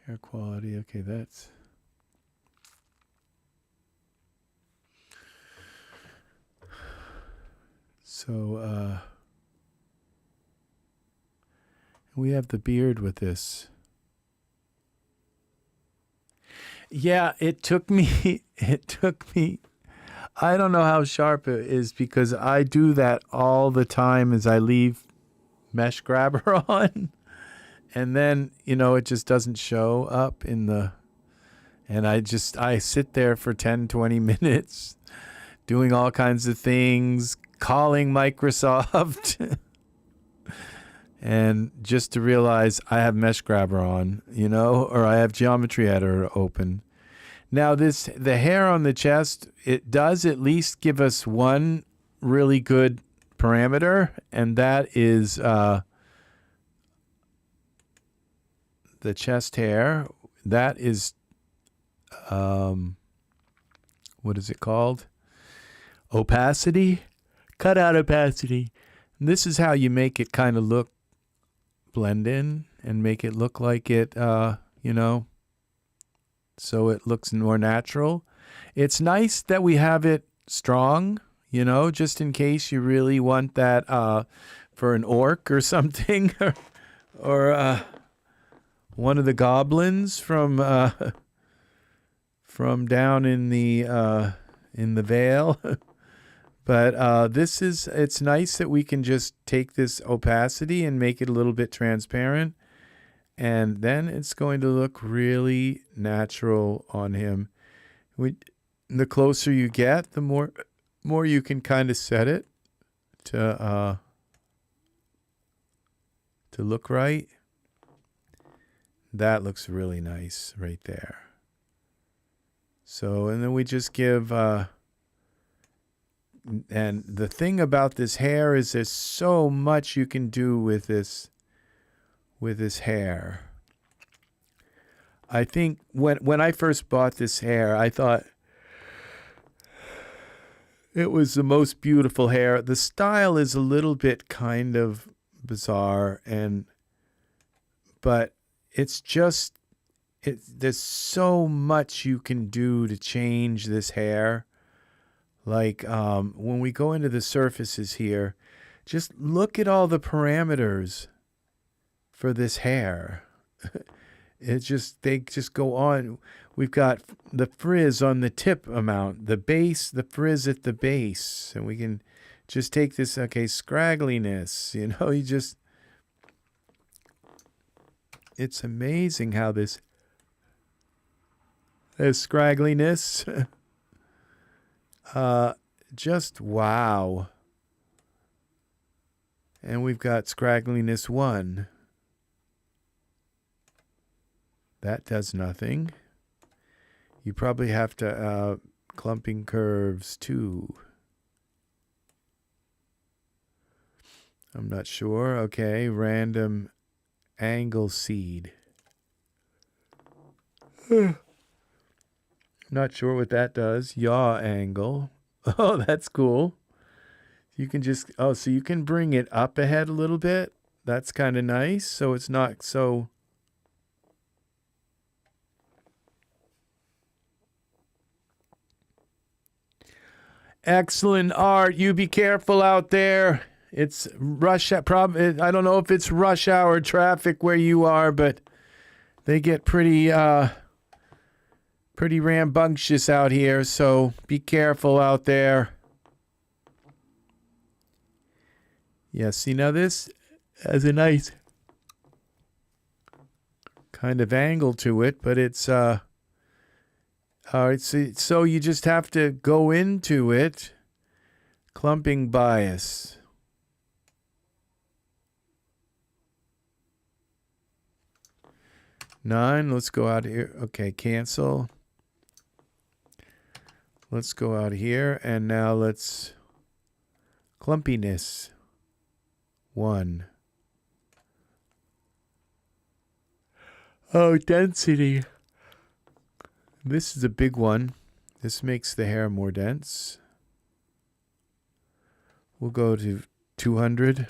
hair quality. Okay, that's... So, we have the beard with this. Yeah, it took me, I don't know how sharp it is because I do that all the time as I leave mesh grabber on. And then, you know, it just doesn't show up in the, and I sit there for 10, 20 minutes doing all kinds of things, calling Microsoft. And just to realize I have mesh grabber on, you know, or I have geometry editor open. Now the hair on the chest, it does at least give us one really good parameter, and that is the chest hair. That is, what is it called? Opacity, cutout opacity. And this is how you make it kind of look blend in and make it look like it, you know, so it looks more natural. It's nice that we have it strong, you know, just in case you really want that for an orc or something, or one of the goblins from down in the Vale. But it's nice that we can just take this opacity and make it a little bit transparent. And then it's going to look really natural on him. The closer you get, the more you can kind of set it to look right. That looks really nice right there. So, and then we just give... and the thing about this hair is there's so much you can do with this hair. I think when I first bought this hair, I thought it was the most beautiful hair. The style is a little bit kind of bizarre, but it's just there's so much you can do to change this hair. Like when we go into the surfaces here, just look at all the parameters for this hair. They just go on. We've got the frizz on the tip amount, the base, the frizz at the base. And we can just take this, okay, scraggliness, you know, you just, It's amazing how this scraggliness, just wow. And we've got scraggliness 1. That does nothing. You probably have to clumping curves 2. I'm not sure. Okay, random angle seed. Not sure what that does. Yaw angle. Oh, that's cool. You can just, oh, so you can bring it up ahead a little bit. That's kind of nice. So it's not so. Excellent art. You be careful out there. It's rush hour. I don't know if it's rush hour traffic where you are, but they get pretty rambunctious out here. So be careful out there. Yeah, see, now this has a nice kind of angle to it, but it's all right, so you just have to go into it. Clumping bias. Nine, let's go out here. Okay, cancel. Let's go out here, and now let's clumpiness. 1. Oh, density. This is a big one. This makes the hair more dense. We'll go to 200.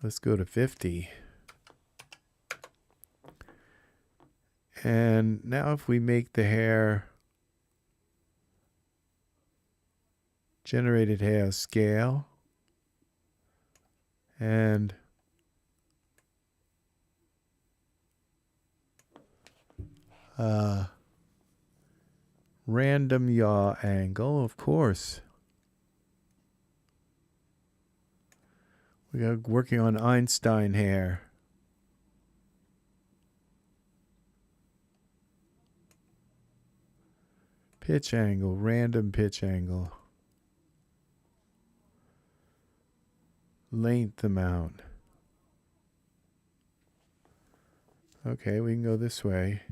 Let's go to 50. And now if we make the hair generated hair scale and random yaw angle, of course. We got working on Einstein hair. Pitch angle, random pitch angle. Length amount. Okay, we can go this way.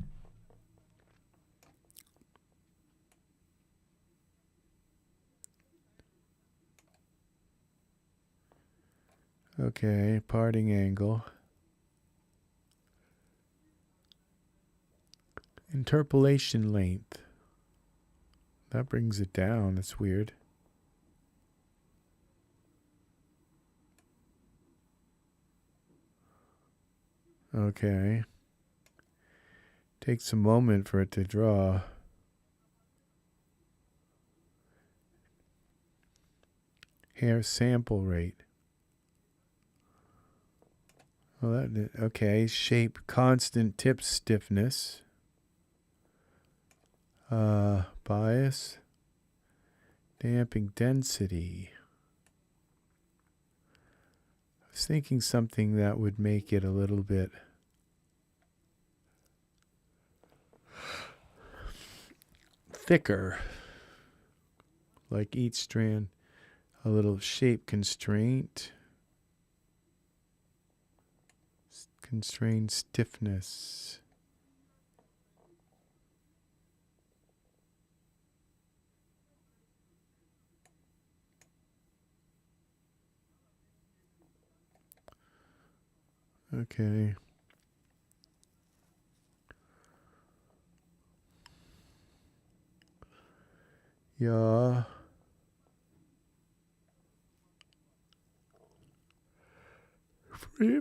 Okay, parting angle. Interpolation length. That brings it down. That's weird. Okay. Takes a moment for it to draw. Hair sample rate. Well, okay. Shape constant tip stiffness. Bias. Damping density. I was thinking something that would make it a little bit thicker. Like each strand, a little shape constraint. Constrained stiffness. Okay. Yeah.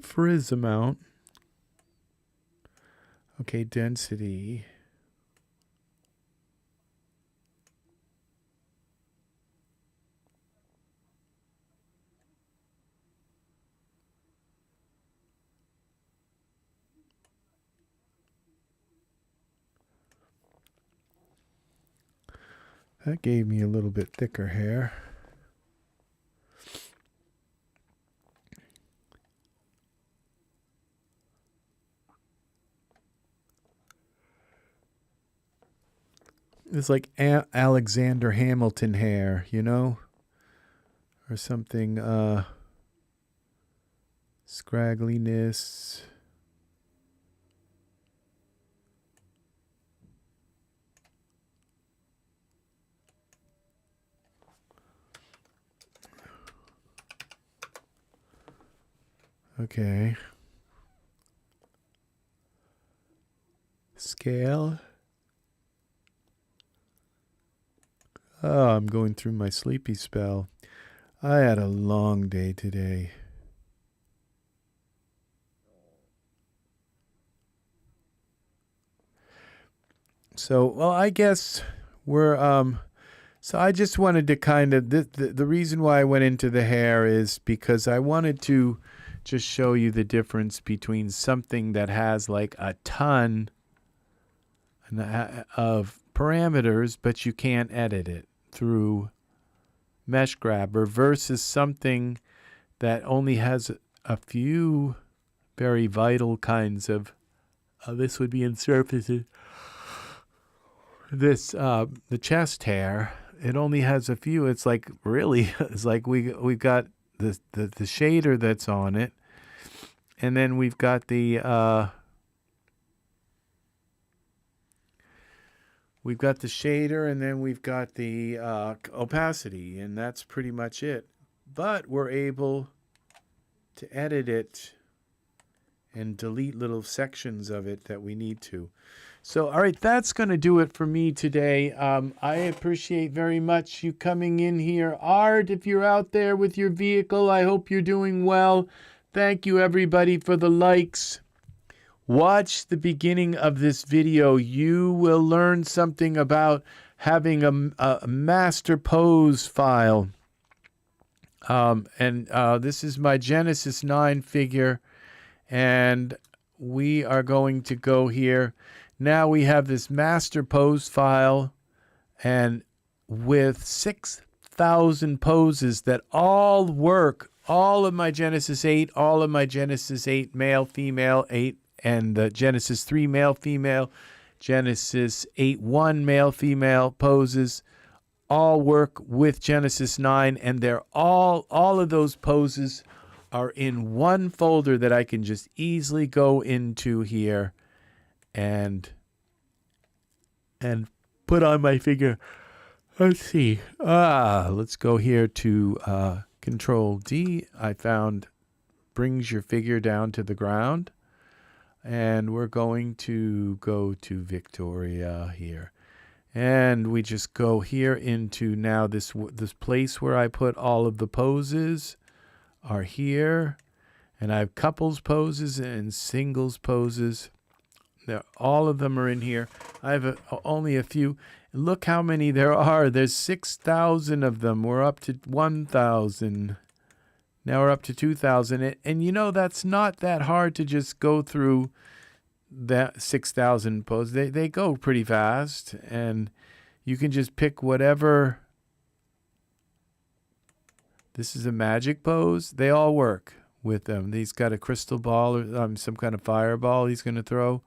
Frizz amount. Okay, density. That gave me a little bit thicker hair. It's like Alexander Hamilton hair, you know? Or something, scraggliness. Okay. Scale. Oh, I'm going through my sleepy spell. I had a long day today. So, well, I guess we're, so I just wanted to kind of, the reason why I went into the hair is because I wanted to just show you the difference between something that has like a ton of parameters, but you can't edit it through Mesh Grabber versus something that only has a few very vital kinds of, this would be in surfaces. This, the chest hair, it only has a few. It's like, really, it's like we've got the shader that's on it. And then we've got the shader, and then we've got the opacity, and that's pretty much it. But we're able to edit it and delete little sections of it that we need to. So, all right, that's going to do it for me today. I appreciate very much you coming in here. Art, if you're out there with your vehicle, I hope you're doing well. Thank you, everybody, for the likes. Watch the beginning of this video. You will learn something about having a master pose file. This is my Genesis 9 figure, and we are going to go here. Now we have this master pose file, and with 6,000 poses that all work, all of my Genesis 8, all of my Genesis 8 male, female, 8, and the Genesis 3 male, female, Genesis 8.1 male, female poses all work with Genesis 9, and they're all of those poses are in one folder that I can just easily go into here and put on my figure. Let's see. Let's go here to Control D. I found brings your figure down to the ground. And we're going to go to Victoria here. And we just go here into now this place where I put all of the poses are here. And I have couples poses and singles poses. All of them are in here. I have only a few. Look how many there are. There's 6,000 of them. We're up to 1,000. Now we're up to 2,000. And you know, that's not that hard to just go through that 6,000 poses. They go pretty fast. And you can just pick whatever. This is a magic pose. They all work with them. He's got a crystal ball or some kind of fireball he's going to throw.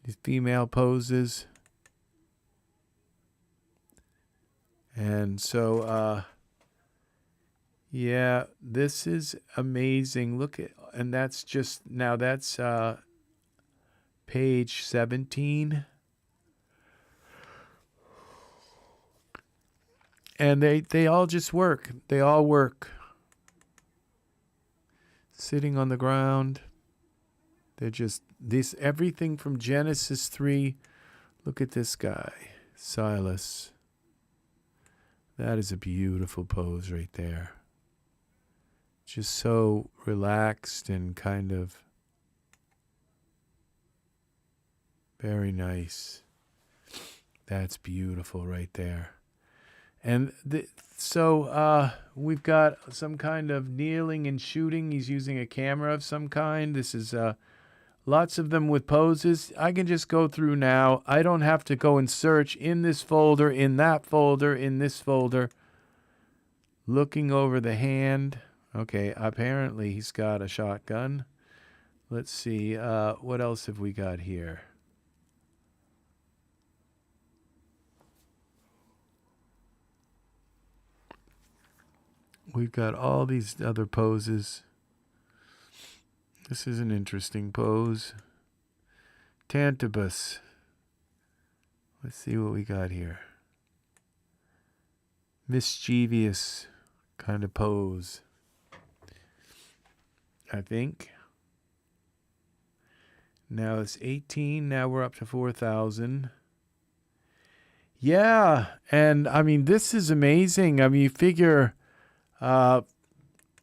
These female poses. And so, yeah, this is amazing. Look at, and that's just, now that's page 17. And they all just work. They all work. Sitting on the ground. They're just, everything from Genesis 3. Look at this guy, Silas. That is a beautiful pose right there. Just so relaxed and kind of very nice. That's beautiful right there. And so we've got some kind of kneeling and shooting. He's using a camera of some kind. This is lots of them with poses. I can just go through now. I don't have to go and search in this folder, in that folder, in this folder. Looking over the hand. Okay, apparently he's got a shotgun. Let's see. What else have we got here? we've got all these other poses. This is an interesting pose. Tantibus. Let's see what we got here. Mischievous kind of pose, I think. Now it's 18. Now we're up to 4,000. Yeah, and I mean, this is amazing. I mean, you figure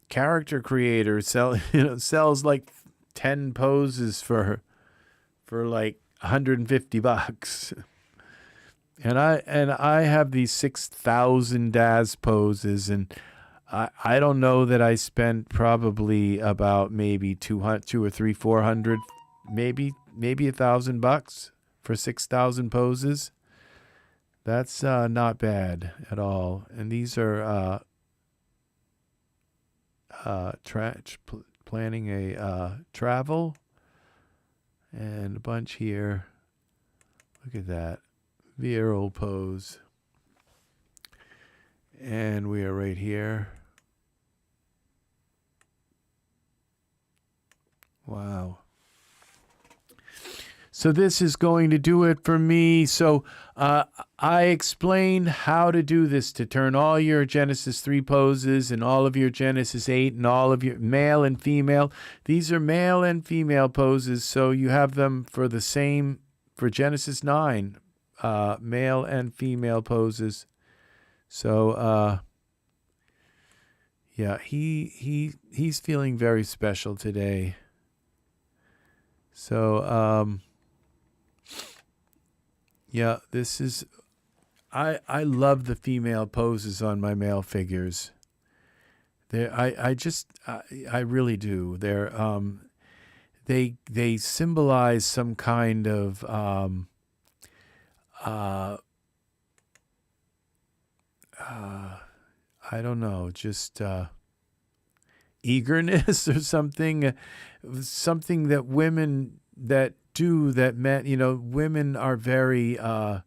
character creator sells like 10 poses for like $150. And I have these 6,000 DAS poses, and I don't know that I spent probably about maybe 200, 2 or 3, 400, maybe $1,000 for 6,000 poses. That's not bad at all. And these are planning a travel, and a bunch here. Look at that. Viral pose. And we are right here. Wow. So this is going to do it for me. So I explained how to do this, to turn all your Genesis 3 poses and all of your Genesis 8 and all of your male and female. These are male and female poses, so you have them for the same, for Genesis 9, male and female poses. So yeah, he's feeling very special today. So yeah, this is, I love the female poses on my male figures. I really do. They symbolize some kind of I don't know, just eagerness or something, something that women that do that men, women are very, I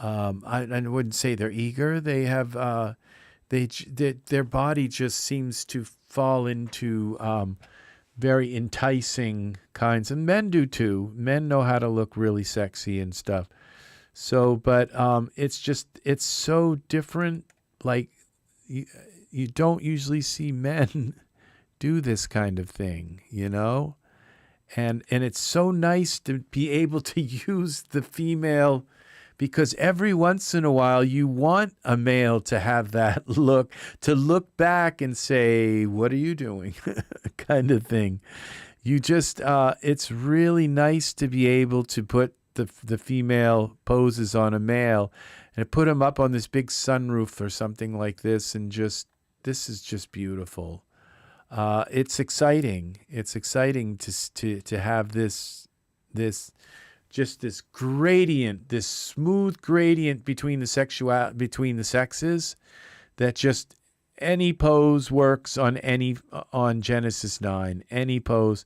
wouldn't say they're eager. They have, their body just seems to fall into very enticing kinds, and men do too. Men know how to look really sexy and stuff. So, but it's so different. Like you don't usually see men do this kind of thing, and it's so nice to be able to use the female, because every once in a while you want a male to have that look, to look back and say, what are you doing? kind of thing. You just, it's really nice to be able to put the female poses on a male and put him up on this big sunroof or something like this, and this is just beautiful. It's exciting. It's exciting to have this gradient, this smooth gradient between the sexes, that just any pose works on Genesis 9, any pose.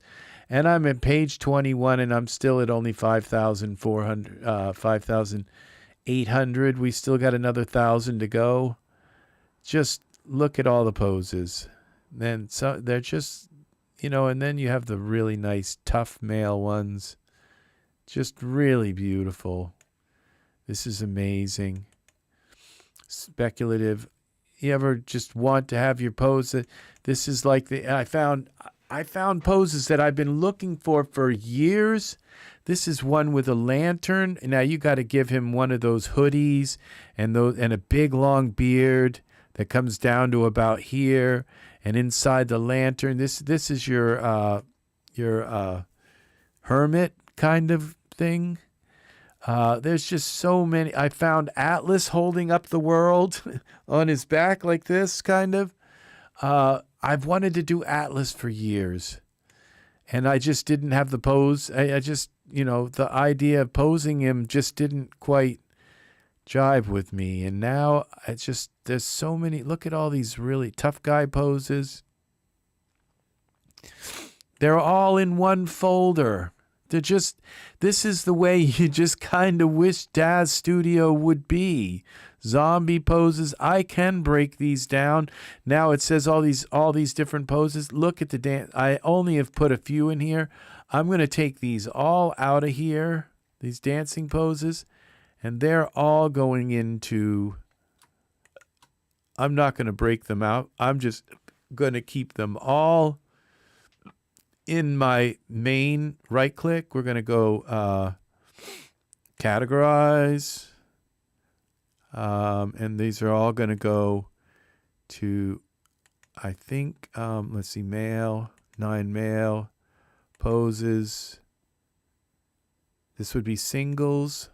And I'm at page 21, and I'm still at only 5,800. We still got another 1,000 to go. Just look at all the poses. Then so they're just, and then you have the really nice tough male ones. Just really beautiful. This is amazing. Speculative. You ever just want to have your pose? This is like I found poses that I've been looking for years. This is one with a lantern. Now you got to give him one of those hoodies and a big long beard that comes down to about here, and inside the lantern, this is your hermit kind of thing. There's just so many. I found Atlas holding up the world on his back like this, kind of. I've wanted to do Atlas for years, and I just didn't have the pose. I just, the idea of posing him just didn't quite jive with me. And now it's just, there's so many. Look at all these really tough guy poses. They're all in one folder. This is the way you just kind of wish Daz Studio would be. zombie poses. I can break these down. Now it says all these different poses. Look at the dance. I only have put a few in here. I'm going to take these all out of here, these dancing poses, and they're all going into, I'm not going to break them out. I'm just going to keep them all in my main right click. We're going to go categorize. And these are all going to go to, I think, let's see, male, 9 male, poses. This would be singles.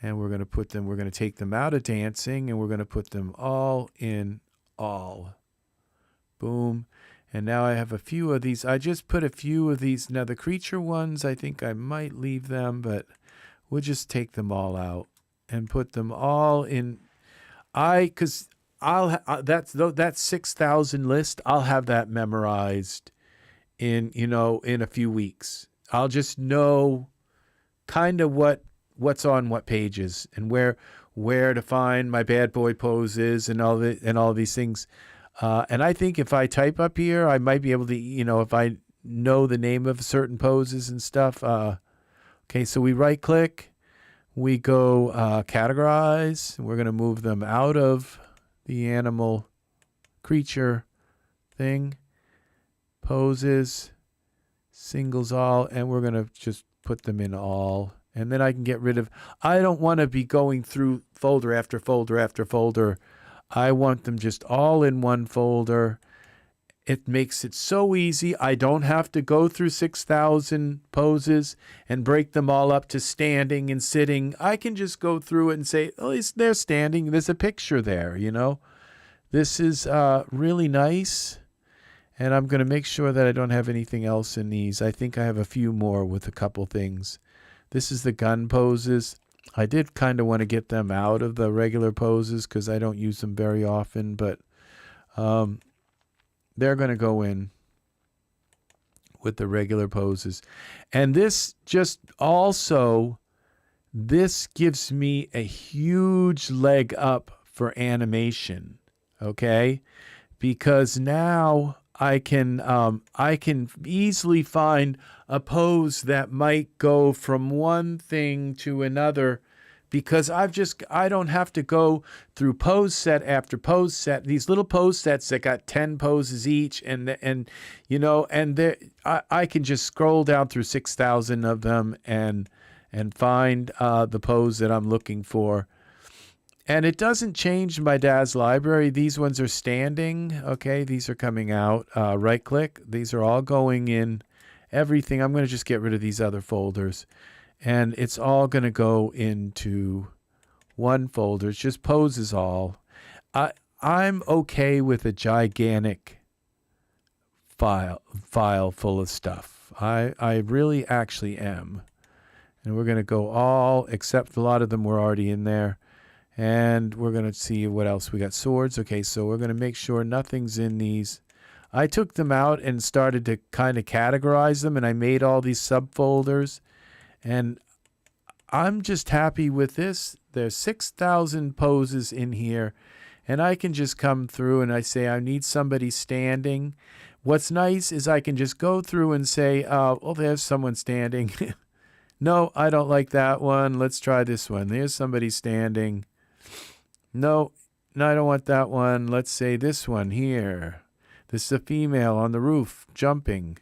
And we're going to take them out of dancing, and we're going to put them all in all. Boom. And now I have a few of these. I just put a few of these. Now the creature ones, I think I might leave them, but we'll just take them all out and put them all in. Because that 6,000 list, I'll have that memorized in a few weeks. I'll just know kind of what's on what pages and where to find my bad boy poses and all these things. And I think if I type up here, I might be able to, if I know the name of certain poses and stuff. Okay, so we right click, we go categorize, and we're going to move them out of the animal creature thing, poses, singles all, and we're going to just put them in all. And then I can get rid of, I don't want to be going through folder after folder after folder. I want them just all in one folder. It makes it so easy. I don't have to go through 6,000 poses and break them all up to standing and sitting. I can just go through it and say, oh, they're standing. There's a picture there, This is really nice. And I'm going to make sure that I don't have anything else in these. I think I have a few more with a couple things. This is the gun poses. I did kind of want to get them out of the regular poses because I don't use them very often, but they're going to go in with the regular poses. And this just also, this gives me a huge leg up for animation, okay? Because now I can easily find a pose that might go from one thing to another, because I don't have to go through pose set after pose set. These little pose sets that got 10 poses each, and I can just scroll down through 6,000 of them and find the pose that I'm looking for. And it doesn't change my DAZ library. These ones are standing. Okay, these are coming out. Right click. These are all going in everything. I'm going to just get rid of these other folders. And it's all going to go into one folder. It's just poses all. I'm okay with a gigantic file full of stuff. I really actually am. And we're going to go all, except a lot of them were already in there. And we're going to see what else. We got swords. Okay, so we're going to make sure nothing's in these. I took them out and started to kind of categorize them, and I made all these subfolders. And I'm just happy with this. There's 6,000 poses in here, and I can just come through and I say I need somebody standing. What's nice is I can just go through and say, oh, there's someone standing. No, I don't like that one. Let's try this one. There's somebody standing. No, I don't want that one. Let's say this one here. This is a female on the roof jumping.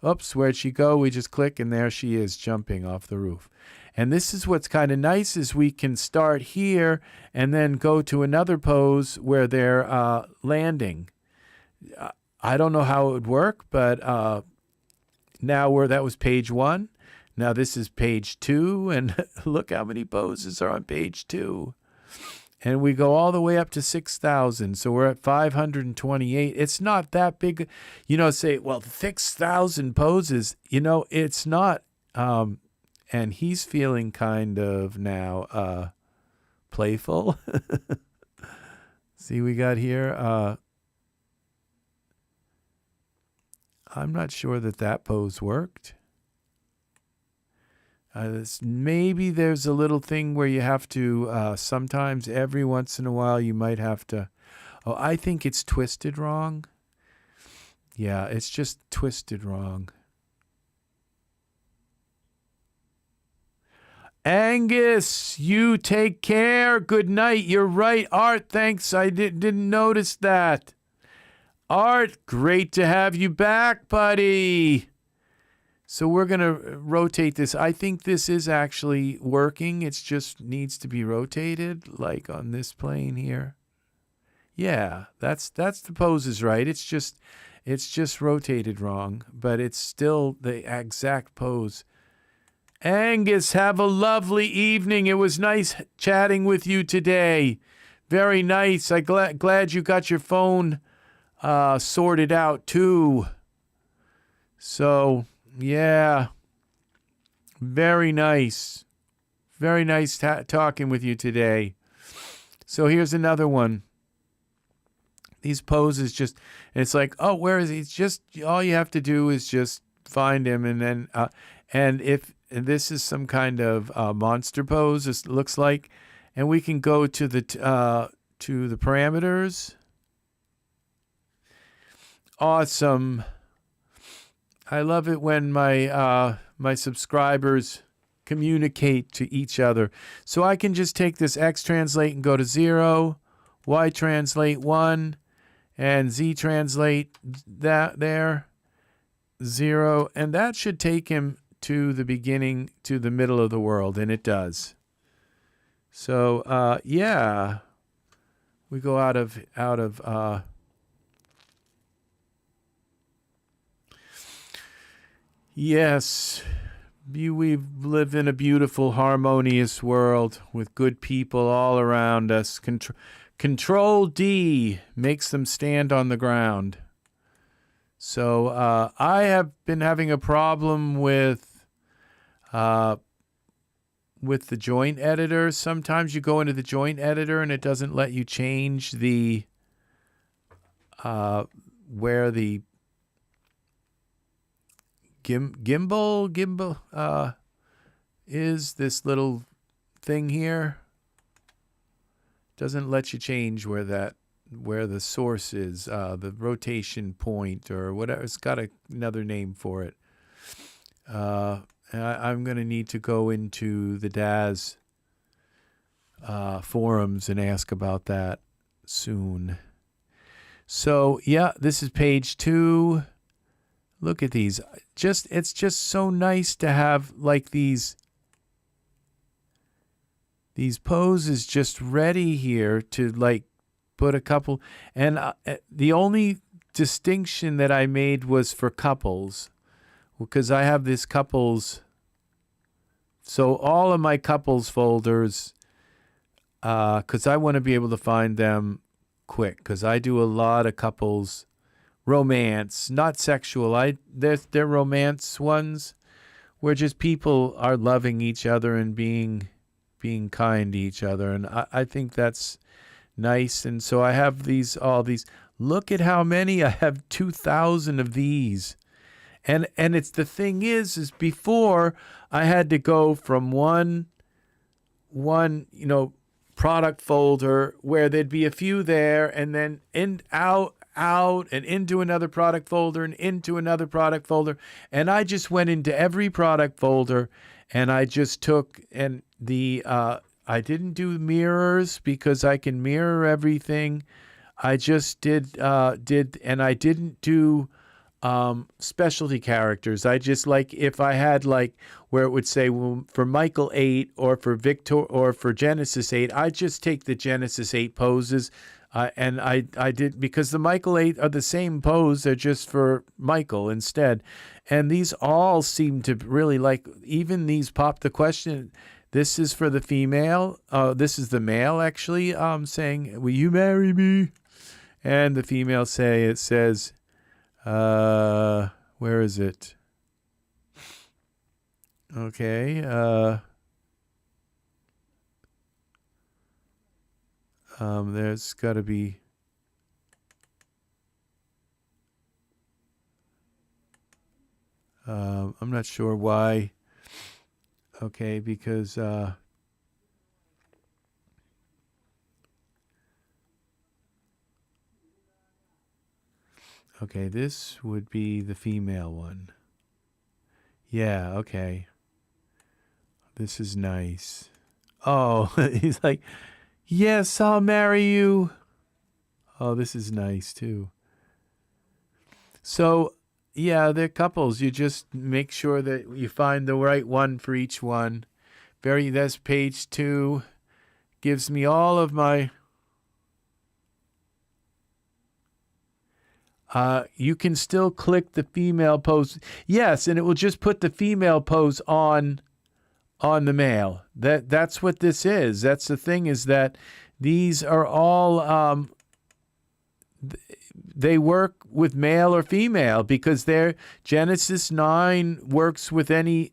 Oops, where'd she go? We just click and there she is jumping off the roof. And this is what's kind of nice is we can start here and then go to another pose where they're landing. I don't know how it would work, but now that was page 1. Now this is page 2, and look how many poses are on page 2. And we go all the way up to 6,000. So we're at 528. It's not that big. Say, well, 6,000 poses. It's not. And he's feeling kind of now playful. See, we got here. I'm not sure that pose worked. Maybe there's a little thing where you have to, sometimes every once in a while you might have to, oh, I think it's twisted wrong. Yeah, it's just twisted wrong. Angus, you take care. Good night. You're right. Art, thanks. I didn't notice that. Art, great to have you back, buddy. So we're going to rotate this. I think this is actually working. It just needs to be rotated, like on this plane here. Yeah, that's the pose is right. It's just rotated wrong, but it's still the exact pose. Angus, have a lovely evening. It was nice chatting with you today. Very nice. I'm glad you got your phone sorted out too. So, yeah. Very nice. Very nice talking with you today. So here's another one. These poses just, it's like, oh, where is he? It's just, all you have to do is just find him, and then, and this is some kind of monster pose, it looks like, and we can go to the parameters. Awesome. I love it when my my subscribers communicate to each other. So I can just take this X translate and go to 0, Y translate 1, and Z translate that there 0, and that should take him to the beginning, to the middle of the world, and it does. So yeah, we go out of yes, we live in a beautiful, harmonious world with good people all around us. Control D makes them stand on the ground. So I have been having a problem with the joint editor. Sometimes you go into the joint editor and it doesn't let you change the where the gimbal is, this little thing here. Doesn't let you change where the source is, the rotation point or whatever. It's got another name for it. I'm going to need to go into the DAS forums and ask about that soon. So, yeah, this is page 2. Look at these. It's just so nice to have like these poses just ready here to like put a couple. And the only distinction that I made was for couples, because I have this couples. So all of my couples folders, because I want to be able to find them quick, because I do a lot of couples romance, not sexual. They're romance ones where just people are loving each other and being kind to each other, and I think that's nice. And so I have all these. Look at how many I have. 2,000 of these, and it's the thing is before I had to go from one product folder where there'd be a few there, and then out and into another product folder and into another product folder, and I just went into every product folder and I just took and I didn't do mirrors because I can mirror everything. I just did and I didn't do specialty characters. I just, like, if I had like where it would say, well, for Michael 8 or for Victor or for Genesis 8, I just take the Genesis 8 poses. And I did, because the Michael 8 are the same pose, they're just for Michael instead. And these all seem to really like, even these pop the question. This is for the female. This is the male actually saying, will you marry me? And the female says, where is it? Okay. There's got to be. I'm not sure why. Okay, because okay, this would be the female one. Yeah, okay. This is nice. Oh, he's like, yes, I'll marry you. Oh, this is nice too. So, yeah, they're couples. You just make sure that you find the right one for each one. That's page 2. Gives me all of my... you can still click the female pose. Yes, and it will just put the female pose on the male. That's what this is. That's the thing, is that these are all they work with male or female, because their Genesis 9 works with any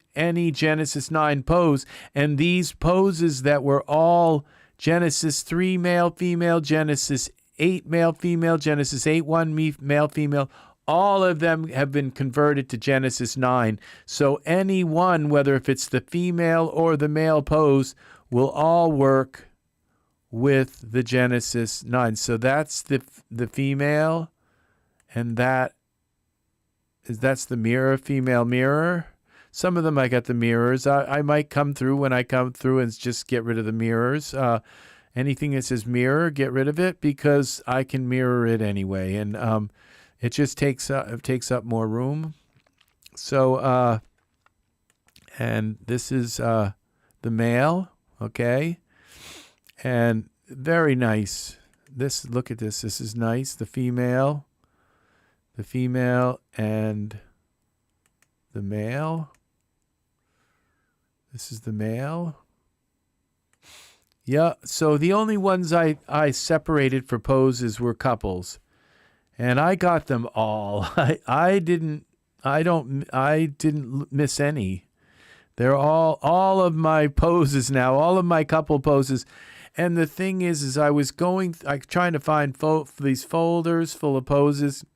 Genesis 9 pose, and these poses that were all Genesis 3 male female, Genesis 8 male female, Genesis 8:1 male female, all of them have been converted to Genesis 9. So any one, whether if it's the female or the male pose, will all work with the Genesis 9. So that's the female, and that's the mirror, female mirror. Some of them I got the mirrors. I might come through when I come through and just get rid of the mirrors. Anything that says mirror, get rid of it, because I can mirror it anyway, and it just takes up more room. So and this is the male, okay, and very nice. Look at this. This is nice. The female, and the male. This is the male. Yeah, so the only ones I separated for poses were couples, and I got them all. I didn't miss any. They're all of my poses now, all of my couple poses. And the thing is I was trying to find these folders full of poses.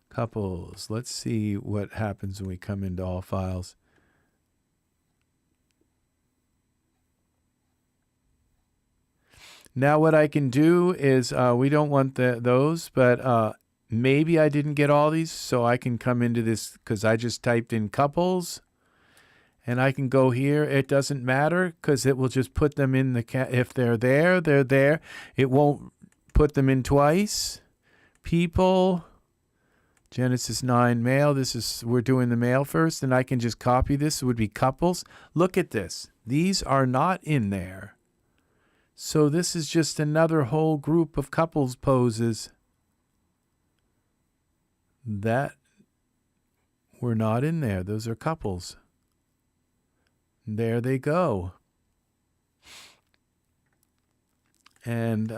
Couples. Let's see what happens when we come into all files. Now what I can do is, we don't want those, but maybe I didn't get all these, so I can come into this, because I just typed in couples, and I can go here. It doesn't matter, because it will just put them in if they're there, they're there. It won't put them in twice. People, Genesis 9 male. We're doing the male first, and I can just copy this. It would be couples. Look at this. These are not in there. So this is just another whole group of couples poses that were not in there. Those are couples. There they go. And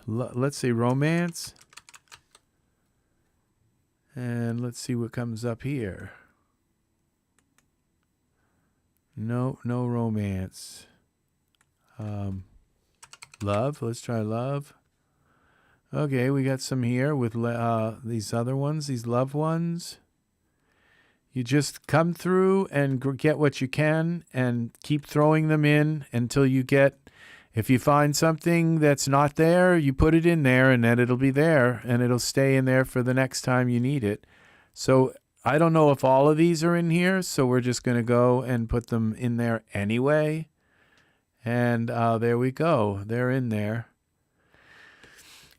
let's say romance. And let's see what comes up here. No romance. Love. Let's try love. Okay, we got some here with these other ones, these love ones. You just come through and get what you can and keep throwing them in until you get, if you find something that's not there, you put it in there, and then it'll be there, and it'll stay in there for the next time you need it. So I don't know if all of these are in here, so we're just going to go and put them in there anyway. And there we go. They're in there.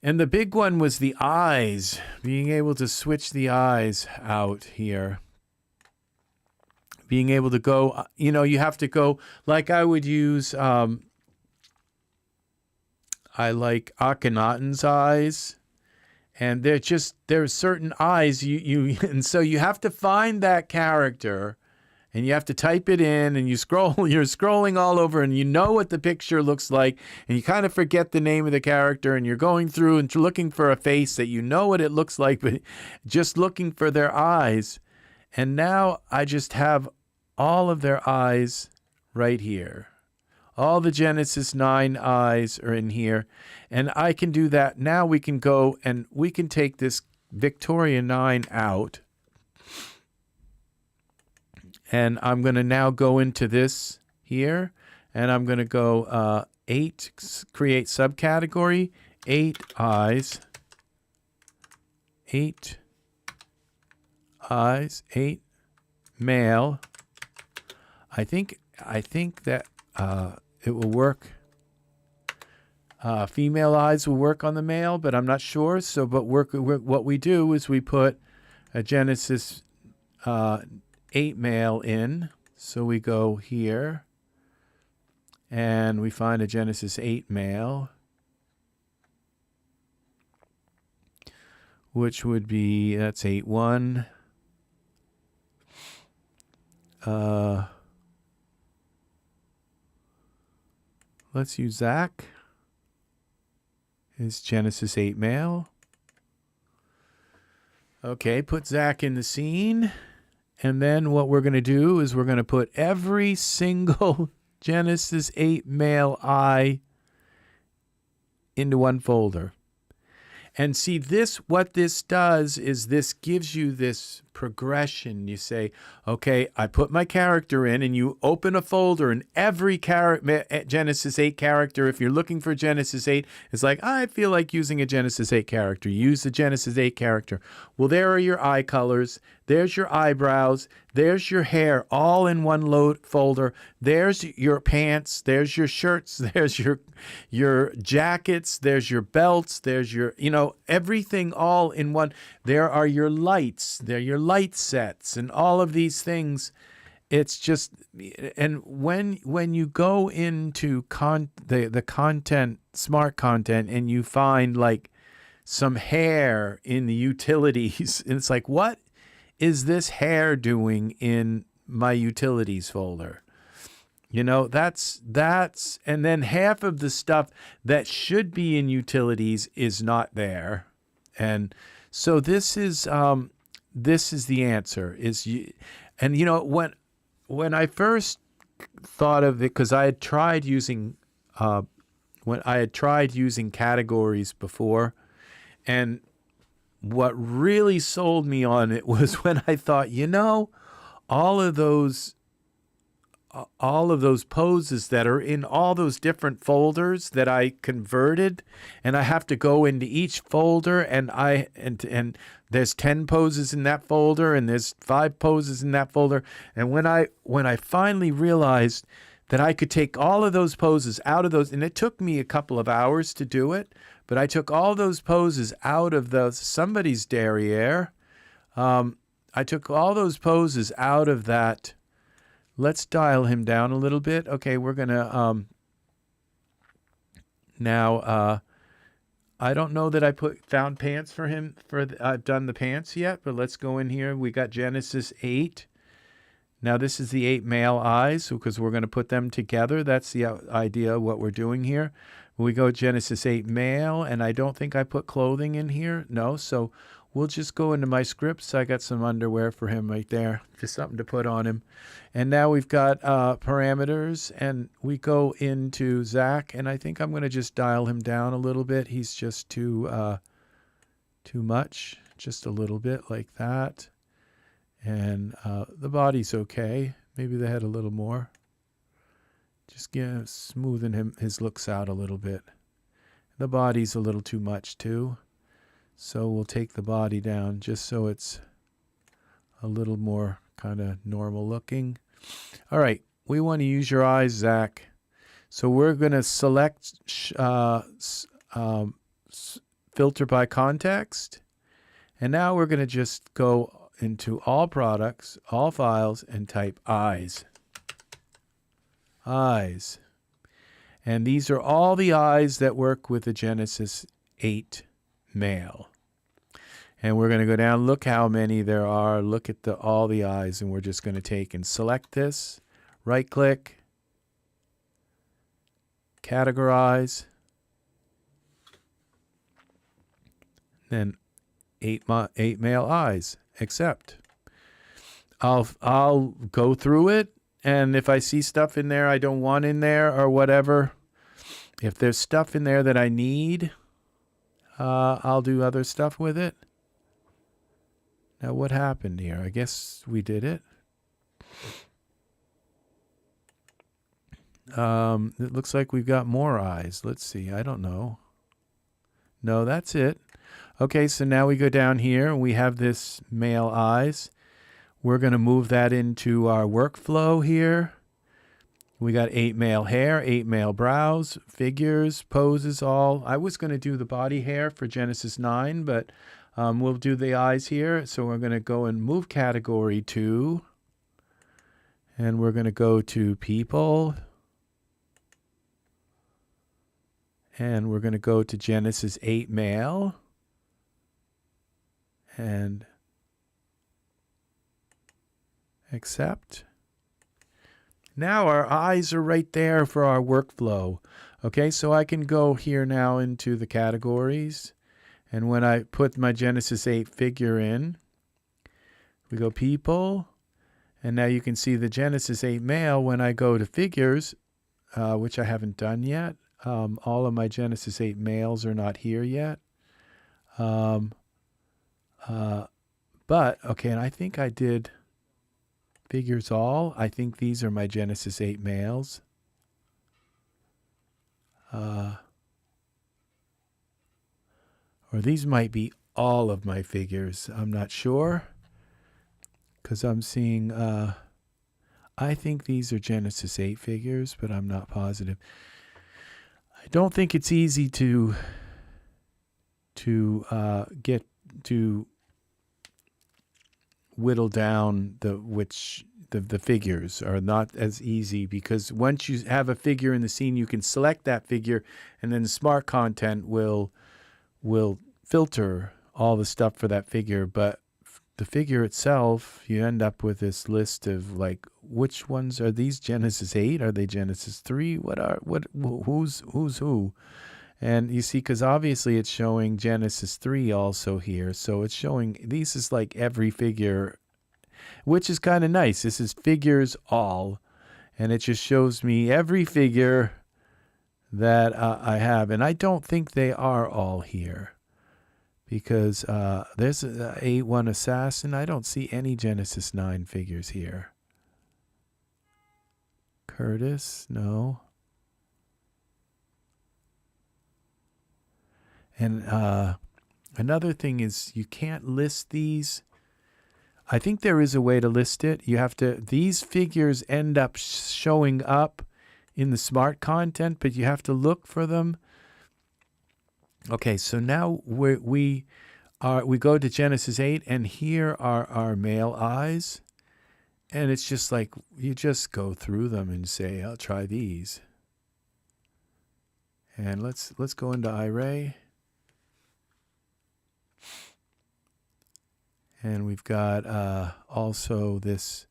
And the big one was the eyes, being able to switch the eyes out here. Being able to go, you have to go, like I would use, I like Akhenaten's eyes, and there's certain eyes and so you have to find that character, and you have to type it in, and you're scrolling all over, and you know what the picture looks like, and you kind of forget the name of the character, and you're going through and looking for a face that you know what it looks like, but just looking for their eyes. And now I just have all of their eyes right here. All the Genesis 9 eyes are in here. And I can do that. Now we can go and we can take this Victoria 9 out. And I'm going to now go into this here. And I'm going to go 8, create subcategory, 8 eyes. 8 eyes, 8 male. I think that it will work. Female eyes will work on the male, but I'm not sure. So, but what we do is we put a Genesis 8 male in. So we go here, and we find a Genesis 8 male, which would be, that's 8-1. Let's use Zach. Is Genesis 8 male. Okay, put Zach in the scene. And then what we're going to do is we're going to put every single Genesis 8 male eye into one folder. And see, this, what this does is this gives you this progression. You say, okay, I put my character in, and you open a folder, and every Genesis 8 character, if you're looking for Genesis 8, it's like, I feel like using a Genesis 8 character. Use the Genesis 8 character. Well, there are your eye colors. There's your eyebrows. There's your hair, all in one folder. There's your pants. There's your shirts. There's your jackets. There's your belts. There's your, everything all in one. There are your lights. There are your light sets and all of these things. It's just, and when you go into the content, smart content, and you find like some hair in the utilities, and it's like, what is this hair doing in my utilities folder? That's, and then half of the stuff that should be in utilities is not there. And so this is the answer when I first thought of it, because I had tried using, categories before, and what really sold me on it was when I thought, all of those poses that are in all those different folders that I converted, and I have to go into each folder, and there's 10 poses in that folder, and there's 5 poses in that folder. And when I finally realized that I could take all of those poses out of those, and it took me a couple of hours to do it, but I took all those poses out of somebody's derriere. I took all those poses out of that. Let's dial him down a little bit. Okay, we're going to now I don't know that I found pants for him I've done the pants yet, but let's go in here. We got Genesis 8. Now this is the 8 male eyes, because we're going to put them together. That's the idea of what we're doing here. We go Genesis 8 male, and I don't think I put clothing in here. No, so we'll just go into my scripts. I got some underwear for him right there, just something to put on him. And now we've got parameters, and we go into Zach, and I think I'm going to just dial him down a little bit. He's just too much, just a little bit like that. And the body's okay. Maybe the head a little more. Just smoothing his looks out a little bit. The body's a little too much too. So we'll take the body down just so it's a little more kind of normal looking. All right, we want to use your eyes, Zach. So we're going to select filter by context. And now we're going to just go into all products, all files, and type eyes. Eyes. And these are all the eyes that work with the Genesis 8 male. And we're going to go down, look how many there are, look at all the eyes, and we're just going to take and select this, right click, categorize, then 8 male eyes, accept. I'll go through it and if I see stuff in there I don't want in there or whatever, if there's stuff in there that I need, I'll do other stuff with it. Now what happened here? I guess we did it. It looks like we've got more eyes. Let's see. I don't know. No, that's it. Okay, so now we go down here and we have this male eyes. We're going to move that into our workflow here. We got 8 male hair, 8 male brows, figures, poses, all. I was going to do the body hair for Genesis 9, but we'll do the eyes here. So we're going to go and move category 2. And we're going to go to people. And we're going to go to Genesis 8 male. And accept. Now our eyes are right there for our workflow. Okay, so I can go here now into the categories. And when I put my Genesis 8 figure in, we go people. And now you can see the Genesis 8 male when I go to figures, which I haven't done yet. All of my Genesis 8 males are not here yet. But, okay, and I think I did figures all. I think these are my Genesis 8 males. Or these might be all of my figures. I'm not sure. Because I'm seeing, I think these are Genesis 8 figures, but I'm not positive. I don't think it's easy to get to whittle down the figures are not as easy, because once you have a figure in the scene, you can select that figure, and then smart content will filter all the stuff for that figure. But the figure itself, you end up with this list of like, which ones are these Genesis 8? Are they Genesis 3? Who's who? And you see, because obviously it's showing Genesis 3 also here. So it's showing, these is like every figure, which is kind of nice. This is figures all. And it just shows me every figure that I have. And I don't think they are all here. Because there's an 8-1 assassin. I don't see any Genesis 9 figures here. Curtis, no. And another thing is you can't list these. I think there is a way to list it. You have to, these figures end up showing up in the smart content, but you have to look for them. Okay, so now we go to Genesis 8, and here are our male eyes. And it's just like, you just go through them and say, I'll try these. And let's go into Iray. And we've got also these.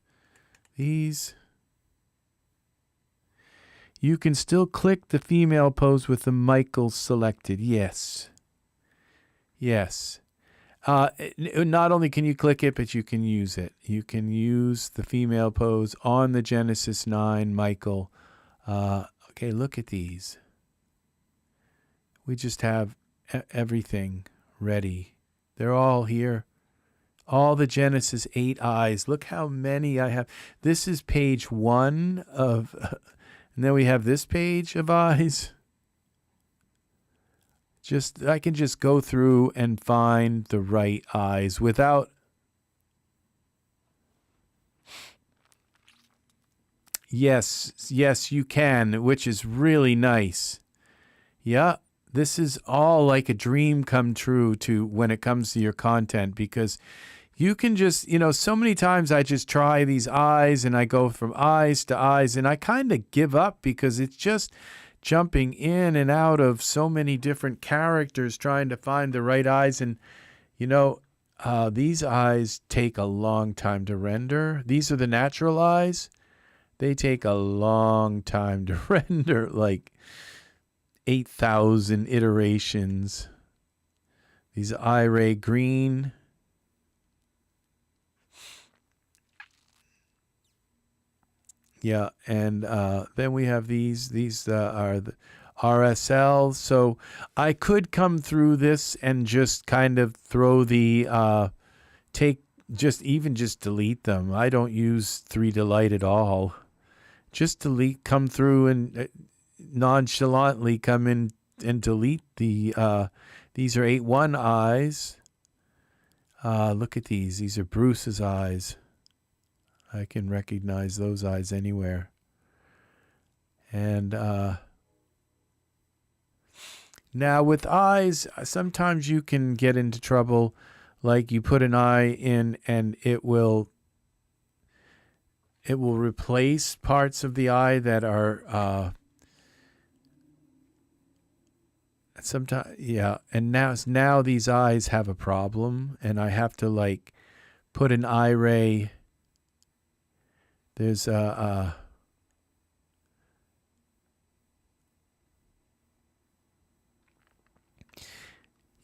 You can still click the female pose with the Michael selected. Yes. Yes. Not only can you click it, but you can use it. You can use the female pose on the Genesis 9 Michael. Okay, look at these. We just have everything ready. They're all here. All the Genesis 8 eyes. Look how many I have. This is page 1 of... And then we have this page of eyes. I can just go through and find the right eyes without... Yes, you can, which is really nice. Yeah, this is all like a dream come true to when it comes to your content, because you can just, so many times I just try these eyes and I go from eyes to eyes and I kind of give up because it's just jumping in and out of so many different characters trying to find the right eyes. And, these eyes take a long time to render. These are the natural eyes. They take a long time to render, like 8,000 iterations. These Iray green. Yeah, and then we have these. These are the RSL. So I could come through this and just kind of throw the just delete them. I don't use 3Delight at all. Just delete, come through and nonchalantly come in and delete the. These are 8.1 eyes. Look at these. These are Bruce's eyes. I can recognize those eyes anywhere. And now with eyes, sometimes you can get into trouble. Like you put an eye in and it will replace parts of the eye that are sometimes, yeah. And now these eyes have a problem, and I have to like put an Iray. There's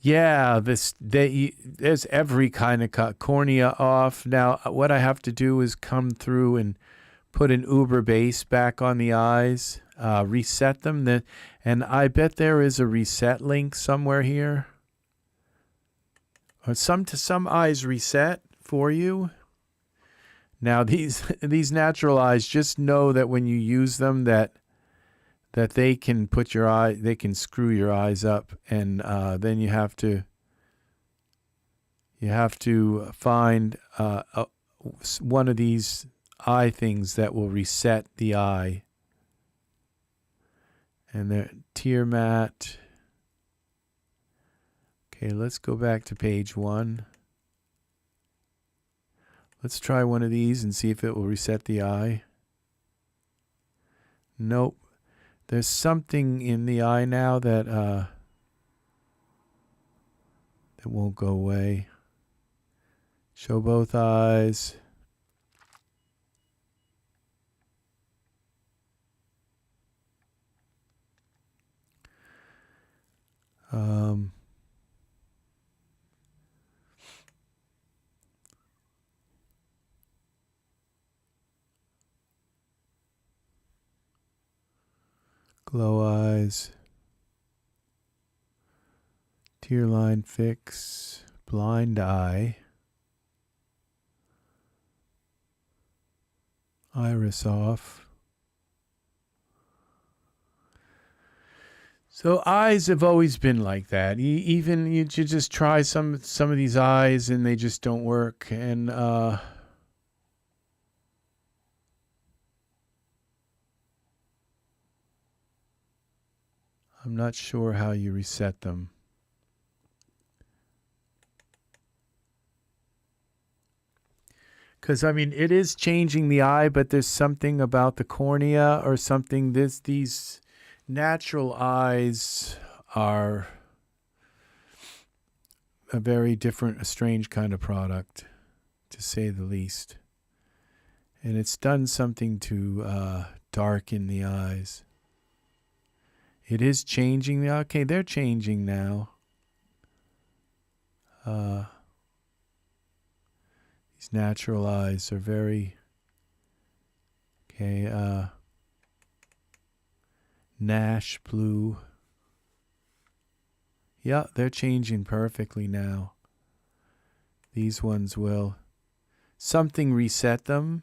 yeah, there's every kind of cornea off. Now, what I have to do is come through and put an Uber base back on the eyes, reset them. And I bet there is a reset link somewhere here. Or some eyes reset for you. Now these natural eyes, just know that when you use them, that they can they can screw your eyes up, and then you have to find one of these eye things that will reset the eye. And they're tear mat. Okay, let's go back to page 1. Let's try one of these and see if it will reset the eye. Nope. There's something in the eye now that won't go away. Show both eyes. Glow eyes. Tear line fix. Blind eye. Iris off. So eyes have always been like that. Even you just try some of these eyes and they just don't work. And I'm not sure how you reset them. Because, I mean, it is changing the eye, but there's something about the cornea or something. These natural eyes are a very different, a strange kind of product, to say the least. And it's done something to darken the eyes. It is changing. Okay, they're changing now. These natural eyes are very... Okay, Nash blue. Yeah, they're changing perfectly now. These ones will. Something reset them.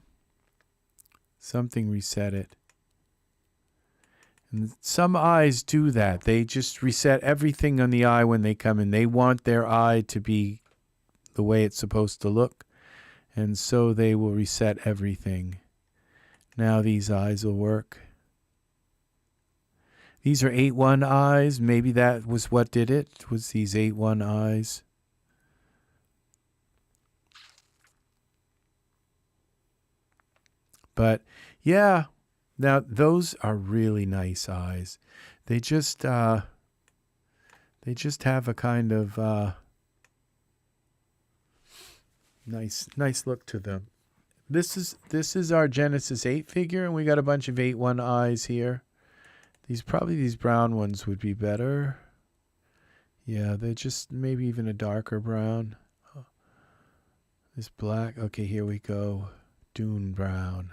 Something reset it. And some eyes do that. They just reset everything on the eye when they come in. They want their eye to be the way it's supposed to look. And so they will reset everything. Now these eyes will work. These are 8.1 eyes. Maybe that was what did it, was these 8.1 eyes. But yeah, now those are really nice eyes. They just have a kind of nice look to them. This is our Genesis 8 figure, and we got a bunch of 8.1 eyes here. These brown ones would be better. Yeah, they're just maybe even a darker brown. Oh, this black. Okay, here we go. Dune brown.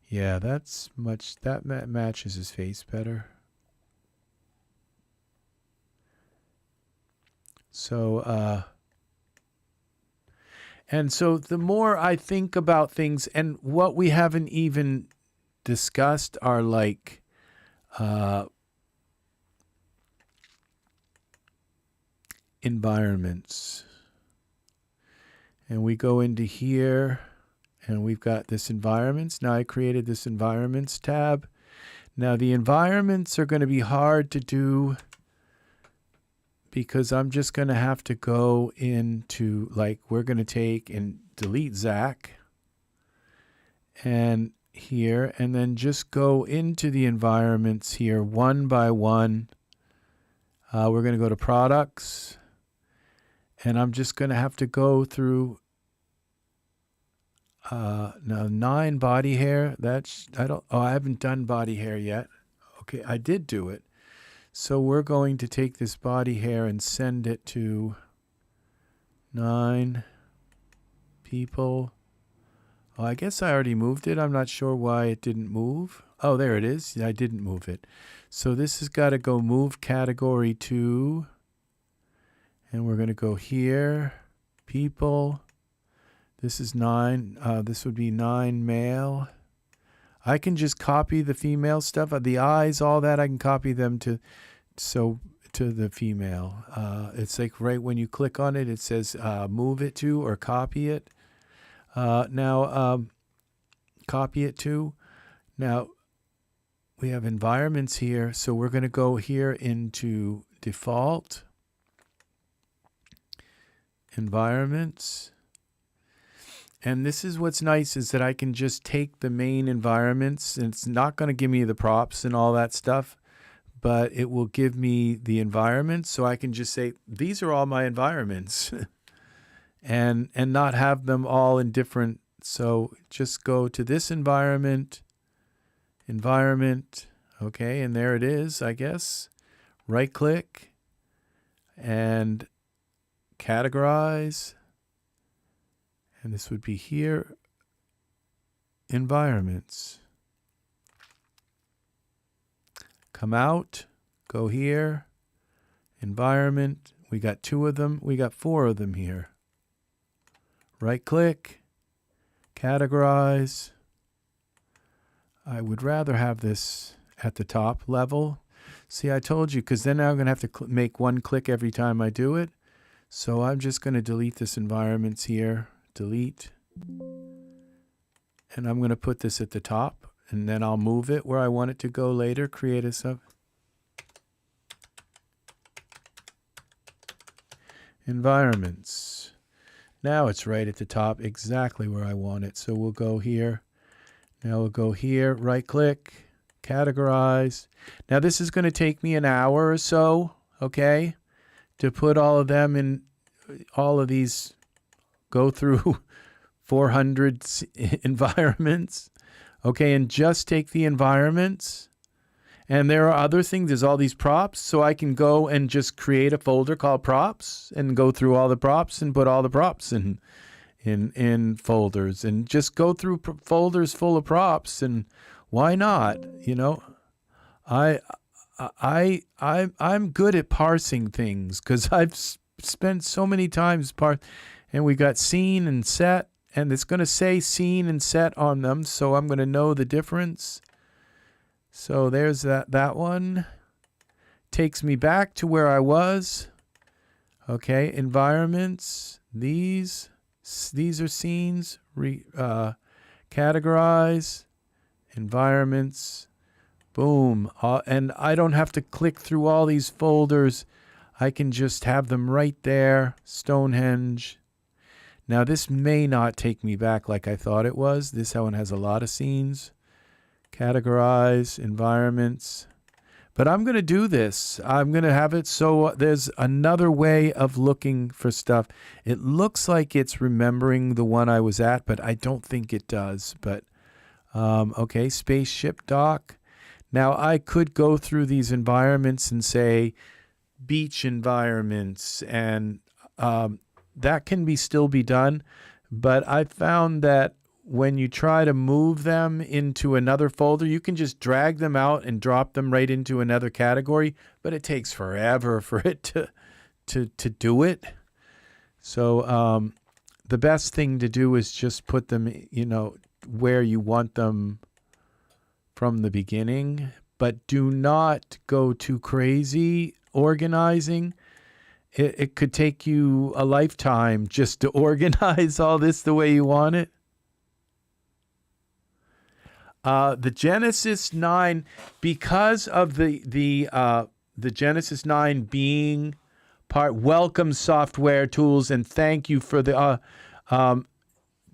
Yeah, that's much, that matches his face better. So, and so the more I think about things, and what we haven't even discussed are like, environments. And we go into here, and we've got this environments. Now I created this environments tab. Now the environments are going to be hard to do because I'm just going to have to go into, like, we're going to take and delete Zach and here, and then just go into the environments here one by one. We're going to go to products, and I'm just going to have to go through now 9 body hair. That's, I haven't done body hair yet. Okay, I did do it. So we're going to take this body hair and send it to 9 people. Oh, I guess I already moved it. I'm not sure why it didn't move. Oh, there it is. I didn't move it. So this has got to go move category 2. And we're going to go here, people. This is 9. This would be 9 male. I can just copy the female stuff. The eyes, all that, I can copy them to the female. It's like right when you click on it, it says move it to or copy it. Now, copy it to. Now, we have environments here. So we're going to go here into default. Environments. And this is what's nice, is that I can just take the main environments, and it's not going to give me the props and all that stuff, but it will give me the environments. So I can just say, these are all my environments and not have them all in different. So just go to this environment, okay, and there it is, I guess. Right click and categorize. And this would be here, environments. Come out, go here, environment. We got 2 of them. We got 4 of them here. Right click, categorize. I would rather have this at the top level. See, I told you, because then I'm going to have to make 1 click every time I do it. So I'm just going to delete this environments here. Delete, and I'm going to put this at the top, and then I'll move it where I want it to go later. Create a sub environments. Now it's right at the top, exactly where I want it. So we'll go here. Now we'll go here, right click, categorize. Now this is going to take me an hour or so, okay, to put all of them in, all of these. Go through 400 environments, okay, and just take the environments. And there are other things. There's all these props, so I can go and just create a folder called props and go through all the props and put all the props in folders and just go through folders full of props. And why not? You know, I'm good at parsing things because I've spent so many times and we got scene and set, and it's going to say scene and set on them, so I'm going to know the difference. So there's that one. Takes me back to where I was. Okay, environments. These are scenes. Categorize. Environments. Boom. And I don't have to click through all these folders. I can just have them right there. Stonehenge. Now this may not take me back like I thought it was. This one has a lot of scenes. Categorize, environments. But I'm going to do this. I'm going to have it so there's another way of looking for stuff. It looks like it's remembering the one I was at, but I don't think it does. But okay, spaceship dock. Now I could go through these environments and say beach environments, and that can still be done, but I found that when you try to move them into another folder, you can just drag them out and drop them right into another category, but it takes forever for it to do it. So the best thing to do is just put them, you know, where you want them from the beginning, but do not go too crazy organizing. It could take you a lifetime just to organize all this the way you want it. The Genesis 9, because of the Genesis 9 being part, welcome software tools, and thank you for the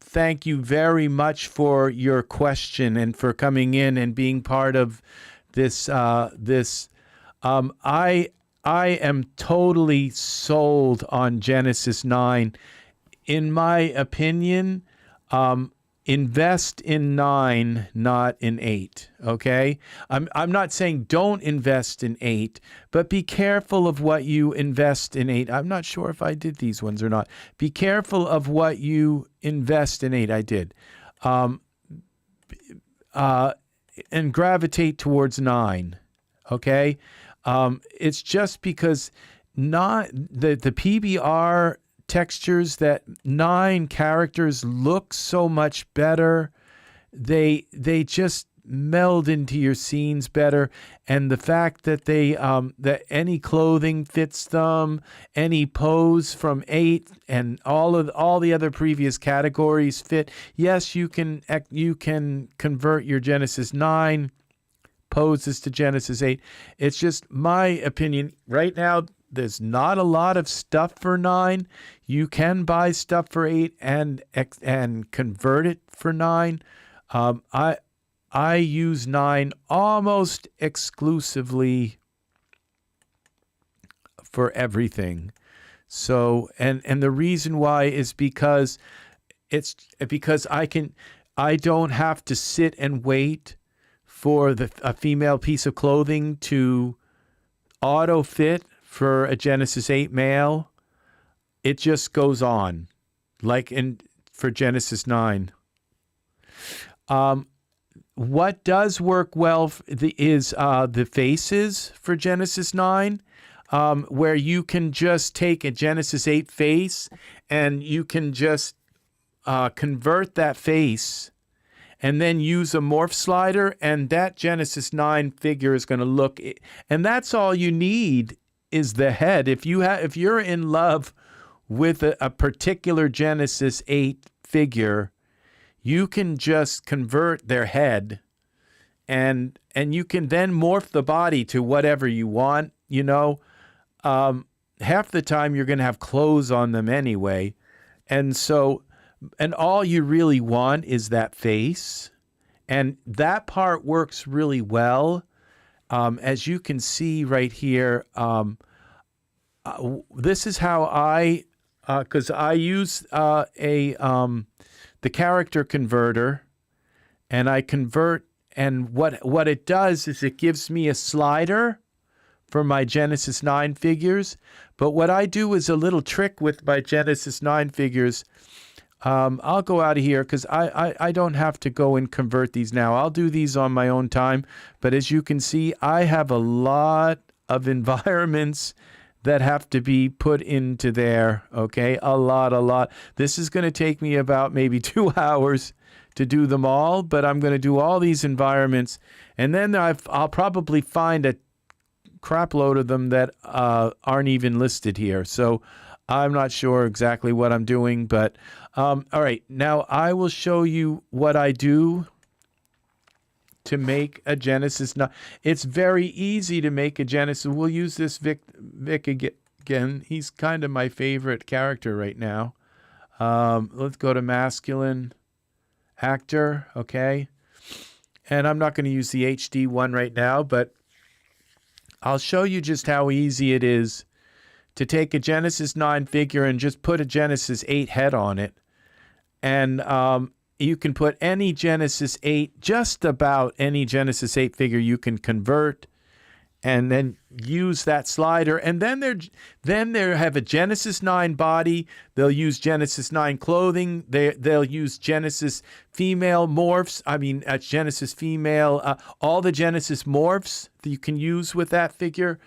thank you very much for your question and for coming in and being part of this. I am totally sold on Genesis 9. In my opinion, invest in 9, not in 8, okay? I'm not saying don't invest in 8, but be careful of what you invest in 8. I'm not sure if I did these ones or not. Be careful of what you invest in 8. I did. And gravitate towards 9, okay? It's just because not the PBR textures, that 9 characters look so much better. They just meld into your scenes better, and the fact that they that any clothing fits them, any pose from 8 and all the other previous categories fit. Yes, you can convert your Genesis 9 poses to Genesis 8. It's just my opinion. Right now, there's not a lot of stuff for 9. You can buy stuff for 8 and convert it for 9. I use 9 almost exclusively for everything. So and the reason why is because I don't have to sit and wait for a female piece of clothing to auto fit for a Genesis 8 male. It just goes on, like for Genesis 9. What does work well is the faces for Genesis 9, where you can just take a Genesis 8 face and you can just convert that face and then use a morph slider, and that Genesis 9 figure is going to look, and that's all you need is the head. If you're in love with a particular Genesis 8 figure, you can just convert their head, and you can then morph the body to whatever you want. You know, half the time you're going to have clothes on them anyway, and all you really want is that face, and that part works really well. As you can see right here, this is how because I use the character converter, and I convert, and what it does is it gives me a slider for my Genesis 9 figures. But what I do is a little trick with my Genesis 9 figures. I'll go out of here because I don't have to go and convert these now. I'll do these on my own time. But as you can see, I have a lot of environments that have to be put into there, okay? A lot. This is going to take me about maybe 2 hours to do them all, but I'm going to do all these environments, and then I'll probably find a crap load of them that aren't even listed here. So I'm not sure exactly what I'm doing, but all right. Now I will show you what I do to make a Genesis 9. It's very easy to make a Genesis. We'll use this Vic again. He's kind of my favorite character right now. Let's go to masculine actor, okay? And I'm not going to use the HD one right now, but I'll show you just how easy it is to take a Genesis 9 figure and just put a Genesis 8 head on it. And you can put any Genesis 8, just about any Genesis 8 figure you can convert, and then use that slider. And then they have a Genesis 9 body. They'll use Genesis 9 clothing. They'll use Genesis female morphs. Genesis female, all the Genesis morphs that you can use with that figure.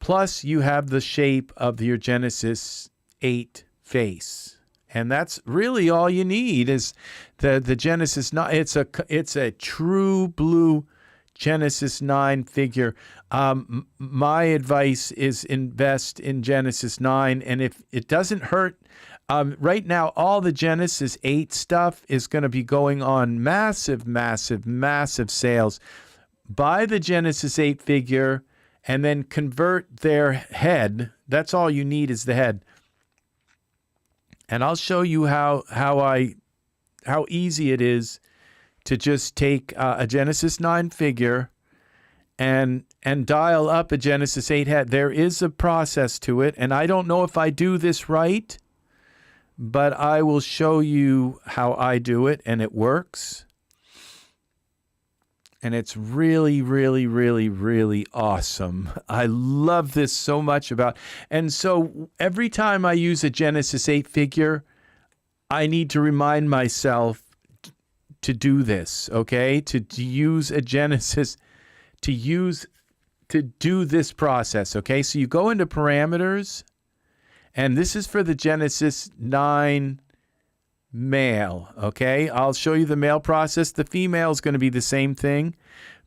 Plus, you have the shape of your Genesis 8 face. And that's really all you need is the Genesis 9. It's a true blue Genesis 9 figure. My advice is invest in Genesis 9. And if it doesn't hurt, right now, all the Genesis 8 stuff is going to be going on massive, massive, massive sales. Buy the Genesis 8 figure and then convert their head. That's all you need is the head. And I'll show you how easy it is to just take a Genesis 9 figure and dial up a Genesis 8 head. There is a process to it, and I don't know if I do this right, but I will show you how I do it, and it works. And it's really, really, really, really awesome. I love this so much and so every time I use a Genesis 8 figure, I need to remind myself to do this, okay? To use a Genesis, to do this process, okay? So you go into parameters, and this is for the Genesis 9 male, okay? I'll show you the male process. The female is going to be the same thing,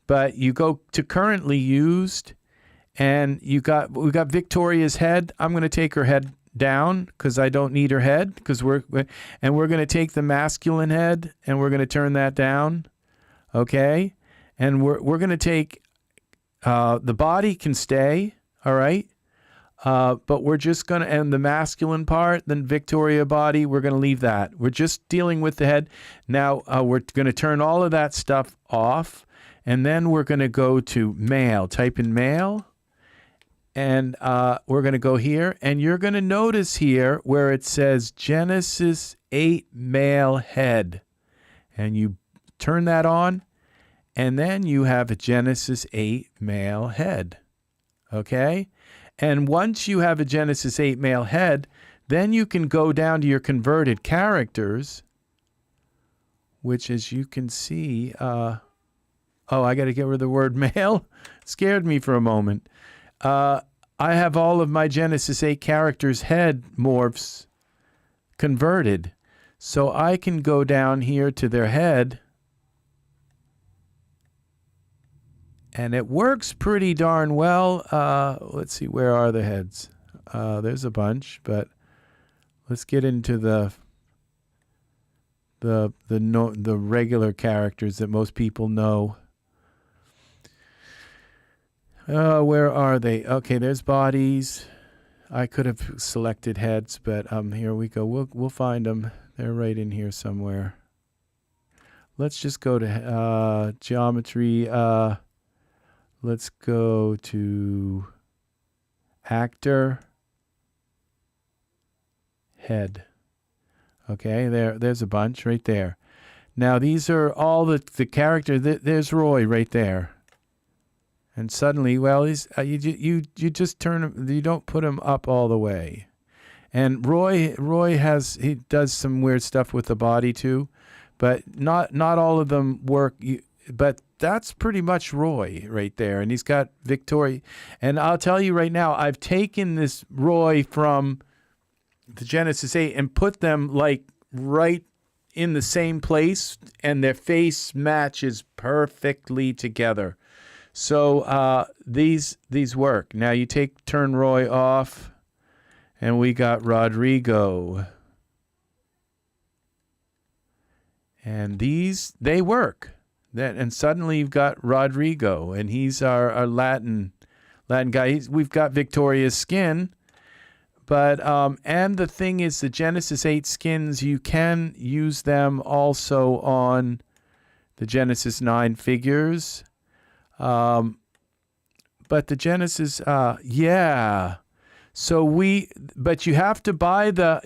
but you go to currently used, and we got Victoria's head. I'm going to take her head down because I don't need her head, because we're going to take the masculine head and we're going to turn that down, okay? And we're going to take the body can stay, all right? But we're just going to, and the masculine part, then Victoria body, we're going to leave that. We're just dealing with the head. Now, we're going to turn all of that stuff off, and then we're going to go to male. Type in male, and we're going to go here, and you're going to notice here where it says Genesis 8 male head. And you turn that on, and then you have a Genesis 8 male head, okay? And once you have a Genesis 8 male head, then you can go down to your converted characters, which, as you can see, I got to get rid of the word male. Scared me for a moment. I have all of my Genesis 8 characters' head morphs converted. So I can go down here to their head, and it works pretty darn well. Let's see, where are the heads? There's a bunch, but let's get into the regular characters that most people know. Where are they? Okay, there's bodies. I could have selected heads, but here we go. We'll find them. They're right in here somewhere. Let's just go to geometry. Let's go to actor, head. Okay, there's a bunch right there. Now these are all the character. There's Roy right there. And suddenly, well, you just turn him. You don't put him up all the way. And Roy he does some weird stuff with the body too, but not all of them work. But that's pretty much Roy right there, and he's got Victoria. And I'll tell you right now, I've taken this Roy from the Genesis 8 and put them like right in the same place, and their face matches perfectly together. So these work. Now you turn Roy off, and we got Rodrigo. And they work. And suddenly you've got Rodrigo, and he's our Latin guy. We've got Victoria's skin, but and the thing is, the Genesis 8 skins, you can use them also on the Genesis 9 figures. But the Genesis, yeah. So but you have to buy the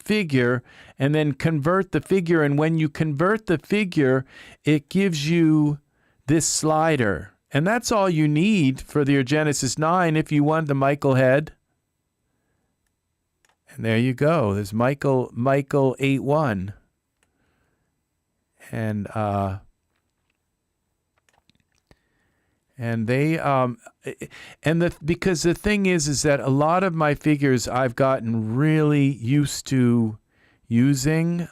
figure and then convert the figure. And when you convert the figure, it gives you this slider. And that's all you need for your Genesis 9 if you want the Michael head. And there you go. There's Michael 8-1. And they because the thing is that a lot of my figures I've gotten really used to using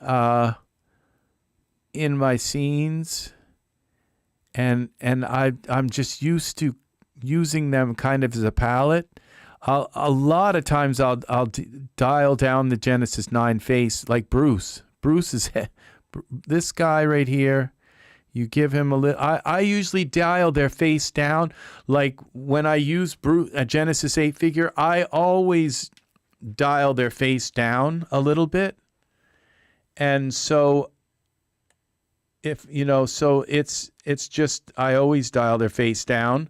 in my scenes, and I'm just used to using them kind of as a palette. A lot of times I'll dial down the Genesis 9 face, like Bruce. Bruce is this guy right here. You give him a little. I usually dial their face down. Like when I use a Genesis 8 figure, I always dial their face down a little bit. And so if so it's just I always dial their face down.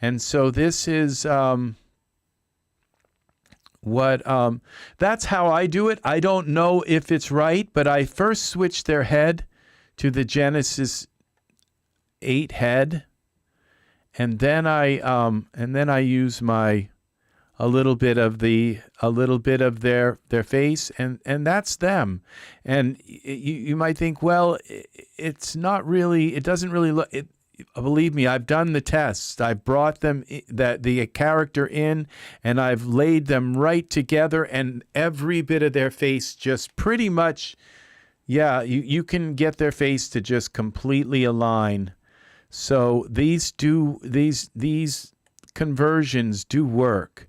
And so this is that's how I do it. I don't know if it's right, but I first switch their head to the Genesis 8 head, and then I use a little bit of their face, and that's them. And you might think, well, it's not really, it doesn't really look. Believe me, I've done the tests. I've brought them the character in, and I've laid them right together, and every bit of their face just pretty much, yeah, you can get their face to just completely align. So these conversions do work.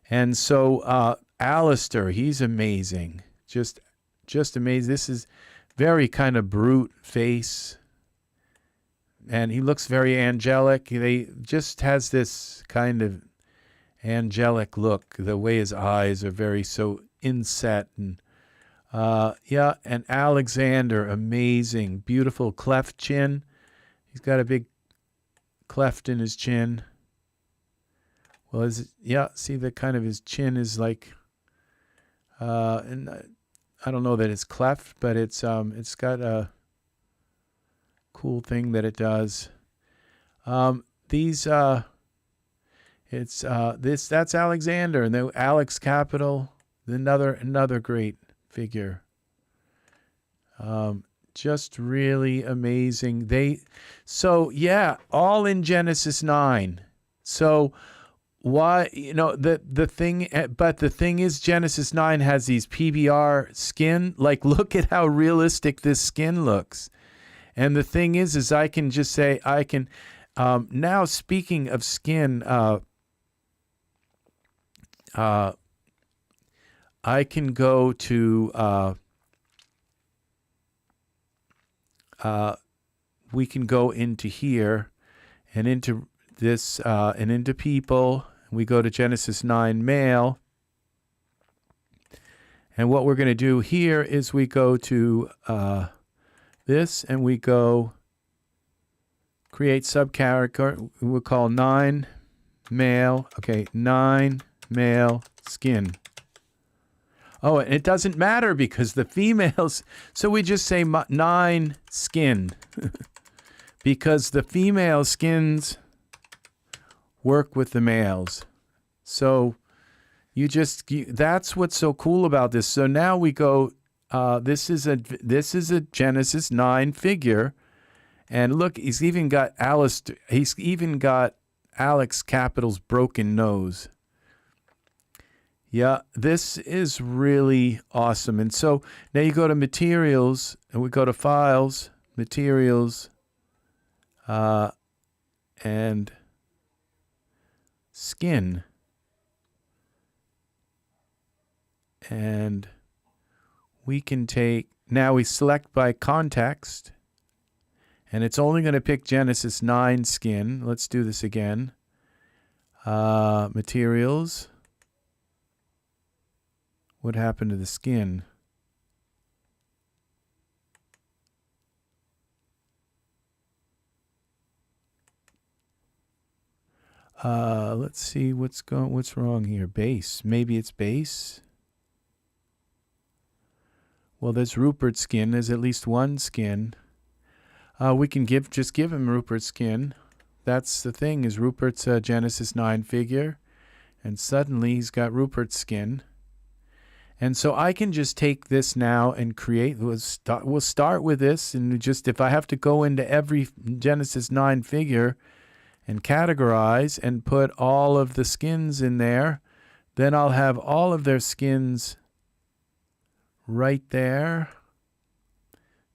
And so Alistair, he's amazing. Just amazing. This is very kind of brute face. And he looks very angelic. He just has this kind of angelic look. The way his eyes are very so inset. And yeah, and Alexander, amazing. Beautiful cleft chin. He's got a big cleft in his chin. Well, see the kind of his chin is like, and I don't know that it's cleft, but it's got a cool thing that it does. That's Alexander, and then Alex Capital, another great figure. Just really amazing. So yeah, all in Genesis 9. So why, the thing is Genesis 9 has these PBR skin. Like, look at how realistic this skin looks. And the thing is I can just say, now speaking of skin, I can go to, we can go into here and into this, and into people. We go to Genesis 9 male. And what we're going to do here is we go to this, and we go create subcharacter. We'll call 9 male. Okay, 9 male skin. Oh, and it doesn't matter because the females, so we just say 9 skin because the female skins work with the males. So that's what's so cool about this. So now we go, this is a Genesis 9 figure, and look, he's even got Alex Capital's broken nose. Yeah, this is really awesome. And so now you go to materials, and we go to files, materials, and skin. And we can now we select by context, and it's only going to pick Genesis 9 skin. Let's do this again. Materials. What happened to the skin? Let's see what's wrong here. Base. Maybe it's base. Well, there's Rupert's skin. There's at least one skin. We can just give him Rupert's skin. That's the thing, is Rupert's a Genesis 9 figure, and suddenly he's got Rupert's skin. And so I can just take this now and create, we'll start with this, and just if I have to go into every Genesis 9 figure and categorize and put all of the skins in there, then I'll have all of their skins right there.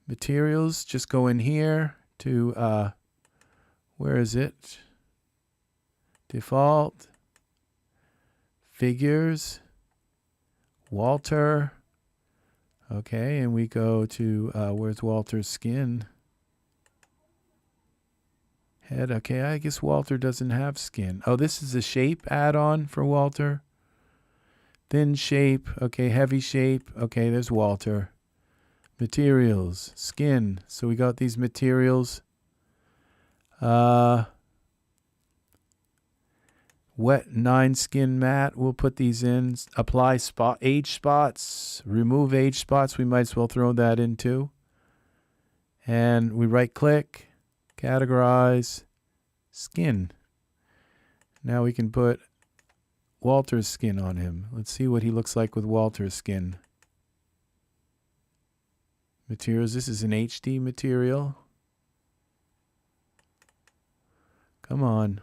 Materials, just go in here to, where is it? Default, figures, Walter. Okay, and we go to, where's Walter's skin? Head, okay, I guess Walter doesn't have skin. Oh, this is a shape add-on for Walter. Thin shape, okay, heavy shape, okay, there's Walter. Materials, skin, so we got these materials. Wet 9 skin matte, we'll put these in. Apply spot, age spots, remove age spots, we might as well throw that in too. And we right click, categorize, skin. Now we can put Walter's skin on him. Let's see what he looks like with Walter's skin. Materials, this is an HD material. Come on.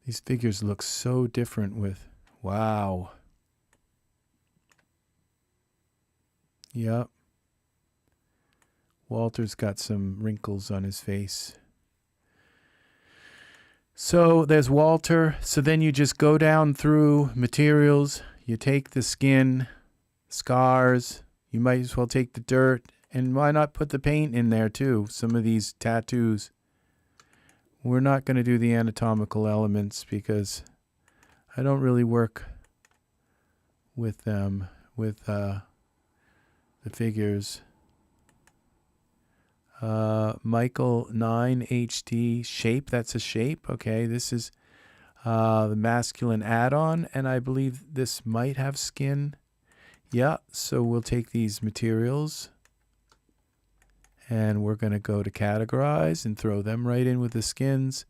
These figures look so different with, wow. Yep. Walter's got some wrinkles on his face. So there's Walter. So then you just go down through materials. You take the skin, scars. You might as well take the dirt. And why not put the paint in there too? Some of these tattoos. We're not going to do the anatomical elements because I don't really work with them, with the figures. Michael 9 HD shape, that's a shape. Okay, this is the masculine add-on, and I believe this might have skin. Yeah, so we'll take these materials and we're going to go to categorize and throw them right in with the skins.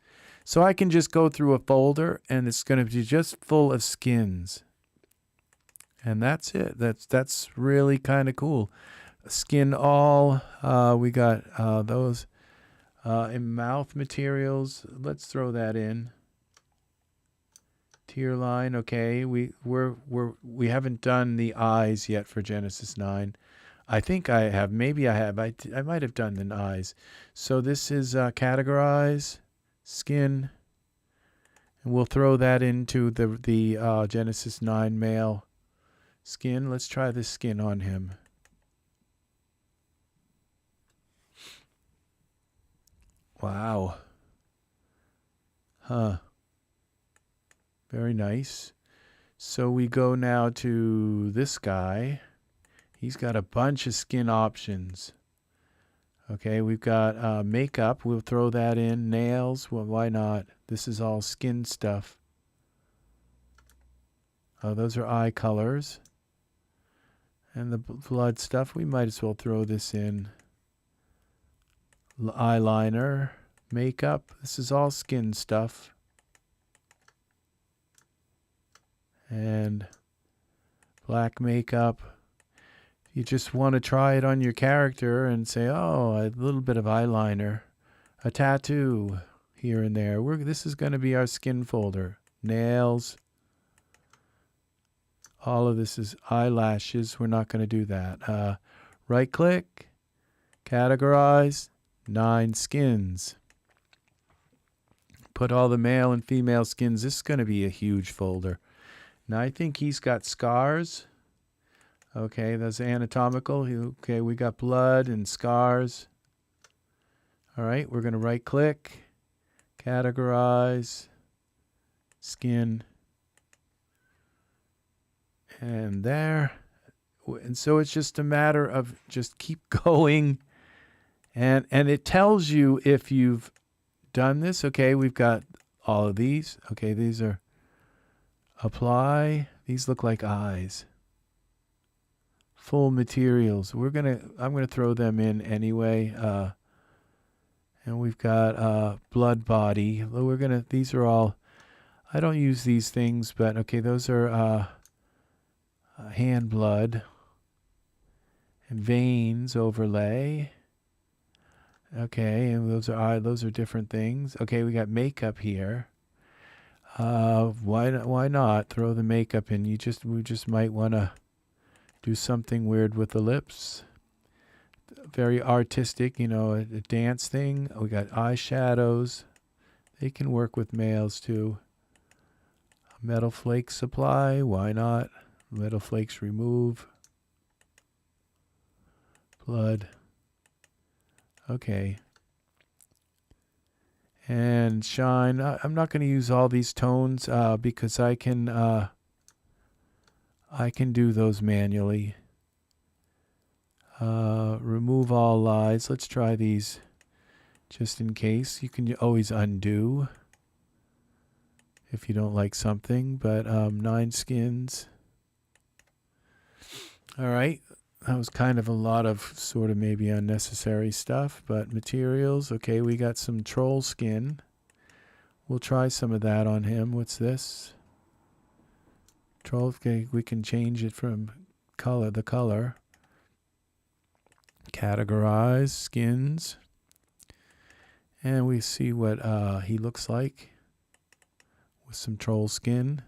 So I can just go through a folder and it's going to be just full of skins. And that's it. That's really kind of cool. Skin all. We got those in mouth materials. Let's throw that in. Tier line. Okay, we haven't done the eyes yet for Genesis 9. I think I have. Maybe I have. I might have done the eyes. So this is categorize, skin, and we'll throw that into the Genesis 9 male skin. Let's try this skin on him. Wow. Huh. Very nice. So we go now to this guy. He's got a bunch of skin options. Okay, we've got makeup. We'll throw that in. Nails. Well, why not? This is all skin stuff. Oh, those are eye colors. And the blood stuff, we might as well throw this in. Eyeliner. Makeup. This is all skin stuff. And black makeup. You just want to try it on your character and say, oh, a little bit of eyeliner, a tattoo here and there. This is going to be our skin folder. Nails. All of this is eyelashes. We're not going to do that. Right click, categorize, 9 skins. Put all the male and female skins. This is going to be a huge folder. Now I think he's got scars. Okay, that's anatomical. Okay, we got blood and scars. All right, we're going to right click, categorize, skin, and there. And so it's just a matter of just keep going. And it tells you if you've done this. Okay, we've got all of these. Okay, these are apply. These look like eyes. full materials. I'm gonna throw them in anyway. And we've got blood body. These are all, I don't use these things, but okay, those are hand blood and veins overlay. Okay, and those are different things. Okay, we got makeup here. Why not throw the makeup in? We just might want to do something weird with the lips. Very artistic, you know, a dance thing. We got eyeshadows. They can work with males too. Metal flake supply, why not? Metal flakes remove. Blood. Okay. And shine. I'm not going to use all these tones because I can do those manually. Remove all lies. Let's try these just in case. You can always undo if you don't like something, but 9 skins. All right. That was kind of a lot of sort of maybe unnecessary stuff, but materials. Okay, we got some troll skin. We'll try some of that on him. What's this? Troll, okay, we can change it from the color. Categorize skins. And we see what he looks like with some troll skin.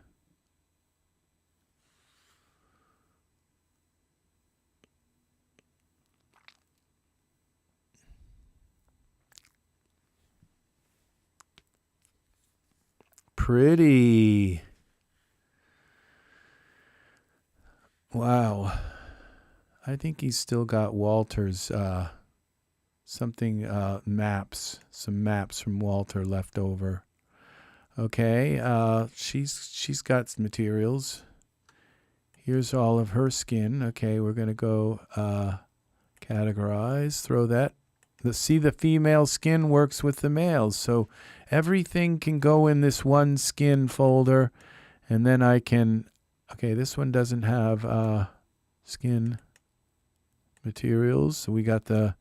Pretty. Wow. I think he's still got Walter's maps, some maps from Walter left over. Okay, she's got some materials. Here's all of her skin. Okay, we're gonna go categorize, throw that. See, the female skin works with the males, so everything can go in this one skin folder, and then I can, okay, this one doesn't have skin materials, so we got the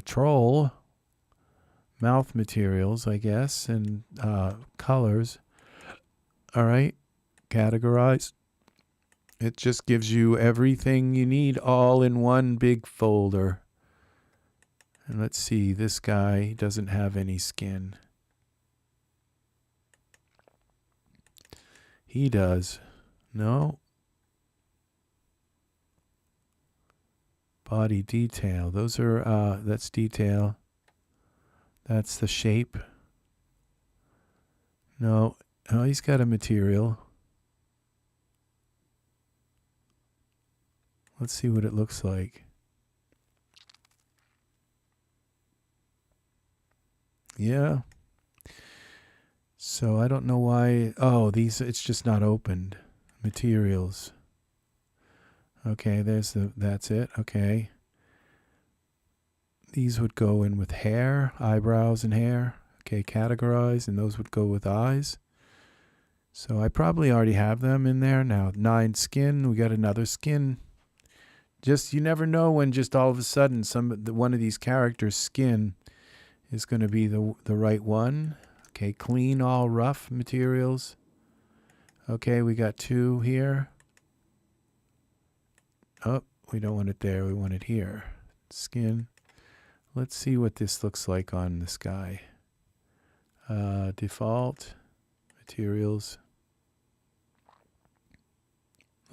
troll mouth materials, I guess, and colors. All right, categorize. It just gives you everything you need all in one big folder. And let's see, this guy doesn't have any skin. He does. No. Body detail. Those are, that's detail. That's the shape. No. Oh, he's got a material. Let's see what it looks like. Yeah. So I don't know why. Oh, it's just not opened. Materials. Okay, that's it. Okay. These would go in with hair, eyebrows and hair. Okay, categorize, and those would go with eyes. So I probably already have them in there. Now 9 skin, we got another skin. Just, you never know when just all of a sudden one of these characters' skin is going to be the right one. Okay, clean all rough materials. Okay, we got 2 here. Oh, we don't want it there. We want it here. Skin. Let's see what this looks like on this guy. Default. Materials.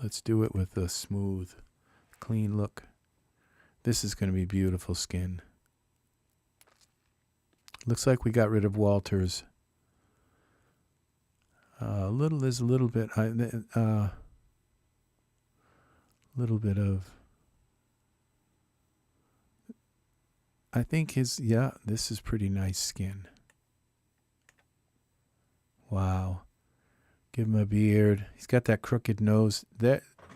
Let's do it with a smooth, clean look. This is going to be beautiful skin. Looks like we got rid of Walter's. There's a little bit of. I think this is pretty nice skin. Wow. Give him a beard. He's got that crooked nose.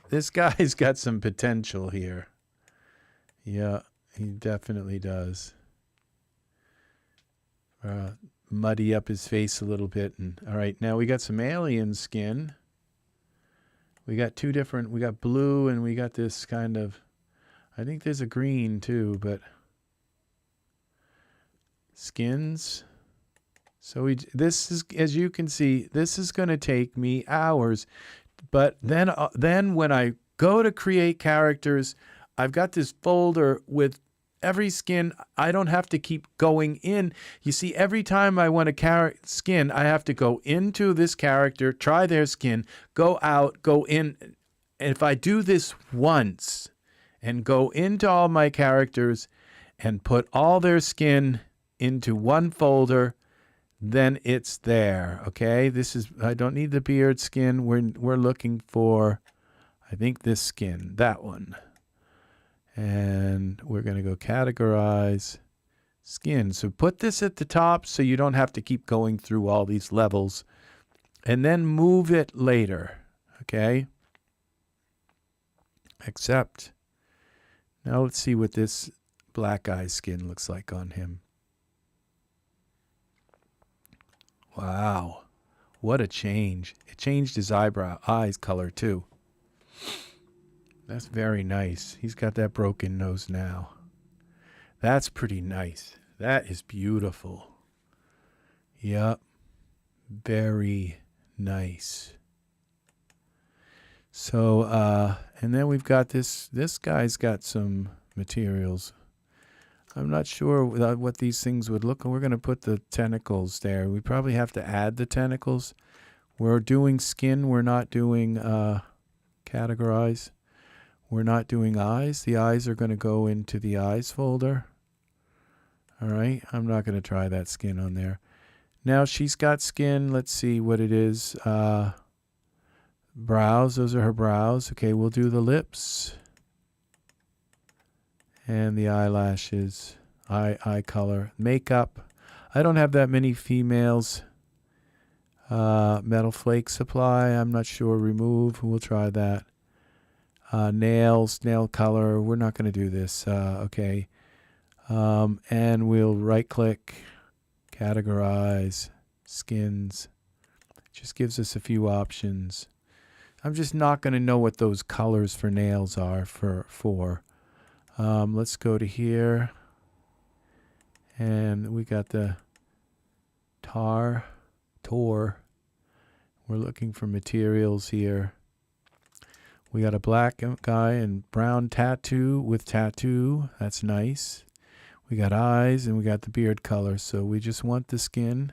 This guy's got some potential here. Yeah, he definitely does. Muddy up his face a little bit. And all right, now we got some alien skin. We got two different, we got blue and we got this kind of, I think there's a green too, but skins. So this is, as you can see, this is going to take me hours. But then when I go to create characters, I've got this folder with every skin. I don't have to keep going in. You see, every time I want a skin, I have to go into this character, try their skin, go out, go in. And if I do this once and go into all my characters and put all their skin into one folder, then it's there. Okay, this is, I don't need the beard skin. We're looking for, I think, this skin, that one. And we're going to go categorize skin. So put this at the top so you don't have to keep going through all these levels, and then move it later. Okay, accept. Now let's see what this black eye skin looks like on him. Wow, what a change. It changed his eyes color too. That's very nice. He's got that broken nose now. That's pretty nice. That is beautiful. Yep. Very nice. So, and then we've got this guy's got some materials. I'm not sure what these things would look like. We're going to put the tentacles there. We probably have to add the tentacles. We're doing skin. We're not doing categorize. We're not doing eyes. The eyes are going to go into the eyes folder. All right. I'm not going to try that skin on there. Now she's got skin. Let's see what it is. Brows. Those are her brows. Okay. We'll do the lips. And the eyelashes, eye color, makeup. I don't have that many females. Metal flake supply, I'm not sure. Remove, we'll try that. Nails, nail color, we're not going to do this. Okay. And we'll right click, categorize, skins. Just gives us a few options. I'm just not going to know what those colors for nails are for. Let's go to here, and we got the tor. We're looking for materials here. We got a black guy and brown tattoo with tattoo. That's nice. We got eyes and we got the beard color. So we just want the skin.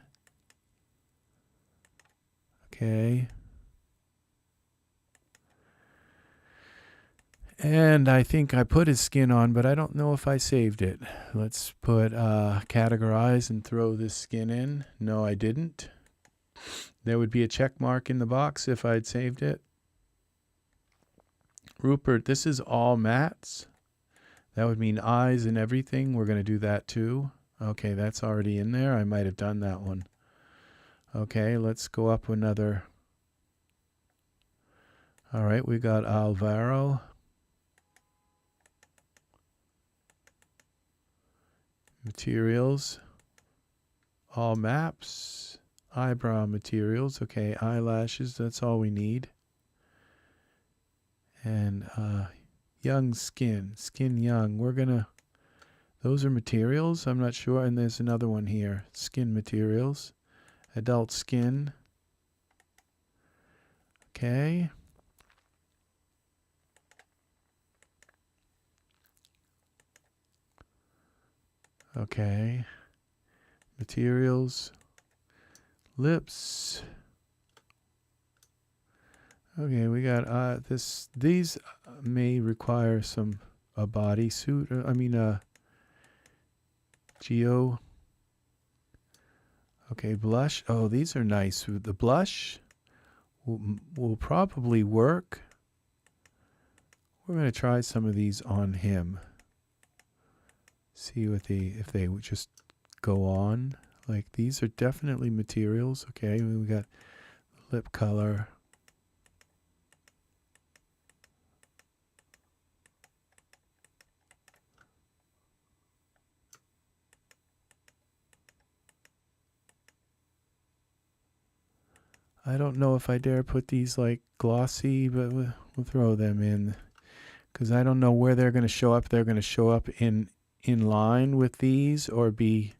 Okay. And I think I put his skin on, but I don't know if I saved it. Let's put categorize and throw this skin in. No, I didn't. There would be a check mark in the box if I'd saved it. Rupert, this is all mats. That would mean eyes and everything. We're going to do that too. Okay, that's already in there. I might have done that one. Okay, let's go up another. All right, we got Alvaro. Materials, all maps, eyebrow materials. Okay, eyelashes, that's all we need. And young skin young. We're gonna, those are materials, I'm not sure. And there's another one here, skin materials, adult skin. Okay. Okay, materials, lips. Okay, we got these may require a bodysuit. I mean geo. Okay, blush. Oh, these are nice. The blush will probably work. We're going to try some of these on him. See what if they would just go on. Like, these are definitely materials. Okay, we got lip color. I don't know if I dare put these like glossy, but we'll throw them in because I don't know where they're going to show up. They're going to show up in line with these or be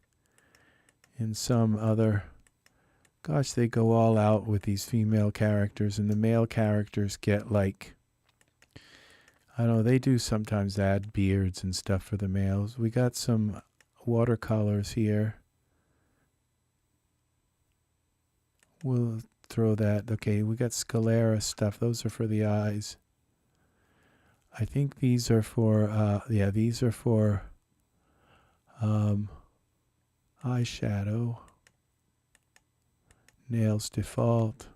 in some other. Gosh, they go all out with these female characters, and the male characters get like, I don't know, they do sometimes add beards and stuff for the males. We got some watercolors here. We'll throw that. Okay, we got sclera stuff. Those are for the eyes. I think these are for, yeah, these are for eyeshadow. Nails default.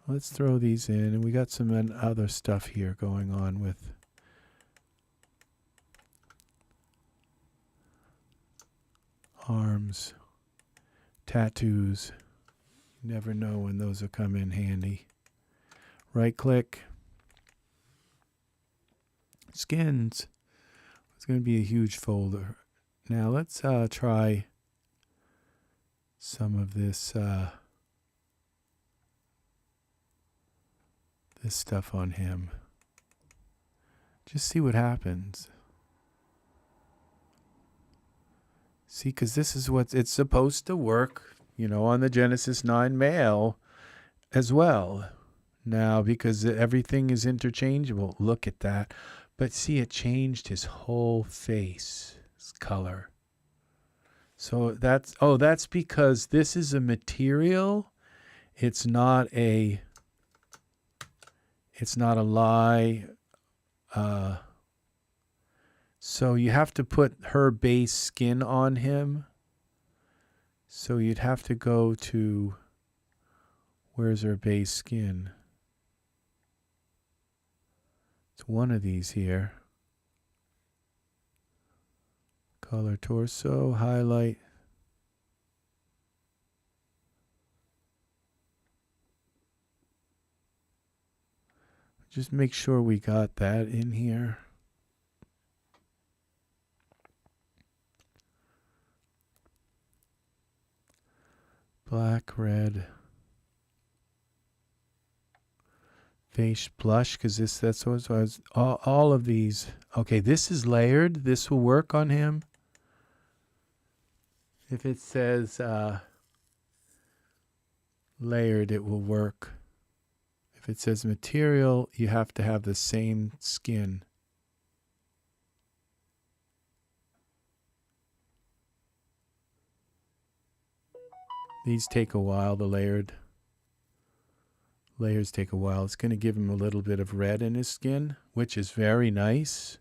Let's throw these in, and we got some other stuff here going on with arms, tattoos. You never know when those will come in handy. Right click. Skins. It's going to be a huge folder. Now let's try some of this this stuff on him. Just see what happens. See, because this is what it's supposed to work, you know, on the Genesis 9 male as well. Now, because everything is interchangeable, look at that. But see, it changed his whole face, his color. So that's because this is a material. It's not a lie. So you have to put her base skin on him. So you'd have to go to, where's her base skin? It's one of these here. Color torso, highlight. Just make sure we got that in here. Black, red. Face blush, because that's what I was, all of these. Okay, this is layered. This will work on him. If it says layered, it will work. If it says material, you have to have the same skin. These take a while, the layers take a while. It's going to give him a little bit of red in his skin, which is very nice.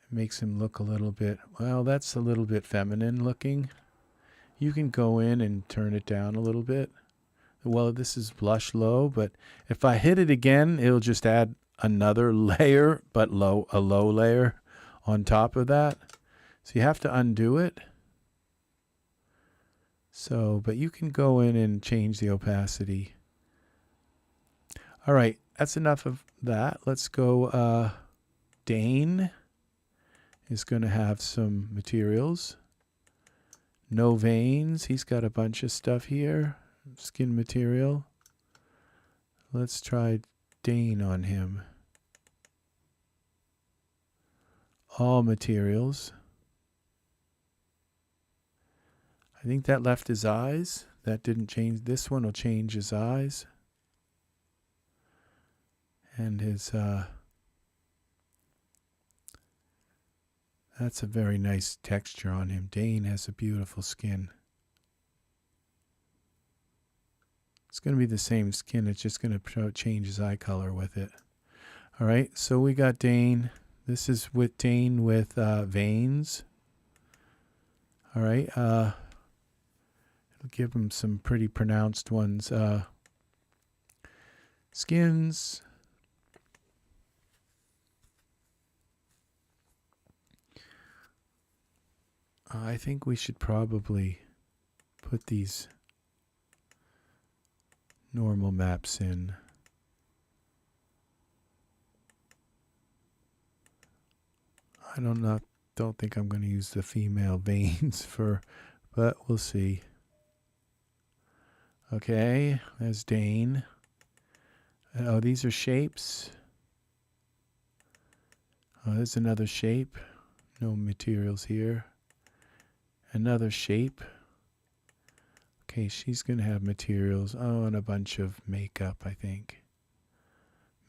It makes him look a little bit, well, that's a little bit feminine looking. You can go in and turn it down a little bit. Well, this is blush low, but if I hit it again, it'll just add another layer, but a low layer on top of that. So you have to undo it. So, but you can go in and change the opacity. All right, that's enough of that. Let's go, Dane is going to have some materials. No veins, he's got a bunch of stuff here. Skin material. Let's try Dane on him. All materials. I think that left his eyes. That didn't change. This one will change his eyes. And his, that's a very nice texture on him. Dane has a beautiful skin. It's going to be the same skin. It's just going to change his eye color with it. All right, so we got Dane. This is with Dane with veins. All right, it'll give him some pretty pronounced ones. Skins. I think we should probably put these normal maps in. I don't think I'm going to use the female veins for, but we'll see. Okay, there's Dane. Oh, these are shapes. Oh, there's another shape. No materials here. Another shape. Okay, she's going to have materials. Oh, and a bunch of makeup, I think.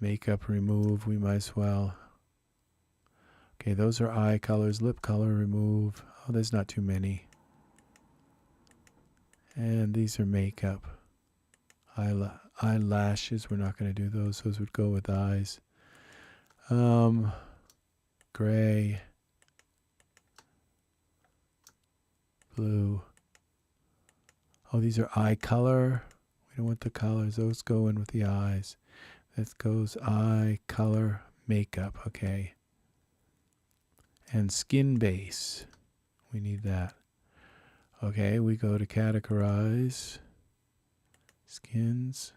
Makeup remove, we might as well. Okay, those are eye colors. Lip color remove. Oh, there's not too many. And these are makeup. Eyelashes, we're not going to do those. Those would go with eyes. Gray. Blue. Oh, these are eye color. We don't want the colors. Those go in with the eyes. That goes eye, color, makeup. Okay. And skin base. We need that. Okay, we go to categorize. Skins.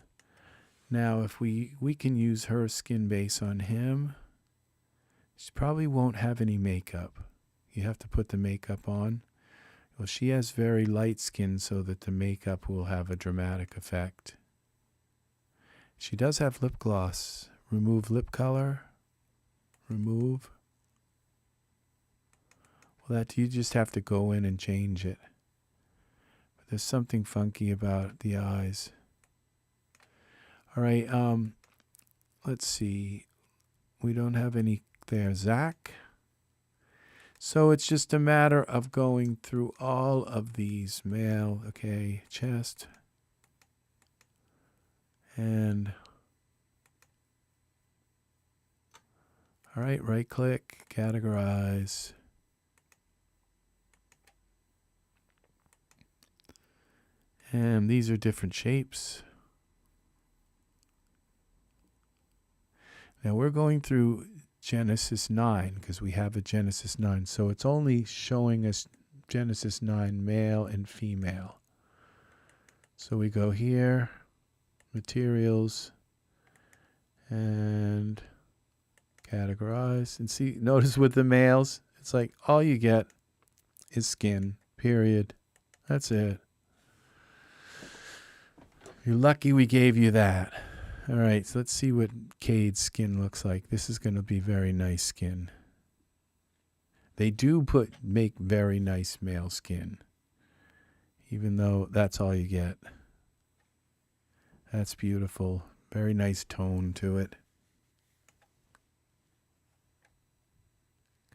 Now, if we can use her skin base on him. She probably won't have any makeup. You have to put the makeup on. Well, she has very light skin so that the makeup will have a dramatic effect. She does have lip gloss. Remove lip color. Remove. Well, that you just have to go in and change it. But there's something funky about the eyes. All right, let's see. We don't have any there. Zach. So it's just a matter of going through all of these. Male, okay, chest. And all right, right click, categorize. And these are different shapes. Now we're going through Genesis 9 because we have a Genesis 9. So it's only showing us Genesis 9 male and female. So we go here, materials, and categorize. And see, notice with the males, it's like all you get is skin, period. That's it. You're lucky we gave you that. All right, so let's see what Cade's skin looks like. This is going to be very nice skin. They do make very nice male skin, even though that's all you get. That's beautiful. Very nice tone to it.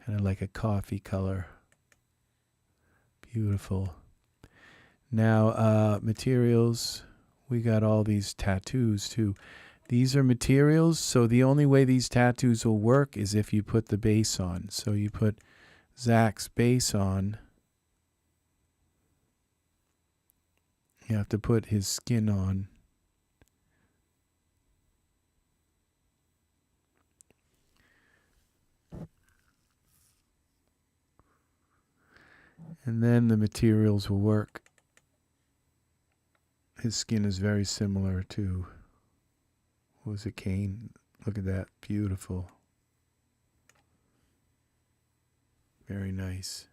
Kind of like a coffee color. Beautiful. Now, materials. We got all these tattoos too. These are materials, so the only way these tattoos will work is if you put the base on. So you put Zach's base on. You have to put his skin on. And then the materials will work. His skin is very similar to, what was it, Cain? Look at that, beautiful. Very nice.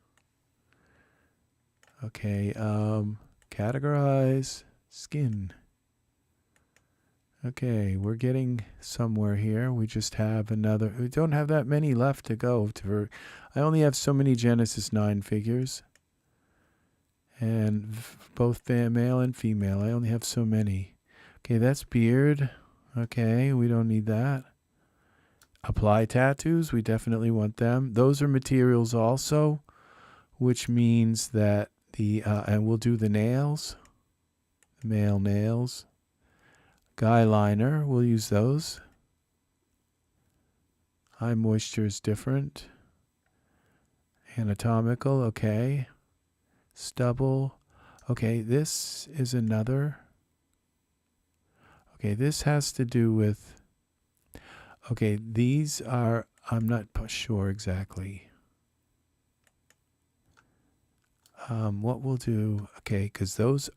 Okay, categorize, skin. Okay, we're getting somewhere here. We just have another, we don't have that many left to go. I only have so many Genesis 9 figures. And both male and female. I only have so many. Okay, that's beard. Okay, we don't need that. Apply tattoos. We definitely want them. Those are materials also, which means that and we'll do the nails. Male nails. Guy liner. We'll use those. Eye moisture is different. Anatomical. Okay. Stubble. Okay, this is another. Okay, this has to do with. Okay, these are, I'm not sure exactly. What we'll do, okay, because those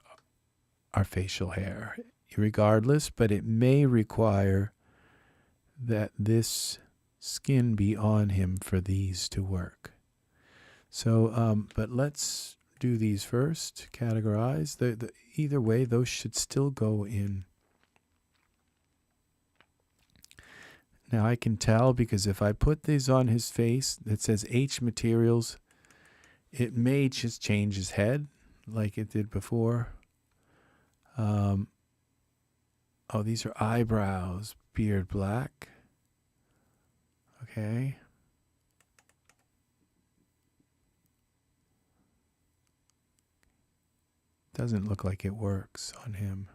are facial hair, regardless, but it may require that this skin be on him for these to work. So, but let's do these first. Categorize. Either way, those should still go in. Now I can tell because if I put these on his face that says H materials, it may just change his head like it did before. Oh, these are eyebrows. Beard black. Okay. Doesn't look like it works on him.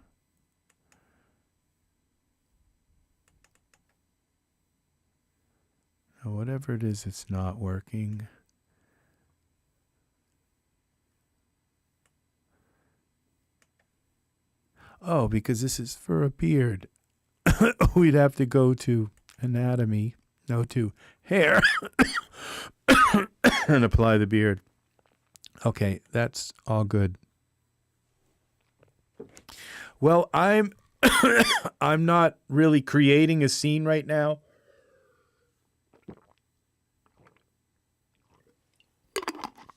Now, whatever it is, it's not working. Oh, because this is for a beard. We'd have to go to anatomy, no, to hair, and apply the beard. Okay, that's all good. Well, I'm not really creating a scene right now.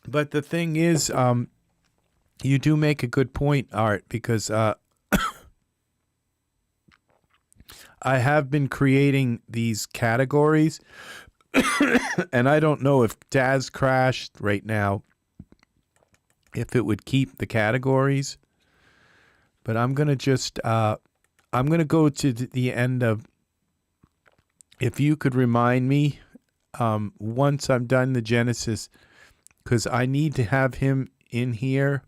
But the thing is, you do make a good point, Art, because I have been creating these categories, and I don't know if Daz crashed right now, if it would keep the categories. But I'm going to just, I'm going to go to the end of, if you could remind me, once I'm done the Genesis, because I need to have him in here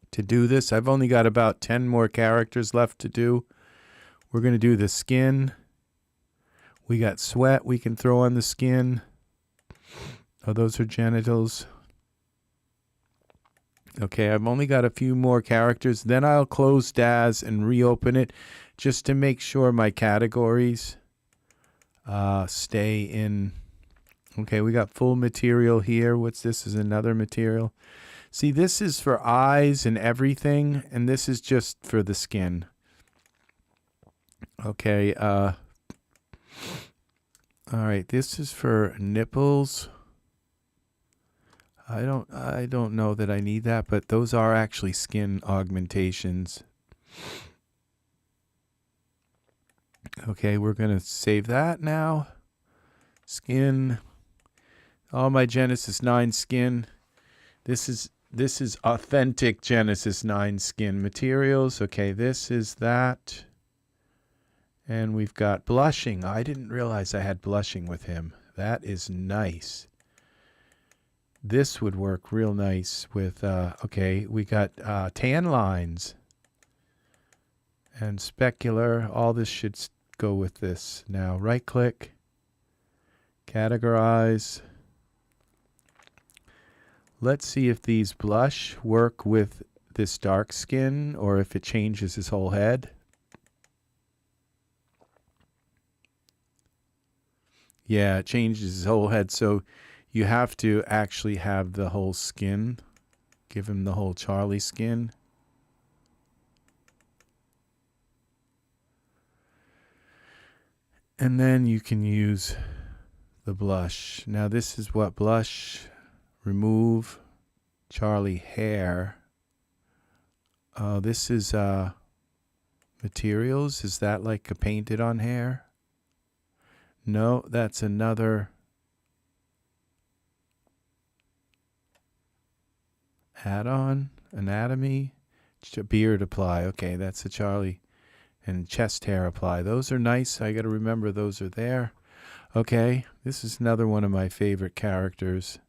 to do this. I've only got about 10 more characters left to do. We're going to do the skin. We got sweat we can throw on the skin. Oh, those are genitals. Okay, I've only got a few more characters. Then I'll close Daz and reopen it just to make sure my categories stay in. Okay, we got full material here. What's this? Is another material. See, this is for eyes and everything, and this is just for the skin. Okay, all right, this is for nipples. I don't know that I need that, but those are actually skin augmentations. Okay, we're going to save that now. Skin. All my Genesis 9 skin. This is authentic Genesis 9 skin materials. Okay, this is that. And we've got blushing. I didn't realize I had blushing with him. That is nice. This would work real nice with, okay, we got tan lines and specular. All this should go with this. Now, right click, categorize. Let's see if these blush work with this dark skin or if it changes his whole head. Yeah, it changes his whole head. So you have to actually have the whole skin. Give him the whole Charlie skin. And then you can use the blush. Now this is what blush. Remove Charlie hair. This is materials. Is that like a painted on hair? No, that's another add-on. Anatomy. Beard apply. Okay, that's a Charlie. And chest hair apply. Those are nice. I got to remember those are there. Okay, this is another one of my favorite characters.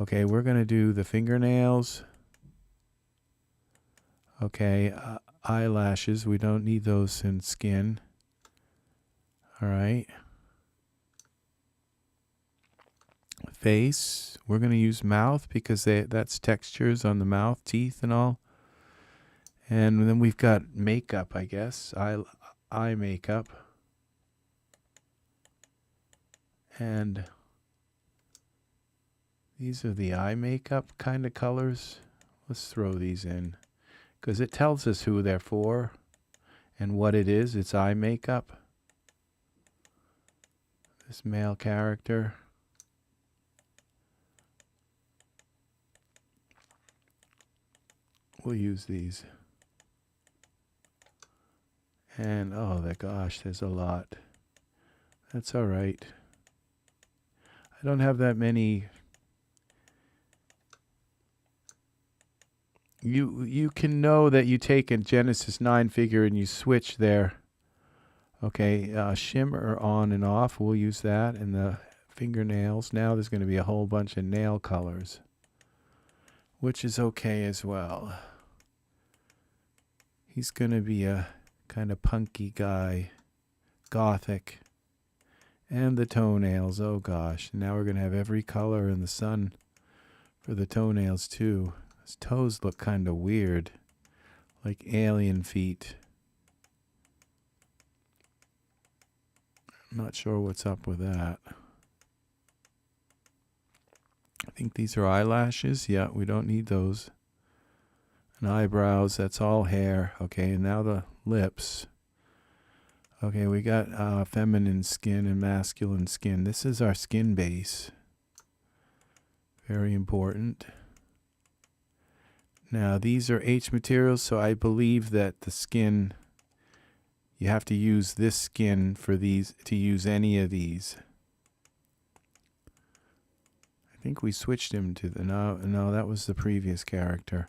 Okay, we're going to do the fingernails. Okay, eyelashes. We don't need those in skin. All right. Face. We're going to use mouth because that's textures on the mouth, teeth and all. And then we've got makeup, I guess. Eye makeup. And these are the eye makeup kind of colors. Let's throw these in because it tells us who they're for and what it is. It's eye makeup. This male character. We'll use these. And oh my gosh, there's a lot. That's all right. I don't have that many. You can know that you take a Genesis 9 figure and you switch there. Okay, shimmer on and off. We'll use that. And the fingernails. Now there's going to be a whole bunch of nail colors, which is okay as well. He's going to be a kind of punky guy, gothic. And the toenails, oh gosh. Now we're going to have every color in the sun for the toenails too. His toes look kind of weird, like alien feet. I'm not sure what's up with that. I think these are eyelashes. Yeah, we don't need those. And eyebrows, that's all hair. Okay, and now the lips. Okay, we got feminine skin and masculine skin. This is our skin base. Very important. Now, these are H materials, so I believe that the skin, you have to use this skin for these, to use any of these. I think we switched him to the, no, that was the previous character.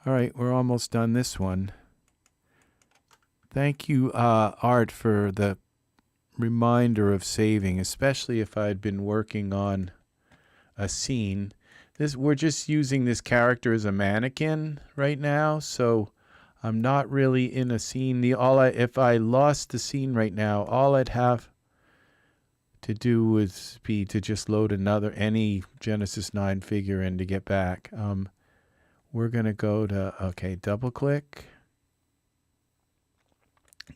All right, we're almost done this one. Thank you, Art, for the reminder of saving, especially if I'd been working on a scene. We're just using this character as a mannequin right now, so I'm not really in a scene. If I lost the scene right now, all I'd have to do would be to just load any Genesis 9 figure in to get back. We're going to go to, okay, double click.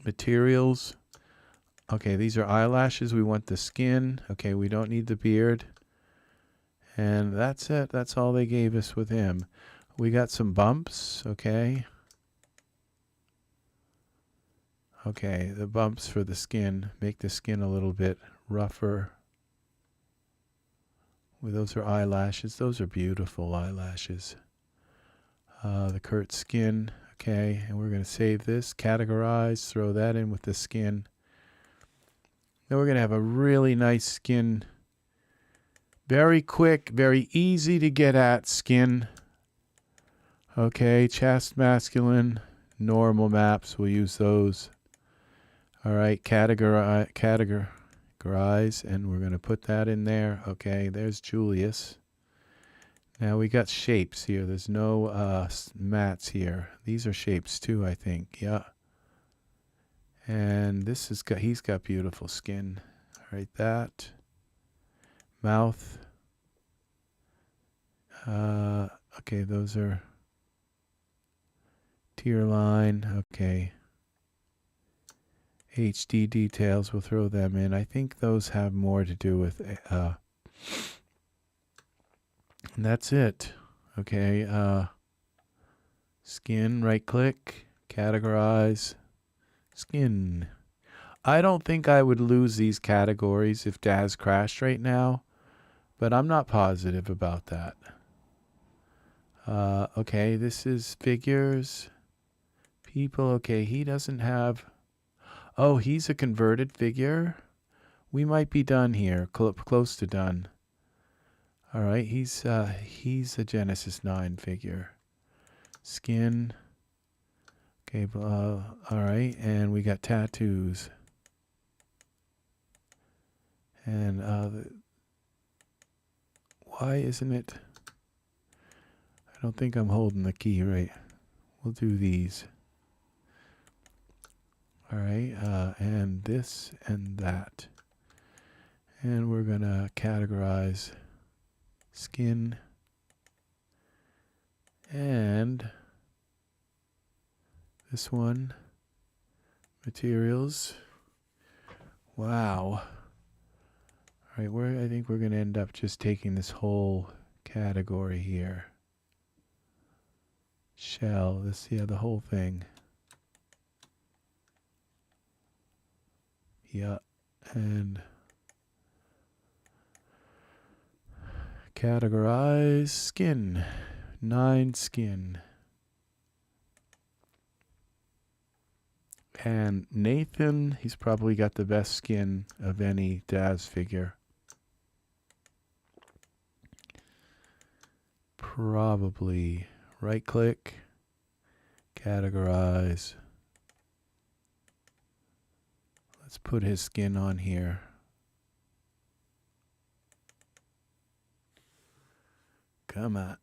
Materials. Okay, these are eyelashes. We want the skin. Okay, we don't need the beard. And that's it. That's all they gave us with him. We got some bumps. Okay. Okay, the bumps for the skin. Make the skin a little bit rougher. Well, those are eyelashes. Those are beautiful eyelashes. The Kurt skin. Okay, and we're going to save this. Categorize. Throw that in with the skin. Then we're going to have a really nice skin. Very quick, very easy to get at skin. Okay, chest masculine, normal maps, we'll use those. All right, categorize, and we're going to put that in there. Okay, there's Julius. Now we got shapes here. There's no mats here. These are shapes too, I think. Yeah. And he's got beautiful skin. All right, that. Mouth. Okay, those are tear line. Okay. HD details, we'll throw them in. I think those have more to do with and that's it. Okay, skin, right click, categorize, skin. I don't think I would lose these categories if Daz crashed right now, but I'm not positive about that. Okay, this is figures, people. Okay, he doesn't have, oh, he's a converted figure. We might be done here, close to done. All right, he's a Genesis 9 figure. Skin. Okay, all right, and we got tattoos. And why isn't it? I don't think I'm holding the key right. We'll do these. All right, and this and that. And we're gonna categorize skin and this one, materials. Wow. All right, I think we're gonna end up just taking this whole category here. Shell, the whole thing. Yeah, and categorize skin, 9 skin. And Nathan, he's probably got the best skin of any Daz figure. Probably right click, categorize. Let's put his skin on here. Come on.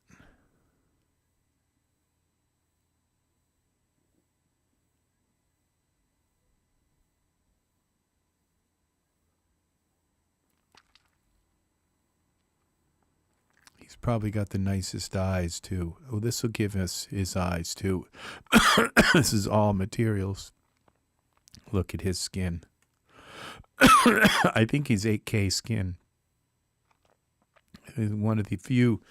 He's probably got the nicest eyes too. Oh, this will give us his eyes too. This is all materials. Look at his skin. I think he's 8K skin. He's one of the few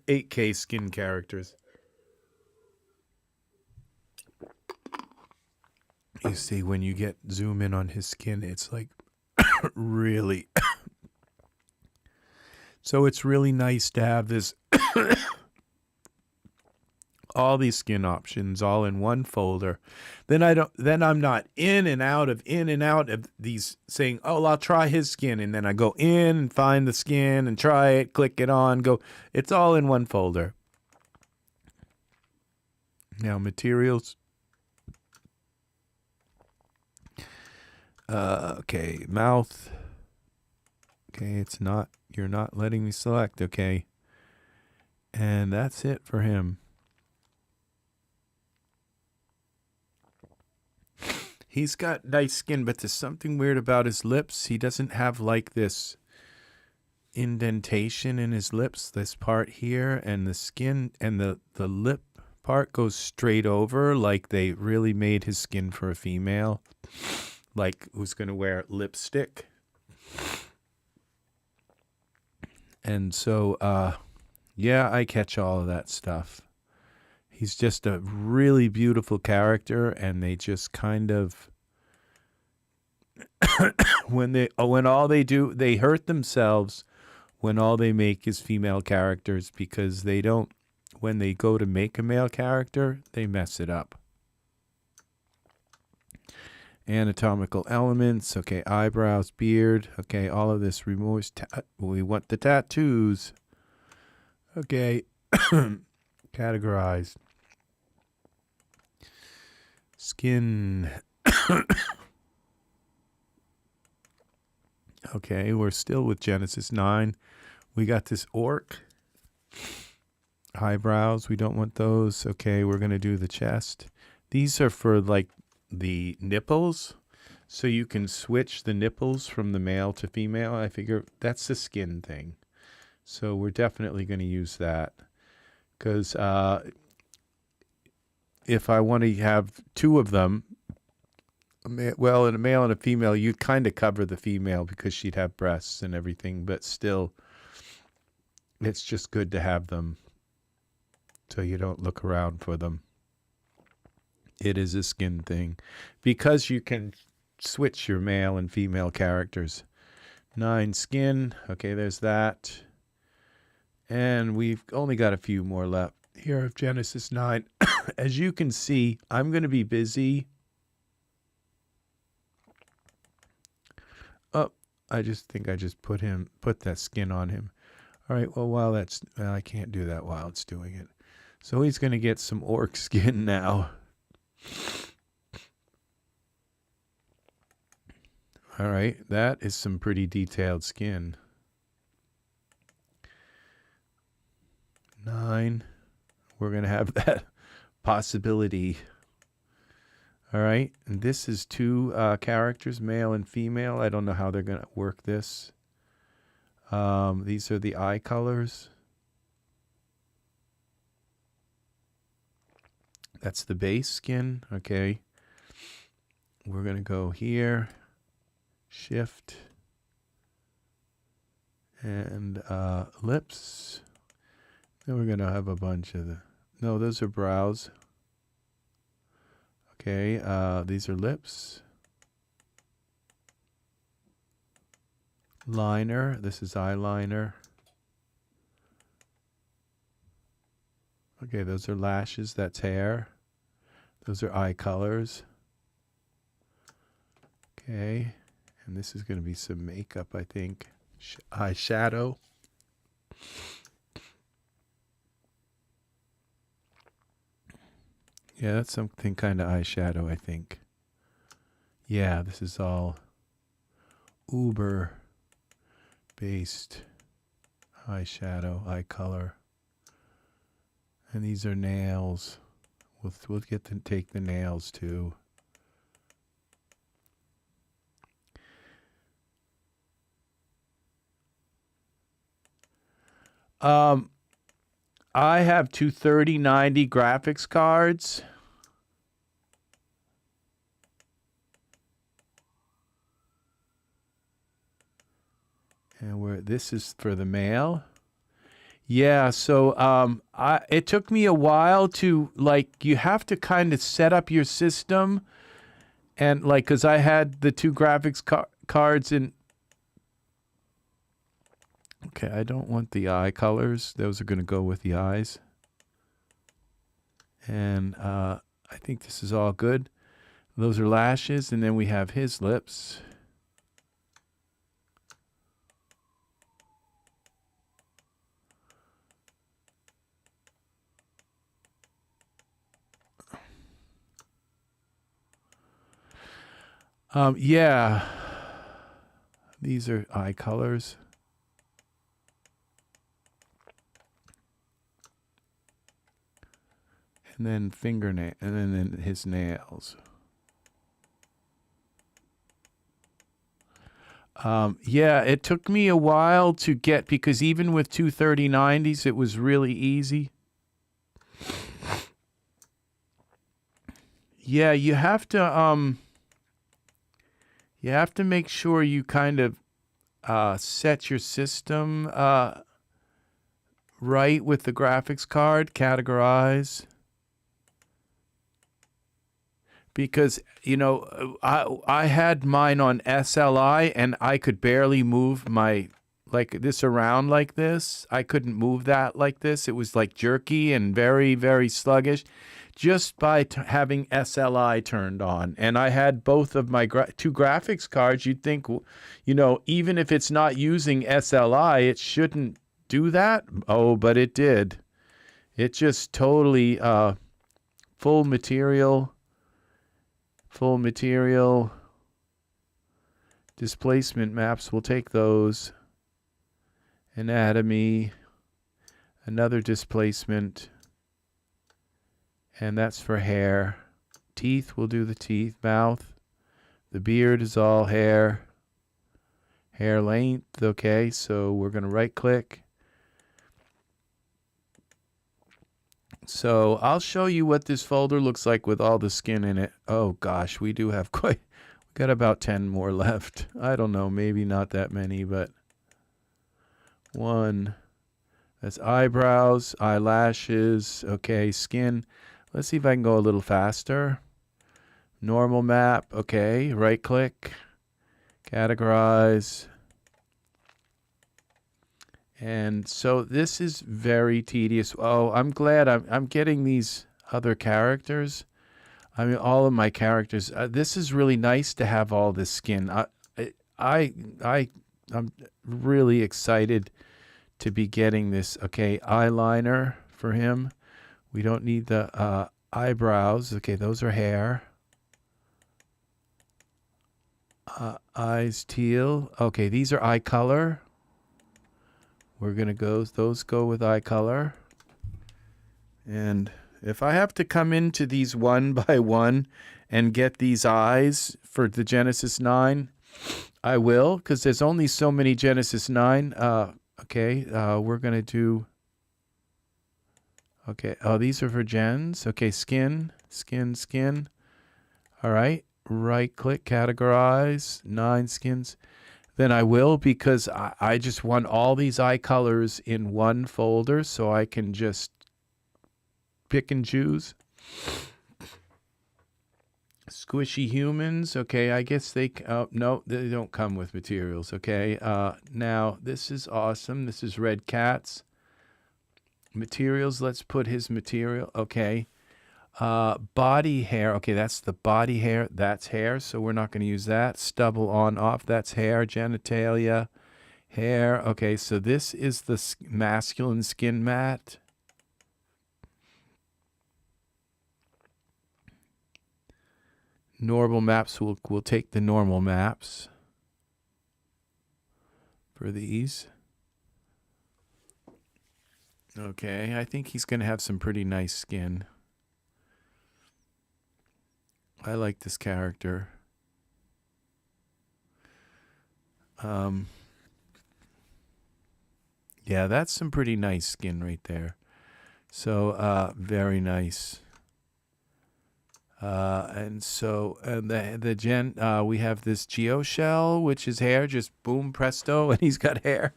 8K skin characters. You see, when you get zoom in on his skin, it's like really. So it's really nice to have this, all these skin options all in one folder. Then I'm not in and out of these saying, oh, I'll try his skin. And then I go in and find the skin and try it, click it on, go. It's all in one folder. Now materials. Okay, mouth. Okay, you're not letting me select, okay. And that's it for him. He's got nice skin, but there's something weird about his lips. He doesn't have like this indentation in his lips, this part here, and the skin and the lip part goes straight over, like they really made his skin for a female, like who's going to wear lipstick. And so, yeah, I catch all of that stuff. He's just a really beautiful character, and they just kind of, when all they do, they hurt themselves when all they make is female characters, because they don't, when they go to make a male character, they mess it up. Anatomical elements, okay, eyebrows, beard, okay, all of this removes, we want the tattoos, okay, categorize, skin, okay, we're still with Genesis 9, we got this orc, eyebrows, we don't want those, okay, we're going to do the chest, these are for like the nipples, so you can switch the nipples from the male to female. I figure that's the skin thing, so we're definitely going to use that, because if I want to have two of them, well, in a male and a female, you'd kind of cover the female because she'd have breasts and everything, but still it's just good to have them so you don't look around for them. It is a skin thing, because you can switch your male and female characters. 9 skin. Okay, there's that. And we've only got a few more left here of Genesis 9. As you can see, I'm going to be busy. Oh, I just think I just put that skin on him. All right, well, I can't do that while it's doing it. So he's going to get some orc skin now. All right, that is some pretty detailed skin. 9, we're going to have that possibility. All right, and this is 2 characters, male and female. I don't know how they're going to work this. These are the eye colors. That's the base skin, okay. We're going to go here, shift, and lips. Then we're going to have a bunch of no, those are brows. Okay, these are lips. Liner, this is eyeliner. Okay, those are lashes, that's hair. Those are eye colors. Okay. And this is going to be some makeup, I think. Eyeshadow. Yeah, that's something kind of eyeshadow, I think. Yeah, this is all Uber-based eyeshadow, eye color. And these are nails. We'll get to take the nails too. I have two 3090 graphics cards. And this is for the male. Yeah, so it took me a while to, like, you have to kind of set up your system, and like, because I had the two graphics cards in. Okay, I don't want the eye colors. Those are going to go with the eyes. And I think this is all good. Those are lashes, and then we have his lips. Yeah, these are eye colors. And then fingernail, and then his nails. Yeah, it took me a while to get, because even with two 3090s, it was really easy. Yeah, you have to make sure you kind of set your system right with the graphics card, categorize. Because, you know, I had mine on SLI, and I could barely move my, like, this around like this. I couldn't move that like this. It was like jerky and very, very sluggish, just by having SLI turned on. And I had both of my two graphics cards. You'd think, you know, even if it's not using SLI, it shouldn't do that. Oh, but it did. It just totally full material displacement maps. We'll take those. Anatomy, another displacement, and that's for hair. Teeth, we'll do the teeth. Mouth, the beard is all hair. Hair length, okay, so we're going to right click. So I'll show you what this folder looks like with all the skin in it. Oh gosh, we do have we got about 10 more left. I don't know, maybe not that many, but one. That's eyebrows, eyelashes, okay, skin. Let's see if I can go a little faster. Normal map, okay, right click, categorize. And so this is very tedious. Oh, I'm glad I'm getting these other characters. I mean, all of my characters. This is really nice to have all this skin. I'm really excited to be getting this. Okay, eyeliner for him. We don't need the eyebrows. Okay, those are hair. Eyes teal. Okay, these are eye color. We're going to go, those go with eye color. And if I have to come into these one by one and get these eyes for the Genesis 9, I will, because there's only so many Genesis 9. Okay, we're going to do, okay, oh, these are for gens. Okay, skin. All right, right click, categorize, 9 skins. Then I will, because I just want all these eye colors in one folder, so I can just pick and choose. Squishy humans, okay, I guess they, no, they don't come with materials, okay. Now, this is awesome. This is red cats. Materials, let's put his material, okay. Body hair. Okay, that's the body hair. That's hair, so we're not going to use that. Stubble on, off. That's hair. Genitalia, hair. Okay, so this is the masculine skin mat. Normal maps. We'll take the normal maps for these. Okay, I think he's going to have some pretty nice skin. I like this character. Yeah, that's some pretty nice skin right there. So, very nice. And so we have this geoshell, which is hair, just boom, presto, and he's got hair.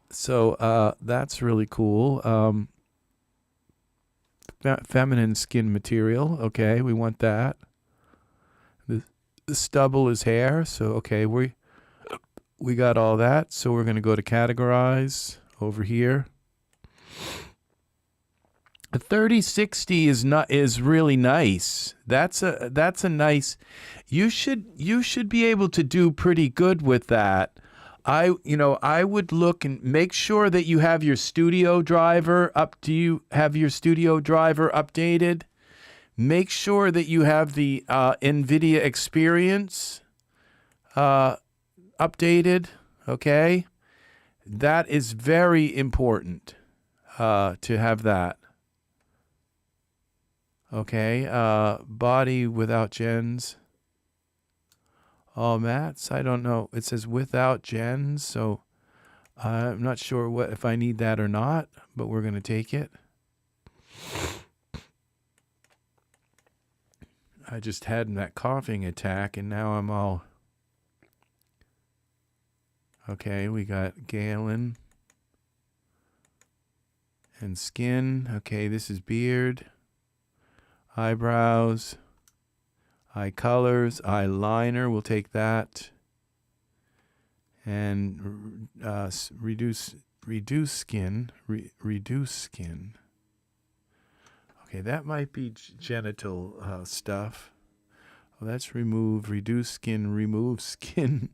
So that's really cool. Feminine skin material. Okay, we want that. The stubble is hair. So, okay, we got all that. So we're going to go to categorize over here. A 3060 is really nice. That's a nice. You should be able to do pretty good with that. I would look and make sure that you have your studio driver up. Do you have your studio driver updated? Make sure that you have the NVIDIA experience updated. Okay, that is very important to have that. Okay, body without gens. All mats, I don't know. It says without gens, so I'm not sure if I need that or not, but we're going to take it. I just had that coughing attack, and now I'm all... Okay, we got Galen and skin. Okay, this is beard. Eyebrows. Eye colors, eyeliner, we'll take that. And reduce skin. Reduce skin. Okay, that might be genital stuff. Oh, that's remove, reduce skin, remove skin.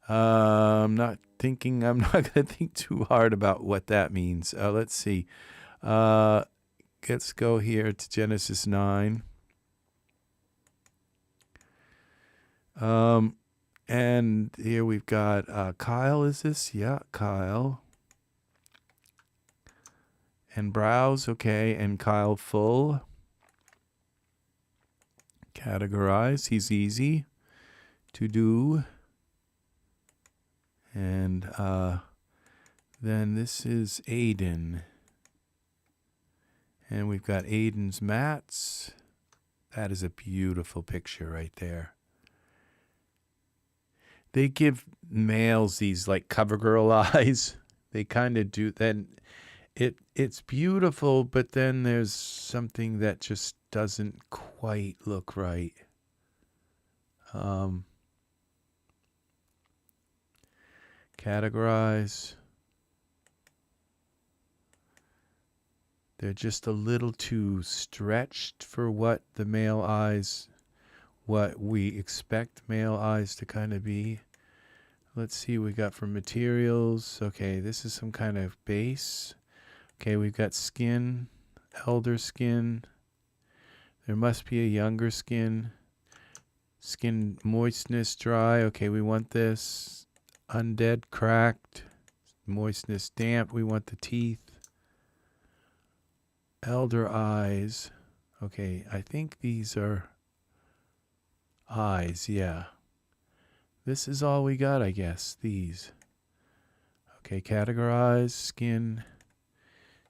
I'm not going to think too hard about what that means. Let's see. Let's go here to Genesis 9. And here we've got Kyle, is this? Yeah, Kyle. And browse, okay, and Kyle full. Categorize, he's easy to do. And then this is Aiden. And we've got Aiden's mats. That is a beautiful picture right there. They give males these like CoverGirl eyes. They kind of do. Then it's beautiful, but then there's something that just doesn't quite look right. Categorize. They're just a little too stretched for what the male eyes, what we expect male eyes to kind of be. Let's see what we got for materials. Okay, this is some kind of base. Okay, we've got skin, elder skin. There must be a younger skin. Skin moistness, dry. Okay, we want this. Undead, cracked. Moistness, damp. We want the teeth. Elder eyes. Okay, I think these are eyes, yeah. This is all we got, I guess, these. Okay, categorize, skin.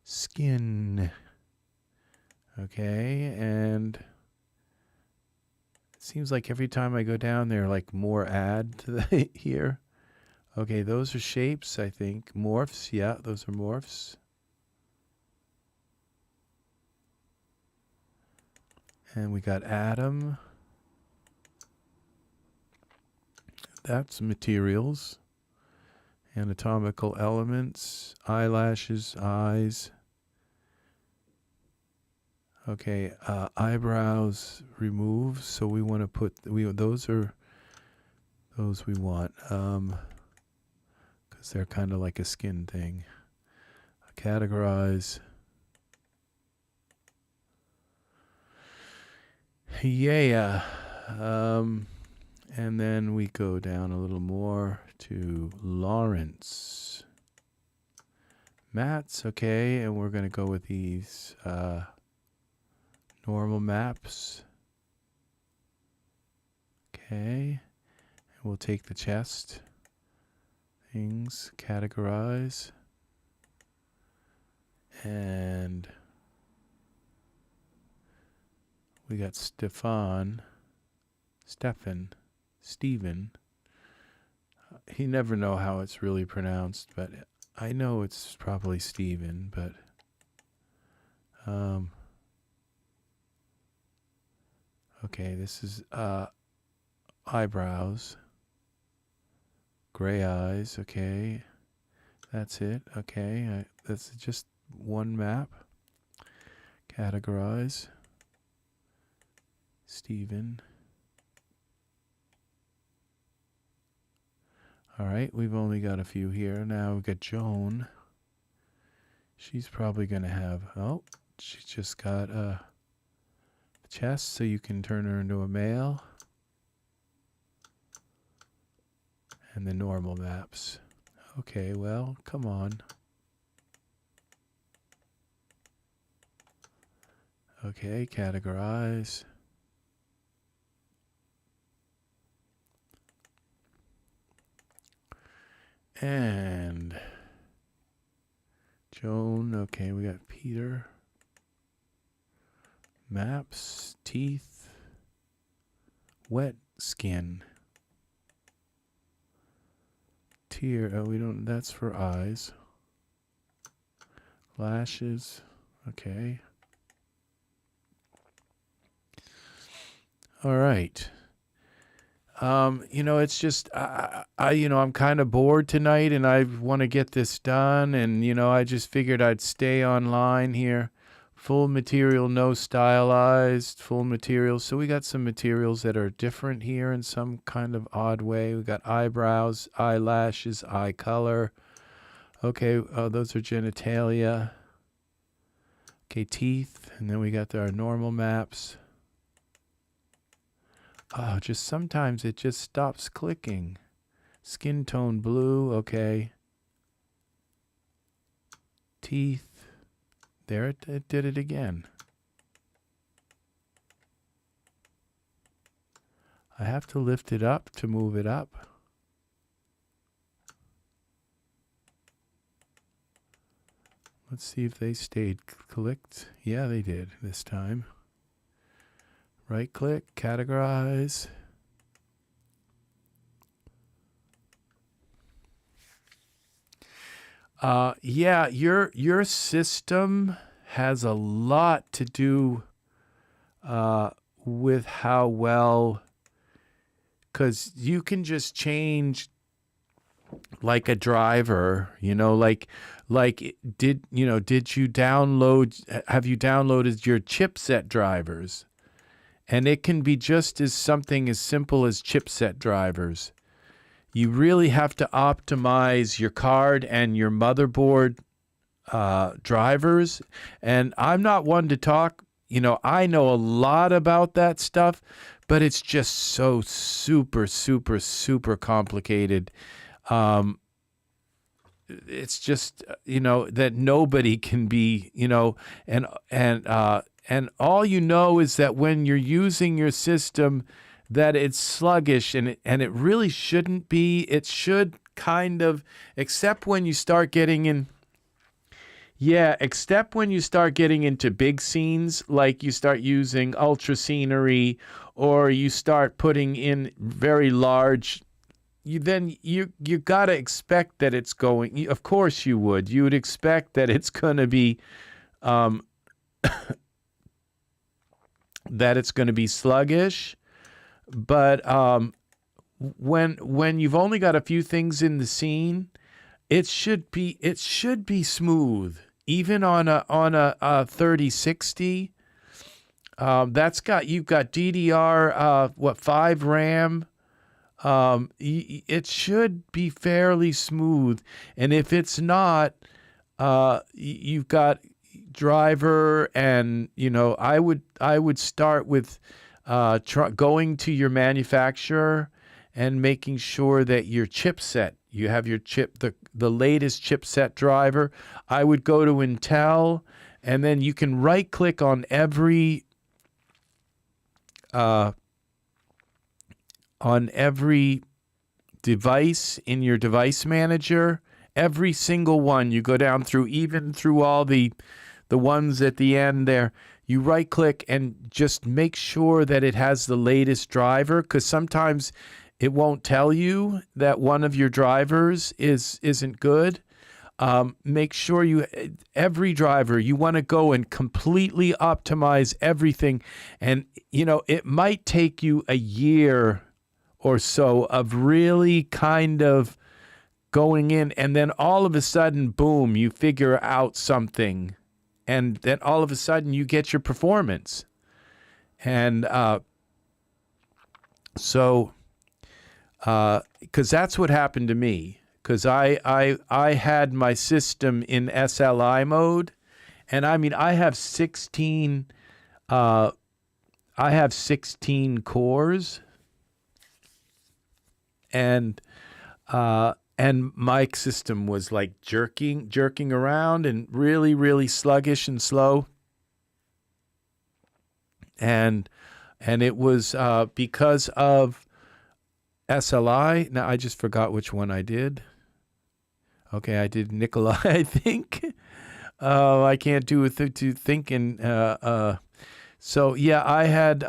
Skin. Okay, and it seems like every time I go down there, like more add to the here. Okay, those are shapes, I think. Morphs, yeah, those are morphs. And we got atom. That's materials. Anatomical elements. Eyelashes, eyes. Okay, eyebrows remove. So we want to put those are those we want because they're kind of like a skin thing. Categorize. Yeah. And then we go down a little more to Lawrence. Mats, okay, and we're going to go with these normal maps. Okay, and we'll take the chest things, categorize, and we got Stephen. He never know how it's really pronounced, but I know it's probably Steven, but okay, this is eyebrows, gray eyes, okay, that's it, okay, that's just one map, categorize, Steven. All right, we've only got a few here. Now we've got Joan. She's probably going to have, oh, she just got a chest, so you can turn her into a male. And the normal maps. Okay, well, come on. Okay, categorize. And Joan, okay, we got Peter. Maps, teeth, wet skin. Tear, oh, we don't, that's for eyes. Lashes, okay. All right. You know, it's just, you know, I'm kind of bored tonight and I want to get this done. And, you know, I just figured I'd stay online here. Full material, no stylized, full material. So we got some materials that are different here in some kind of odd way. We got eyebrows, eyelashes, eye color. Okay, those are genitalia. Okay, teeth. And then we got our normal maps. Oh, just sometimes it just stops clicking. Skin tone blue, okay. Teeth. There it did it again. I have to lift it up to move it up. Let's see if they stayed clicked. Yeah, they did this time. Right click, categorize. Yeah, your system has a lot to do with how well, because you can just change like a driver, you know, like did you download, have you downloaded your chipset drivers? And it can be just as something as simple as chipset drivers. You really have to optimize your card and your motherboard drivers. And I'm not one to talk, you know, I know a lot about that stuff, but it's just so super, super, super complicated. It's just, you know, that nobody can be, you know, and all you know is that when you're using your system, that it's sluggish, and it really shouldn't be. It should kind of, except when you start getting in. Yeah, except when you start getting into big scenes, like you start using ultra scenery, or you start putting in very large. You gotta expect that it's going. Of course you would. You would expect that it's going to be. That it's going to be sluggish, but when you've only got a few things in the scene, it should be smooth, even on a 3060. You've got DDR, 5 RAM. It should be fairly smooth. And if it's not, you've got driver, and I would start with going to your manufacturer and making sure that your chipset, you have your the latest chipset driver. I would go to Intel, and then you can right click on every device in your device manager. Every single one, you go down through, even through all the ones at the end there. You right click and just make sure that it has the latest driver, because sometimes it won't tell you that one of your drivers isn't good. Make sure every driver, you want to go and completely optimize everything. And, it might take you a year or so of really kind of going in, and then all of a sudden, boom, you figure out something. And then all of a sudden you get your performance. And because that's what happened to me. Because I had my system in SLI mode, and I have 16 cores, and my system was like jerking around and really, really sluggish and slow. And it was because of SLI. Now I just forgot which one I did. Okay, I did Nikolai, I think. I can't do it to thinking. So yeah, I had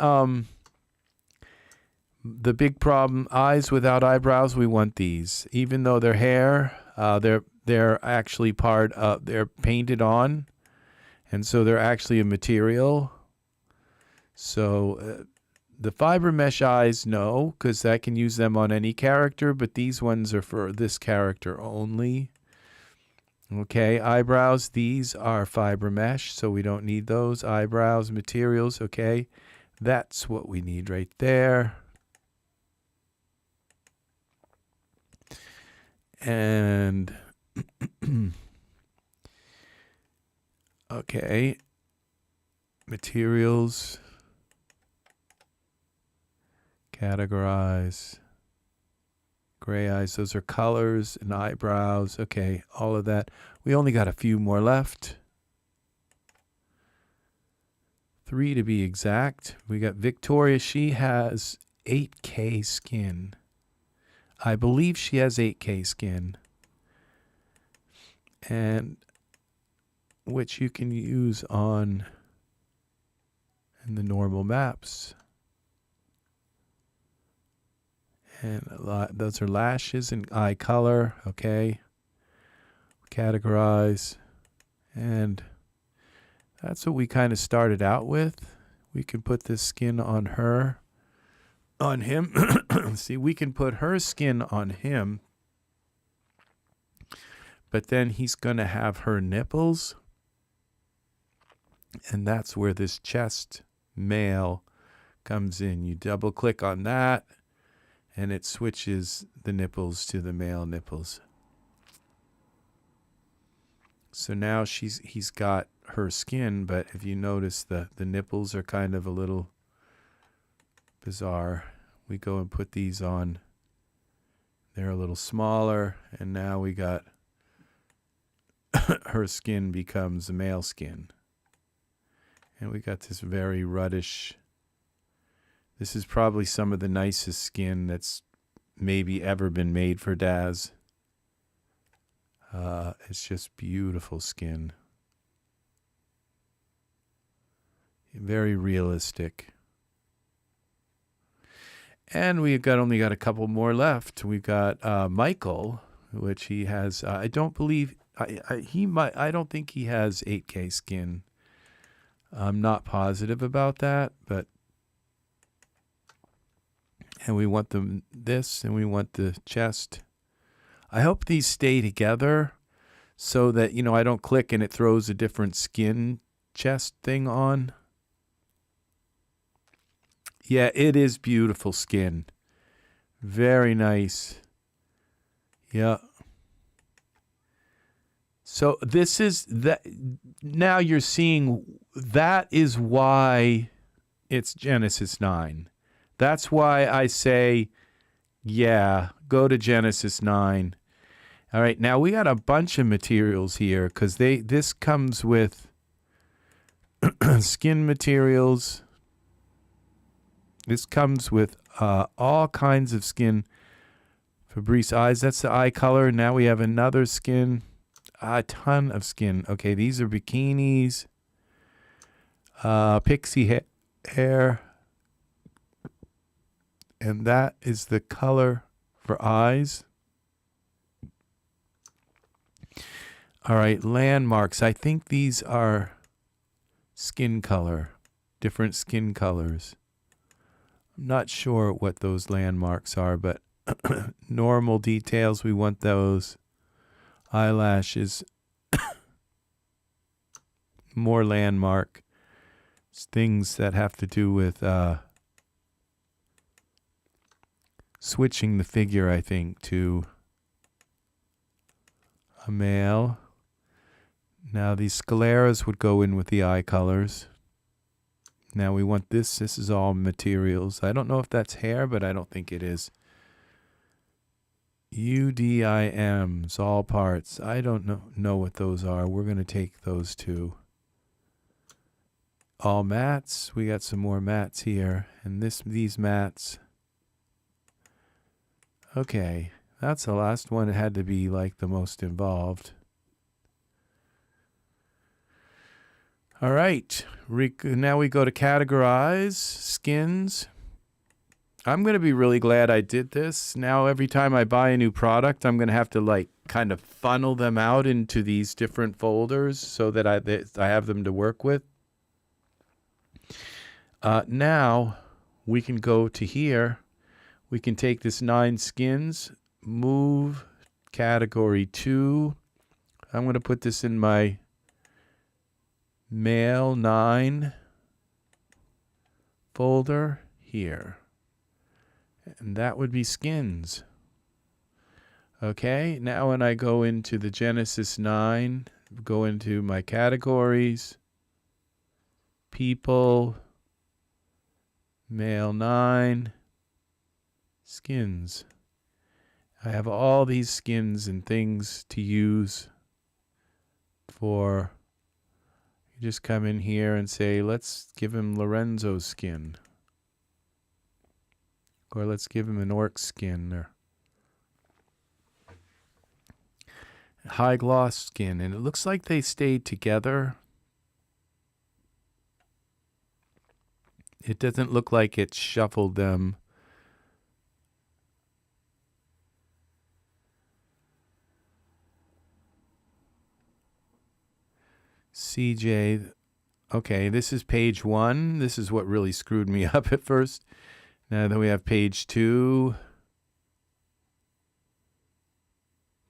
the big problem, eyes without eyebrows. We want these, even though they're hair. They're actually they're painted on, and so they're actually a material. So the fiber mesh eyes, no, because I can use them on any character, but these ones are for this character only. Okay, eyebrows, these are fiber mesh, so we don't need those. Eyebrows, materials, okay. That's what we need right there. And okay, materials, categorize, gray eyes, those are colors, and eyebrows. Okay, all of that. We only got a few more left. 3 to be exact. We got Victoria. She has 8K skin. I believe she has 8K skin, and which you can use in the normal maps. And those are lashes and eye color. Okay, categorize, and that's what we kind of started out with. We can put this skin on her. On him. See, we can put her skin on him, but then he's going to have her nipples, and that's where this chest male comes in. You double click on that, and it switches the nipples to the male nipples. So now he's got her skin, but if you notice the nipples are kind of a little bizarre. We go and put these on. They're a little smaller, and now we got her skin becomes the male skin. And we got this very ruddish. This is probably some of the nicest skin that's maybe ever been made for Daz. It's just beautiful skin. Very realistic. And we've only got a couple more left. We've got Michael, which he has. I don't believe I don't think he has 8K skin. I'm not positive about that, but. And we want this, and we want the chest. I hope these stay together, so that I don't click and it throws a different skin chest thing on. Yeah, it is beautiful skin. Very nice. Yeah. So this is that. Now you're seeing that is why it's Genesis 9. That's why I say, yeah, go to Genesis 9. All right, now we got a bunch of materials here because this comes with skin materials. This comes with all kinds of skin. Fabrice eyes, that's the eye color. Now we have another skin. A ton of skin. Okay, these are bikinis. Pixie hair. And that is the color for eyes. All right, landmarks. I think these are skin color, different skin colors. I'm not sure what those landmarks are, but normal details, we want those. Eyelashes, more landmark. It's things that have to do with switching the figure, I think, to a male. Now these scleras would go in with the eye colors. Now we want this. This is all materials. I don't know if that's hair, but I don't think it is. UDIMs, all parts. I don't know what those are. We're going to take those two. All mats. We got some more mats here. And these mats. Okay. That's the last one. It had to be like the most involved. All right. Now we go to categorize. Skins. I'm going to be really glad I did this. Now every time I buy a new product, I'm going to have to like kind of funnel them out into these different folders so that I have them to work with. Now we can go to here. We can take this 9 skins, move category 2. I'm going to put this in my male 9 folder here. And that would be skins. Okay, now when I go into the Genesis 9, go into my categories, people, male 9, skins. I have all these skins and things to use for, you just come in here and say, let's give him Lorenzo's skin. Or let's give him an orc skin or high gloss skin. And it looks like they stayed together. It doesn't look like it shuffled them. CJ. Okay, this is page 1. This is what really screwed me up at first. Now then we have page 2.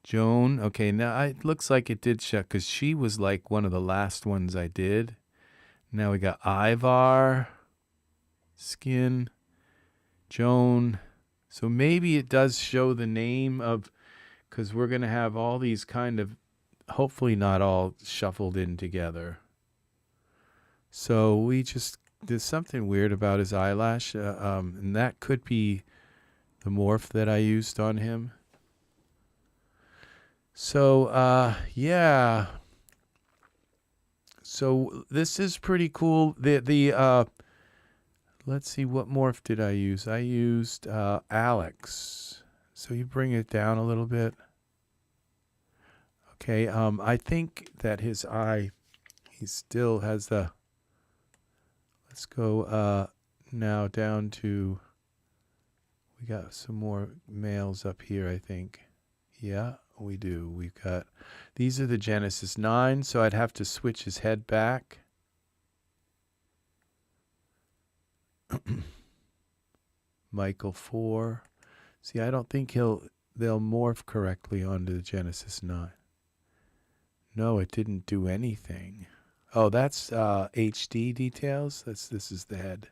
Joan. Okay, now it looks like it did check because she was like one of the last ones I did. Now we got Ivar. Skin. Joan. So maybe it does show the name of, because we're going to have all these kind of, hopefully not all shuffled in together. So we just, there's something weird about his eyelash, and that could be the morph that I used on him. So, yeah. So this is pretty cool. Let's see, what morph did I use? I used Alex. So you bring it down a little bit. Okay, I think that his eye, he still has the, let's go now down to, we got some more males up here, I think. Yeah, we do. We've got, these are the Genesis 9, so I'd have to switch his head back. Michael 4. See, I don't think they'll morph correctly onto the Genesis 9. No, it didn't do anything. Oh, that's HD details. This is the head.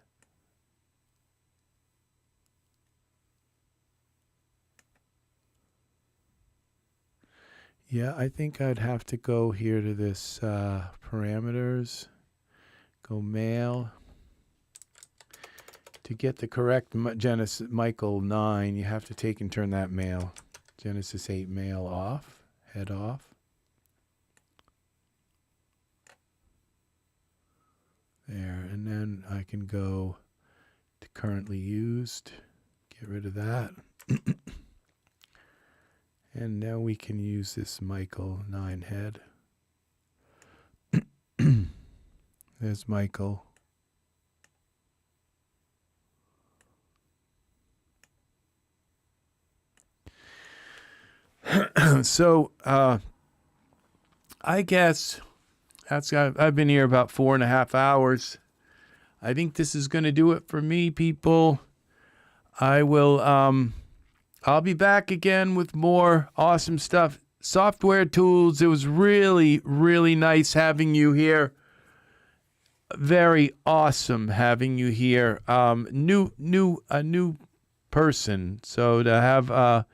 Yeah, I think I'd have to go here to this parameters, go male. To get the correct Genesis Michael 9, you have to take and turn that male. Genesis 8 male off, head off. There, and then I can go to currently used, get rid of that. And now we can use this Michael 9 head. There's Michael. So, I guess I've been here about 4.5 hours. I think this is going to do it for me, people. I will, I'll be back again with more awesome stuff. Software tools. It was really, really nice having you here. Very awesome having you here. A new person. So to have,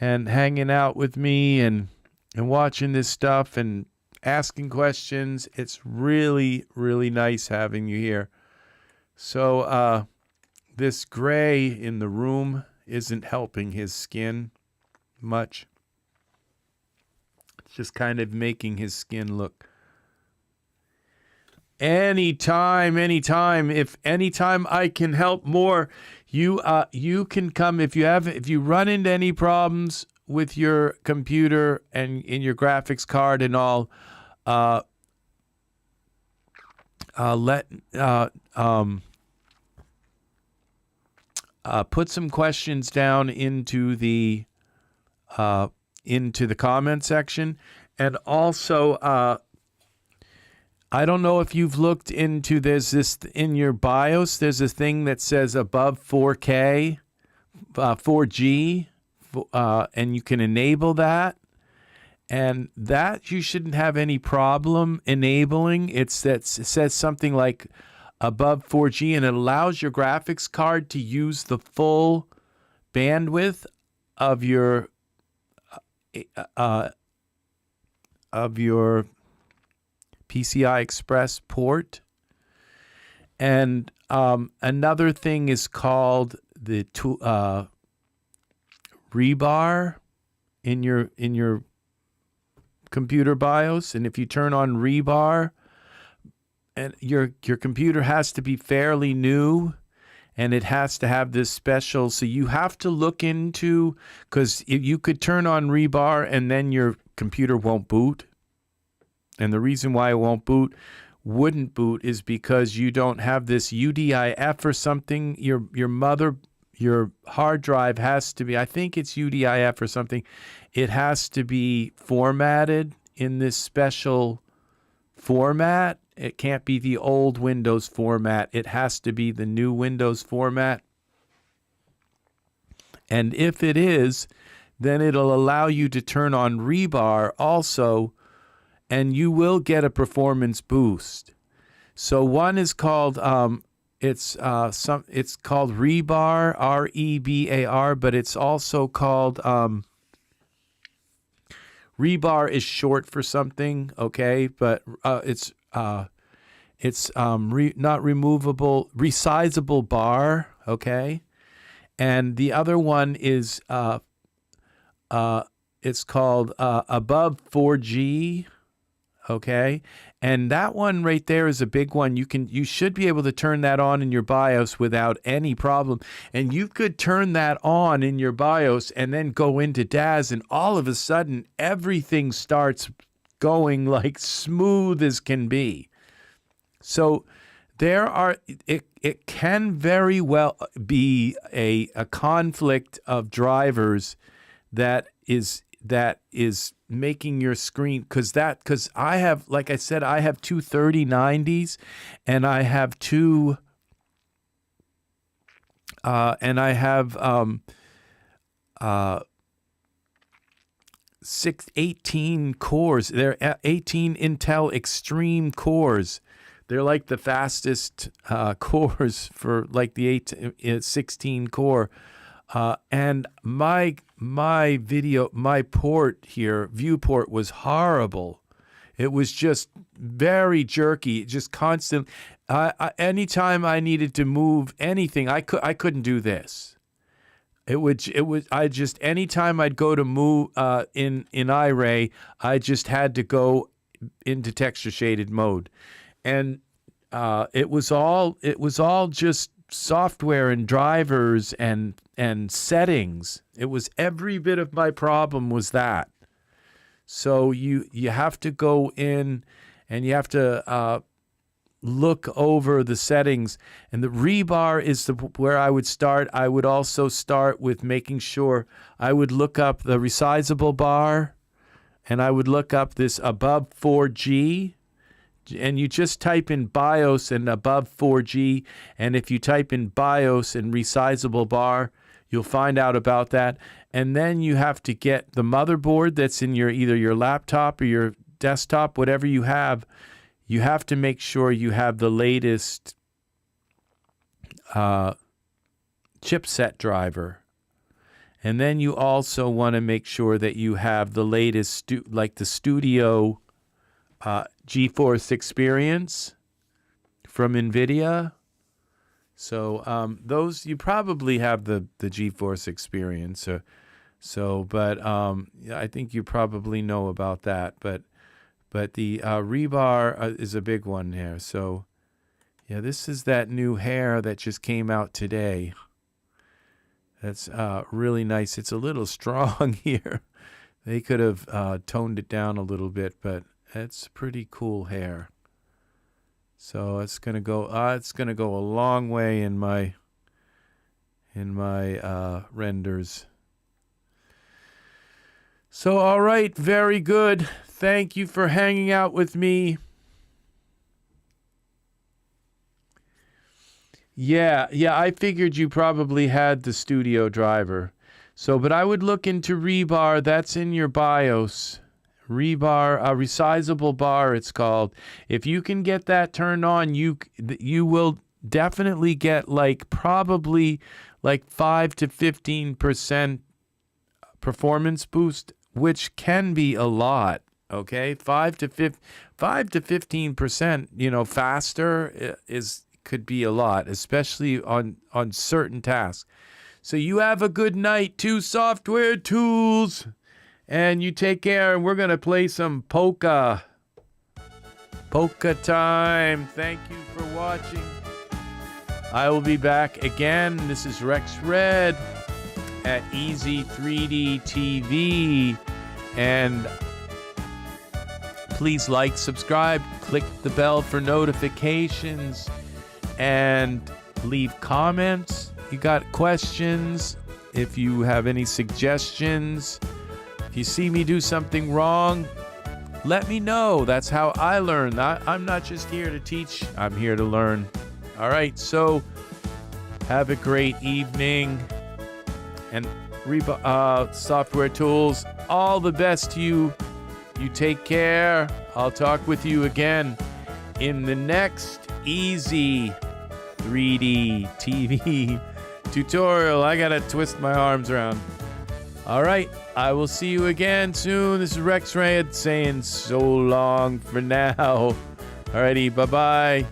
and hanging out with me and watching this stuff and asking questions. It's really, really nice having you here. So this gray in the room isn't helping his skin much. It's just kind of making his skin look. Anytime. If anytime I can help more, you can come. If you run into any problems with your computer and in your graphics card and all, put some questions down into the comment section, and also I don't know if you've looked into this in your BIOS. There's a thing that says above 4K, 4G, and you can enable that. And that you shouldn't have any problem enabling. It says something like above 4G, and it allows your graphics card to use the full bandwidth of your PCI Express port. And another thing is called the rebar in your computer BIOS. And if you turn on rebar, and your computer has to be fairly new, and it has to have this special, so you have to look into, because you could turn on rebar and then your computer won't boot. And the reason why it wouldn't boot is because you don't have this UDIF or something. Your hard drive has to be, I think it's UDIF or something. It has to be formatted in this special format. It can't be the old Windows format. It has to be the new Windows format. And if it is, then it'll allow you to turn on rebar also, and you will get a performance boost. So one is called it's called rebar, REBAR, but it's also called rebar is short for something, okay? But it's not removable, resizable bar, okay? And the other one is it's called above 4G. Okay, and that one right there is a big one. You should be able to turn that on in your BIOS without any problem. And you could turn that on in your BIOS and then go into DAS, and all of a sudden everything starts going like smooth as can be. So it can very well be a conflict of drivers that is making your screen, because I have, like I said, I have two 3090s, and I have two 18 cores. They're 18 Intel Extreme cores. They're like the fastest cores for like the 16 core And my port here, viewport, was horrible. It was just very jerky, just constant. Anytime I needed to move anything, I couldn't do this. Anytime I'd go to move in Iray, I just had to go into texture shaded mode, and it was all just software and drivers and settings. It was every bit of my problem was that. So you have to go in and you have to look over the settings, and the rebar is where I would start. I would also start with making sure I would look up the resizable bar, and I would look up this above 4G, and you just type in BIOS and above 4G, and if you type in BIOS and resizable bar, you'll find out about that. And then you have to get the motherboard that's in either your laptop or your desktop, whatever you have. You have to make sure you have the latest chipset driver. And then you also want to make sure that you have the latest, like the Studio GeForce Experience from NVIDIA. So those, you probably have the GeForce Experience. But I think you probably know about that. But the rebar is a big one here. So yeah, this is that new hair that just came out today. That's really nice. It's a little strong here. They could have toned it down a little bit, but it's pretty cool hair. So it's gonna go. It's gonna go a long way in my renders. So all right, very good. Thank you for hanging out with me. Yeah, I figured you probably had the Studio driver. So, but I would look into rebar. That's in your BIOS. Rebar, resizable bar, it's called. If you can get that turned on, you will definitely get probably 5 to 15% performance boost, which can be a lot. Okay, 5 to 15%, faster could be a lot, especially on certain tasks. So you have a good night, two software tools, and you take care. And we're gonna play some polka time. Thank you for watching. I will be back again. This is RexRed at EZ3DTV, and please like, subscribe, click the bell for notifications, and leave comments. You got questions, if you have any suggestions, if you see me do something wrong, let me know. That's how I learn. I'm not just here to teach, I'm here to learn. All right, so have a great evening, and software tools, all the best to you. You take care. I'll talk with you again in the next EZ3DTV tutorial. I gotta twist my arms around. All right, I will see you again soon. This is RexRed saying so long for now. Alrighty, bye-bye.